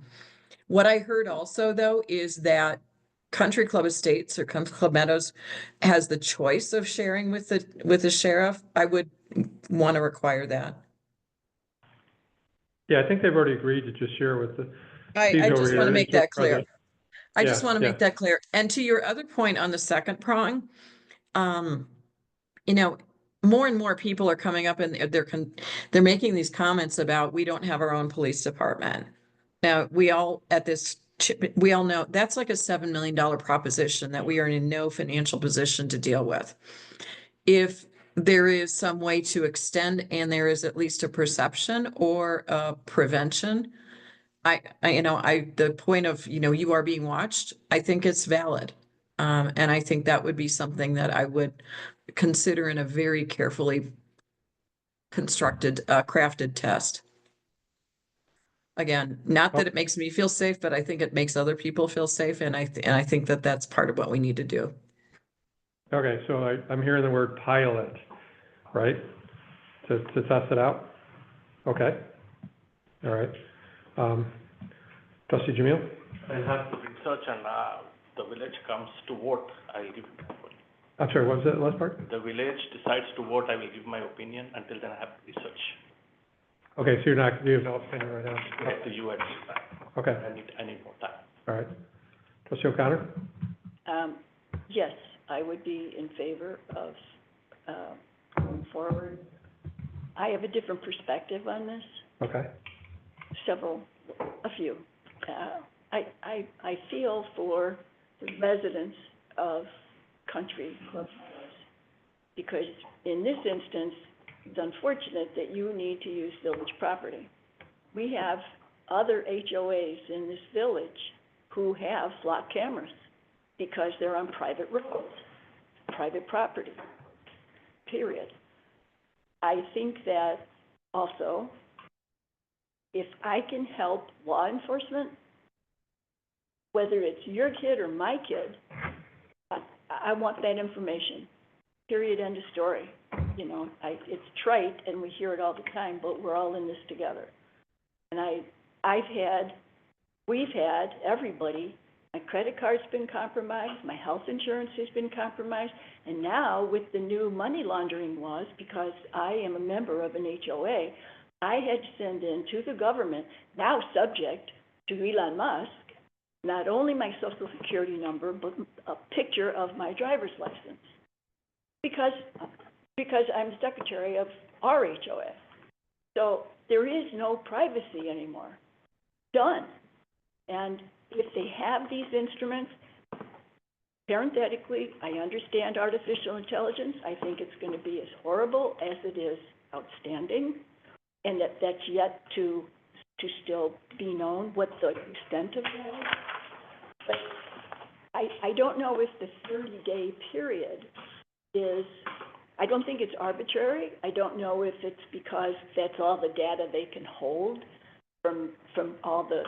What I heard also, though, is that Country Club Estates or Country Club Meadows has the choice of sharing with the sheriff. I would want to require that. Yeah, I think they've already agreed to just share with the. I just want to make that clear. I just want to make that clear. And to your other point on the second prong, more and more people are coming up and they're making these comments about we don't have our own police department. Now, we all know that's like a $7 million proposition that we are in no financial position to deal with. If there is some way to extend and there is at least a perception or a prevention, the point of, you are being watched, I think it's valid. And I think that would be something that I would consider in a very carefully constructed, crafted test. Again, not that it makes me feel safe, but I think it makes other people feel safe. And I think that that's part of what we need to do. Okay, so I'm hearing the word pilot, right? To test it out? Okay. All right. Trustee Jamil? I'll have to research and the village comes to vote, I'll give my opinion. I'm sorry, what was that last part? The village decides to vote, I will give my opinion. Until then, I have to research. Okay, so you have no opinion right now? Up to you at this time. Okay. I need more time. All right. Trustee O'Connor? Yes, I would be in favor of, going forward. I have a different perspective on this, Okay. a few. I feel for the residents of Country Club Meadows, because in this instance, it's unfortunate that you need to use village property. We have other HOAs in this village who have flock cameras because they're on private roads, private property, period. I think that also, if I can help law enforcement, whether it's your kid or my kid, I want that information, period, end of story. You know, it's trite and we hear it all the time, but we're all in this together. And we've had everybody, my credit card's been compromised, my health insurance has been compromised, and now with the new money laundering laws, because I am a member of an HOA, I had to send in to the government, now subject to Elon Musk, not only my social security number, but a picture of my driver's license. Because I'm secretary of our HOA. So there is no privacy anymore. Done. And if they have these instruments, parenthetically, I understand artificial intelligence. I think it's going to be as horrible as it is outstanding, and that's yet to still be known what the extent of that is. But I don't know if the 30-day period is, I don't think it's arbitrary. I don't know if it's because that's all the data they can hold from all the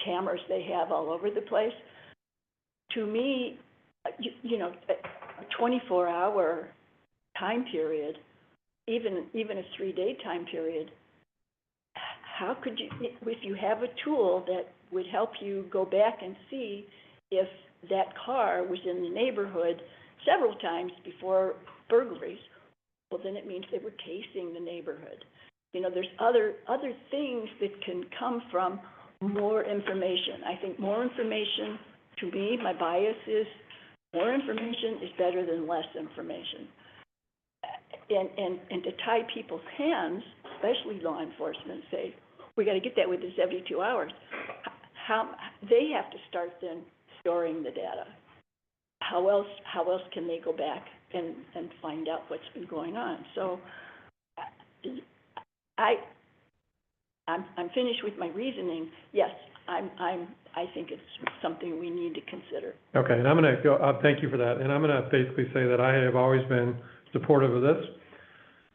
cameras they have all over the place. To me, you know, a 24-hour time period, even a 3-day time period, how could you, if you have a tool that would help you go back and see if that car was in the neighborhood several times before burglaries, well, then it means they were casing the neighborhood. You know, there's other things that can come from more information. I think more information, to me, my bias is more information is better than less information. And to tie people's hands, especially law enforcement, say, we got to get that within 72 hours. How they have to start then storing the data. How else can they go back and find out what's been going on? So I'm finished with my reasoning. Yes, I think it's something we need to consider. Okay, and I'm going to go, thank you for that, and I'm going to basically say that I have always been supportive of this,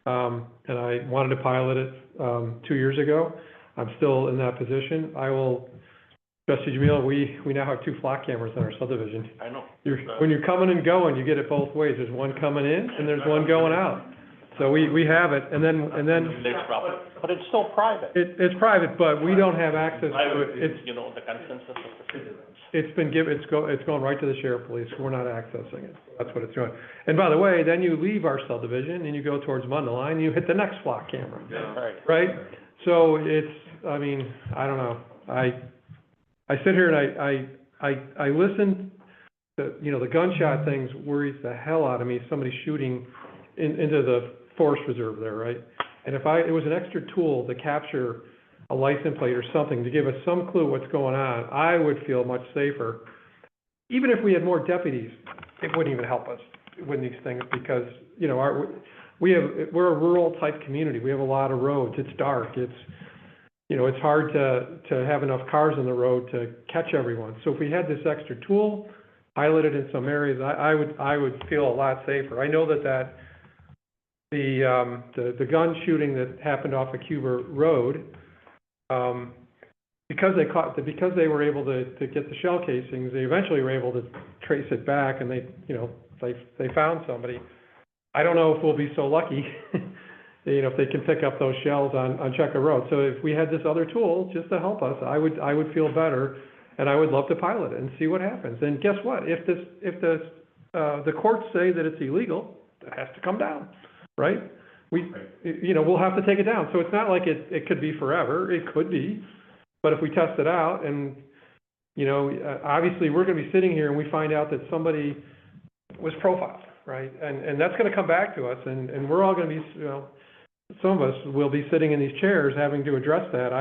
and I wanted to pilot it 2 years ago. I'm still in that position. I will, Trustee Jamil, we now have 2 flock cameras in our subdivision. I know. When you're coming and going, you get it both ways. There's one coming in and there's one going out. So we have it, and then. But it's still private. It's private, but we don't have access to it. It's, You know, the consensus of the citizens. it's been given, it's going right to the sheriff police. We're not accessing it. That's what it's doing. And by the way, then you leave our subdivision and you go towards Mundelein, and you hit the next flock camera. Right. Right? So it's, I mean, I don't know. I sit here and I listen to, you know, the gunshot things worries the hell out of me, somebody shooting into the forest reserve there, right? And if it was an extra tool to capture a license plate or something to give us some clue what's going on, I would feel much safer. Even if we had more deputies, it wouldn't even help us with these things because, you know, we're a rural type community. We have a lot of roads. It's dark. It's, you know, it's hard to have enough cars on the road to catch everyone. So if we had this extra tool, piloted in some areas, I would feel a lot safer. I know that the gun shooting that happened off of Cuba Road, because they were able to get the shell casings, they eventually were able to trace it back, and they found somebody. I don't know if we'll be so lucky, you know, if they can pick up those shells on Checker Road. So if we had this other tool just to help us, I would feel better, and I would love to pilot it and see what happens. And guess what? If the courts say that it's illegal, it has to come down, right? You know, we'll have to take it down. So it's not like it could be forever. It could be, but if we test it out, and you know, obviously we're going to be sitting here and we find out that somebody was profiled, right? And that's gonna come back to us, and we're all gonna be, some of us will be sitting in these chairs having to address that.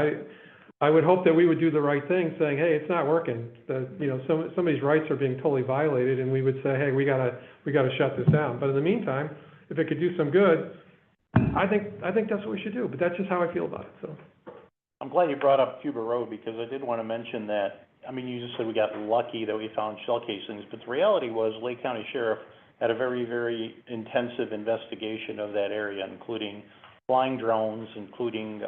I would hope that we would do the right thing, saying, hey, it's not working. Somebody's rights are being totally violated, and we would say, hey, we gotta shut this down. But in the meantime, if it could do some good, I think that's what we should do, but that's just how I feel about it, so. I'm glad you brought up Cuba Road, because I did want to mention that, I mean, you just said we got lucky that we found shell casings, but the reality was Lake County Sheriff had a very, very intensive investigation of that area, including flying drones, including,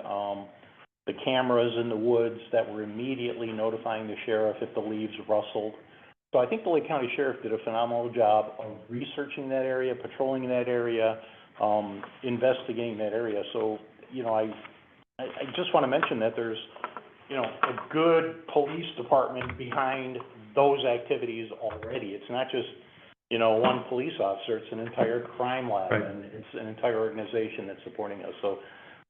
the cameras in the woods that were immediately notifying the sheriff if the leaves rustled. So I think the Lake County Sheriff did a phenomenal job of researching that area, patrolling that area, investigating that area. So, I just want to mention that there's, a good police department behind those activities already. It's not just, one police officer, it's an entire crime lab, Right. and it's an entire organization that's supporting us. So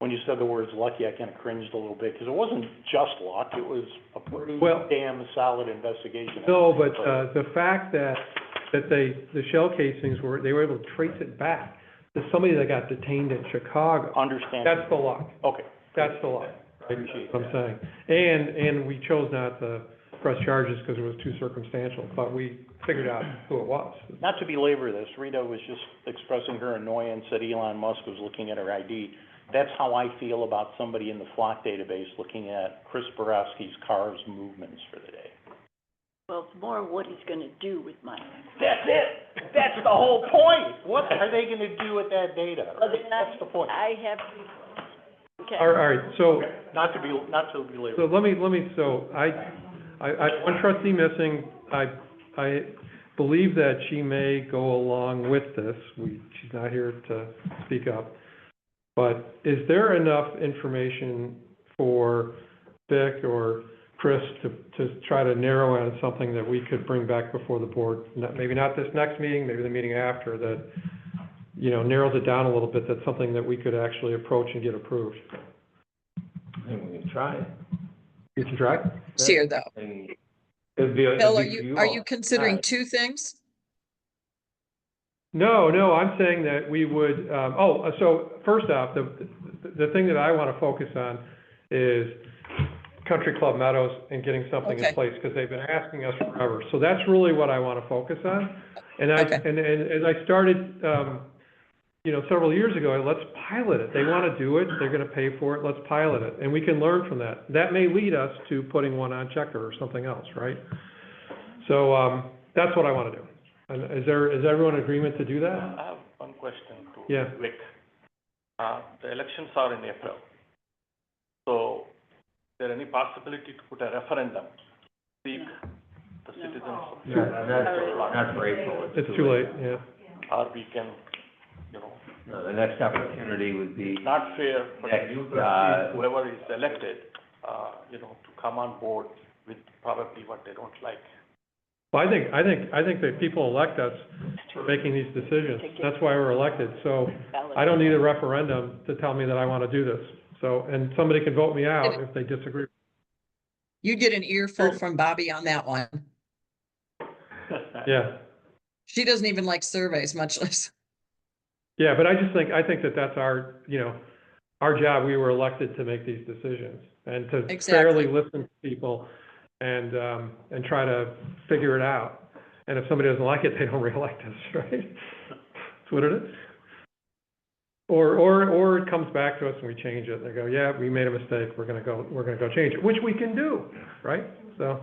when you said the words lucky, I kind of cringed a little bit, because it wasn't just luck, it was a pretty damn solid investigation. No, but, the fact that the shell casings they were able to trace it back to somebody that got detained in Chicago. Understand. That's the luck. Okay. That's the luck. Appreciate That's what I'm saying. And we chose not to press charges because it was too circumstantial, but we figured out who it was. Not to belabor this, Rita was just expressing her annoyance that Elon Musk was looking at her ID. That's how I feel about somebody in the flock database looking at Chris Borowski's car's movements for the day. Well, it's more what he's gonna do with mine. That's it! That's the whole point! What are they gonna do with that data? Well, then That's the point. I have, okay. All right, so. Not to belabor. So let me, one trustee missing, I believe that she may go along with this. She's not here to speak up. But is there enough information for Vic or Chris to try to narrow in something that we could bring back before the board? Maybe not this next meeting, maybe the meeting after, that, narrows it down a little bit, that's something that we could actually approach and get approved. I think we can try it. You can try? Here, though. I mean, it'd be Bill, for are all. you considering Alright. two things? No, I'm saying that we would, so first off, the thing that I want to focus on is Country Club Meadows and getting something in Okay. place, because they've been asking us forever. So that's really what I want to focus on. And Okay. and as I started, several years ago, let's pilot it. They want to do it, they're going to pay for it, let's pilot it. And we can learn from that. That may lead us to putting one on Checker or something else, right? So, that's what I want to do. And is everyone in agreement to do that? I have one question to Yeah. Vic. The elections are in April. So, is there any possibility to put a referendum, seek the citizens? Not for April. It's too late, yeah. Or we can, No, the next opportunity would be not fair for the new next, trustees, whoever is elected, to come on board with probably what they don't like. Well, I think that people elect us for making these decisions. That's why we're elected. So I don't need a referendum to tell me that I want to do this. So, and somebody can vote me out if they disagree. You'd get an earful from Bobby on that one. Yeah. She doesn't even like surveys, much less. Yeah, but I think that that's our, our job. We were elected to make these decisions and to fairly listen to people and try to figure it out. And if somebody doesn't like it, they don't reelect us, right? That's what it is. Or it comes back to us and we change it. They go, yeah, we made a mistake. We're gonna go change it, which we can do, right? So.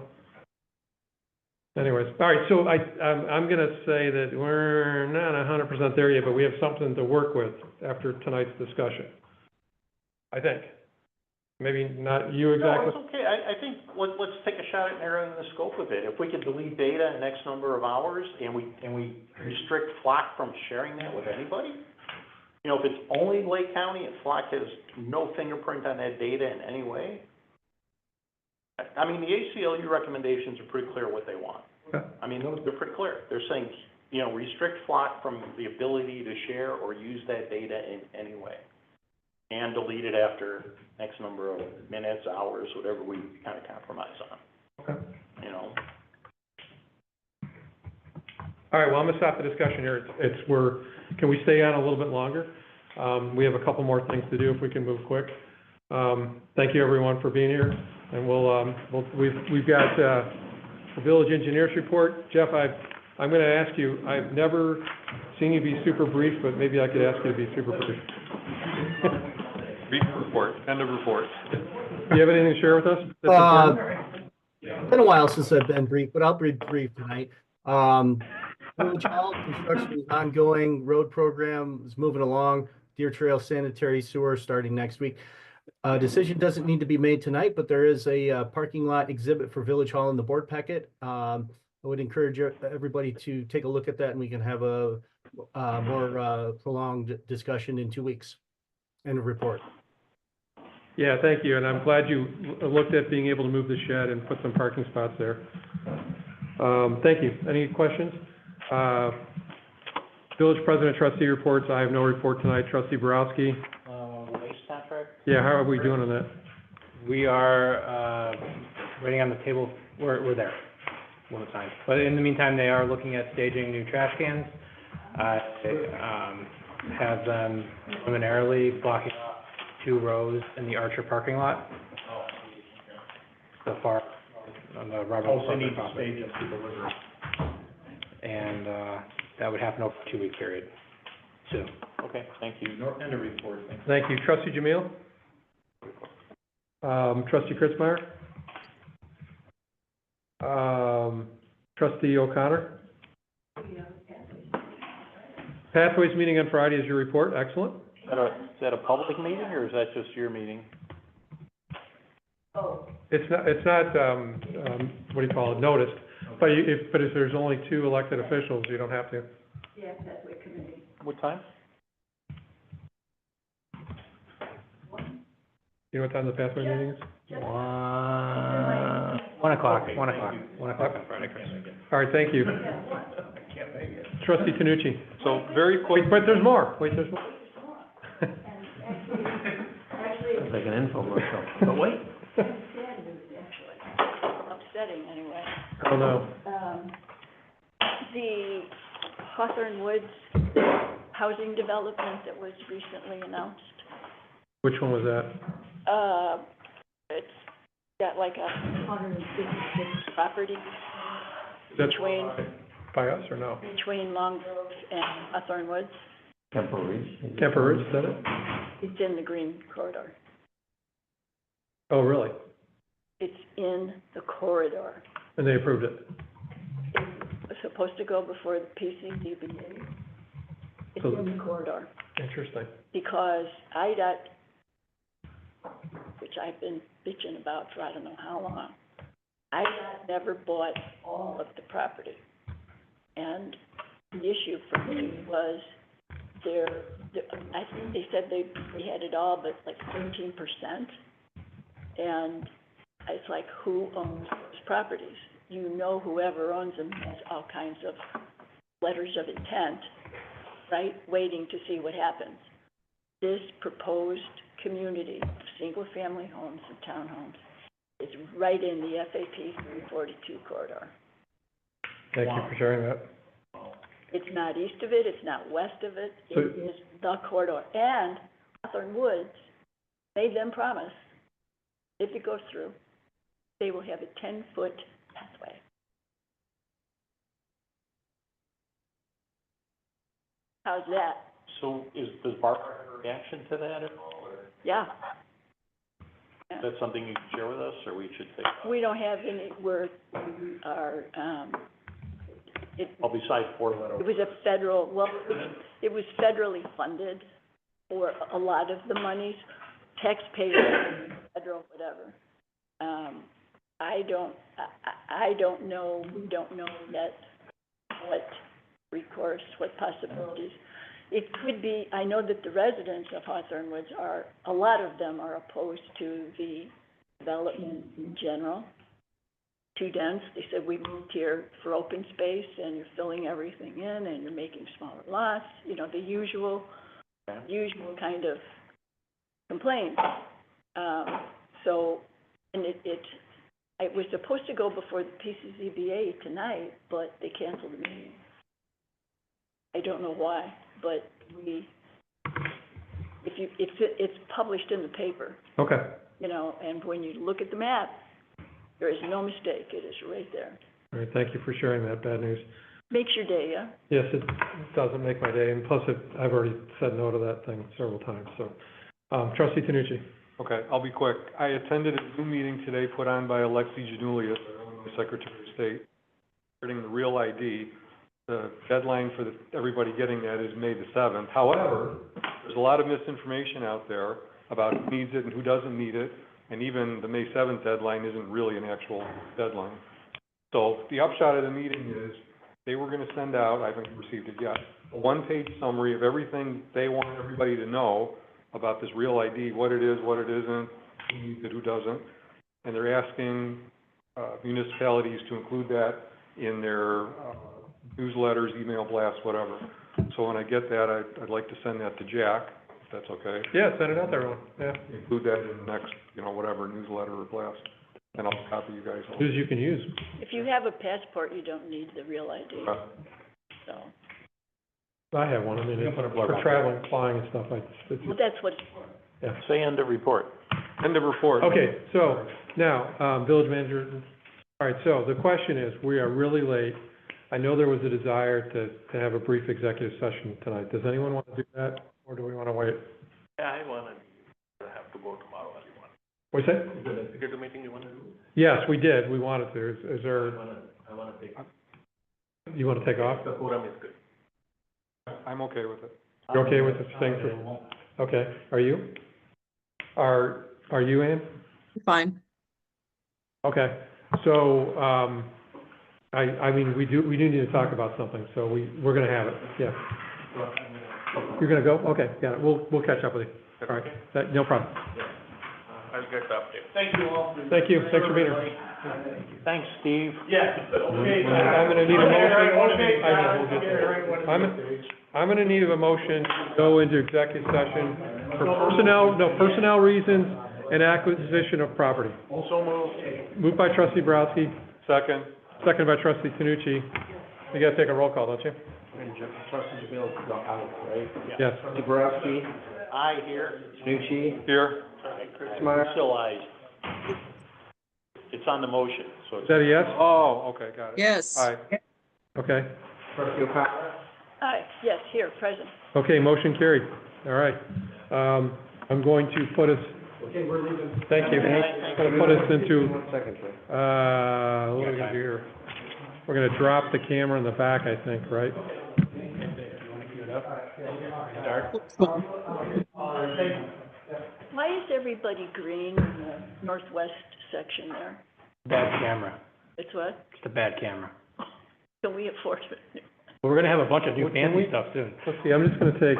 Anyways, all right, so I'm gonna say that we're not 100% there yet, but we have something to work with after tonight's discussion. I think. Maybe not you exactly. No, it's okay. I think let's take a shot at narrowing the scope of it. If we could delete data in X number of hours and we restrict Flock from sharing that with anybody, if it's only Lake County and Flock has no fingerprint on that data in any way, I mean, the ACLU recommendations are pretty clear what they want. Okay. I mean, they're pretty clear. They're saying, restrict Flock from the ability to share or use that data in any way. And delete it after X number of minutes, hours, whatever we kind of compromise on. Okay. All right, well, I'm gonna stop the discussion here. Can we stay on a little bit longer? We have a couple more things to do if we can move quick. Thank you, everyone, for being here, and we've got, the village engineers report. Jeff, I'm gonna ask you, I've never seen you be super brief, but maybe I could ask you to be super brief. Brief report, end of report. Do you have anything to share with us? That's important? It's been a while since I've been brief, but I'll be brief tonight. Village Hall construction is ongoing, road program is moving along, Deer Trail sanitary sewer starting next week. Decision doesn't need to be made tonight, but there is a parking lot exhibit for Village Hall in the board packet. I would encourage everybody to take a look at that, and we can have a more prolonged discussion in 2 weeks and a report. Yeah, thank you, and I'm glad you looked at being able to move the shed and put some parking spots there. Thank you. Any questions? Village President Trustee reports. I have no report tonight. Trustee Borowski? Waste contract? Yeah, how are we doing on that? We are, waiting on the table, we're there, one time. But in the meantime, they are looking at staging new trash cans. Have them preliminarily blocking off 2 rows in the Archer parking lot. So far, on the Robert. Also need to stage it to deliver. And, that would happen over a 2-week period, soon. Okay, thank you. End of report. Thank you. Trustee Jamil? Trustee Kritzmeyer? Trustee O'Connor? Pathways meeting on Friday is your report. Excellent. Is that a public meeting, or is that just your meeting? It's not, what do you call it, noticed, but if there's only 2 elected officials, you don't have to. Yeah, Pathway Committee. What time? You know what time the pathway meeting is? 1 o'clock on Friday, Chris. All right, thank you. Can't make it. Trustee Tanucci. So very quick. Wait, but there's more. Wait, there's more. It's like an infomercial. But wait. Sad news, actually. Upsetting, anyway. Oh, no. The Hawthorne Woods housing development that was recently announced, Which one was that? it's got like 156 properties That's between, by us or no? between Long Grove and Hawthorne Woods. Temple Ridge. Temple Ridge, is that it? It's in the green corridor. Oh, really? It's in the corridor. And they approved it? It was supposed to go before the PCDBA. It's So- in the corridor. Interesting. Because IDOT, which I've been bitching about for I don't know how long, IDOT never bought all of the property. And the issue for me was I think they said they had it all, but like 13%. And it's like, who owns those properties? You know, whoever owns them has all kinds of letters of intent, right, waiting to see what happens. This proposed community of single-family homes and townhomes is right in the FAP 342 corridor. Thank you for sharing that. It's not east of it, it's not west of it, So- it is the corridor. And Hawthorne Woods made them promise, if it goes through, they will have a 10-foot pathway. How's that? So does Barbara have a reaction to that at all, or Yeah. is that something you can share with us, or we should take? We don't have any, we are, Well, besides Fort Leonard. it was a federal, well, it was federally funded for a lot of the monies, taxpayers, federal, whatever. I don't know, we don't know yet what recourse, what possibilities. It could be, I know that the residents of Hawthorne Woods are, a lot of them are opposed to the development in general. Too dense. They said, we moved here for open space and you're filling everything in and you're making smaller lots, you know, the usual kind of complaints. So, and it was supposed to go before the PCZBA tonight, but they canceled the meeting. don't know why, but it's published in the paper, Okay. you know, and when you look at the map, there is no mistake, it is right there. All right, thank you for sharing that bad news. Makes your day, yeah? Yes, it doesn't make my day, and plus I've already said no to that thing several times, so. Trustee Tanucci. Okay, I'll be quick. I attended a Zoom meeting today put on by Alexi Janulius, our Illinois Secretary of State, regarding the Real ID. The deadline for everybody getting that is May the 7th. However, there's a lot of misinformation out there about who needs it and who doesn't need it, and even the May 7th deadline isn't really an actual deadline. So the upshot of the meeting is they were going to send out, I haven't received it yet, a one-page summary of everything they want everybody to know about this Real ID, what it is, what it isn't, who needs it, who doesn't. And they're asking municipalities to include that in their newsletters, email blasts, whatever. So when I get that, I'd like to send that to Jack, if that's okay. Yeah, send it out there, Ron. Yeah. Include that in the next, whatever, newsletter or blast, and I'll copy you guys. As you can use. If you have a passport, you don't need the real ID, so. I have one, I mean, it's for traveling, flying and stuff, Well, that's what it's for. yeah. Say end of report. End of report. Okay, so now, village manager, all right, so the question is, we are really late. I know there was a desire to have a brief executive session tonight. Does anyone want to do that, or do we want to wait? Yeah, I have to go tomorrow early morning. What's that? Is the executive meeting you want to do? Yes, we did, we wanted to. Is there, I wanna take, you want to take off? the quorum is good. I'm okay with it. You're okay with this thing? Okay, are you? Are you, Ann? Fine. Okay, so, I mean, we do need to talk about something, so we're gonna have it, yeah. You're gonna go? Okay, got it, we'll catch up with you. All right, no problem. I'll get the update. Thank you all. Thank you, thanks for being here. Thanks, Steve. Yeah, okay. I'm gonna need a motion. I know, we'll get there. I'm gonna need a motion to go into executive session for personnel reasons and acquisition of property. So moved. Moved by trustee Borowski, Second. seconded by trustee Tanucci. You gotta take a roll call, don't you? Trustee Jamil, out, right? Yes. Trustee Borowski, Aye, here. Tanucci, Here. Still ayes. It's on the motion, so Is it's. that a yes? Oh, okay, got it. Yes. All right. Okay. Trustee O'Connor, Aye, yes, here, present. Okay, motion carried. All right. I'm going to put us, okay, we're leaving. thank you. I'm gonna put us into, 1 second, sir. what are we gonna do here? We're gonna drop the camera in the back, I think, right? Why is everybody green in the northwest section there? Bad camera. It's what? It's a bad camera. Can we afford it? Well, we're gonna have a bunch of new What can fancy we- stuff soon. Let's see, I'm just gonna take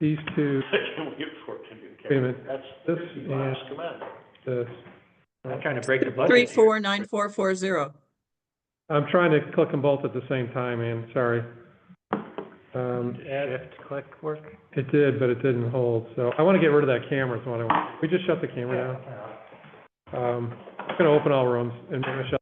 these two, Can we afford to do? wait a minute, That's this $50, and come on. this. I'm trying to break the budget. 349440. I'm trying to click them both at the same time, Ann, sorry. Shift click work? It did, but it didn't hold, so I wanna get rid of that camera, is what I want. We just shut the camera down. I'm gonna open all rooms and we're gonna shut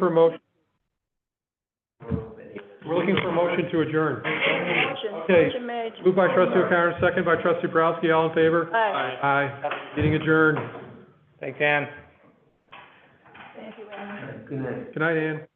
for a motion. We're looking for a motion to adjourn. Okay. Motion made. Moved by trustee O'Connor, second by trustee Borowski, all in favor? Aye. Aye. Meeting adjourned. Thanks, Ann. Thank you, Ann. Good night. Good night, Ann.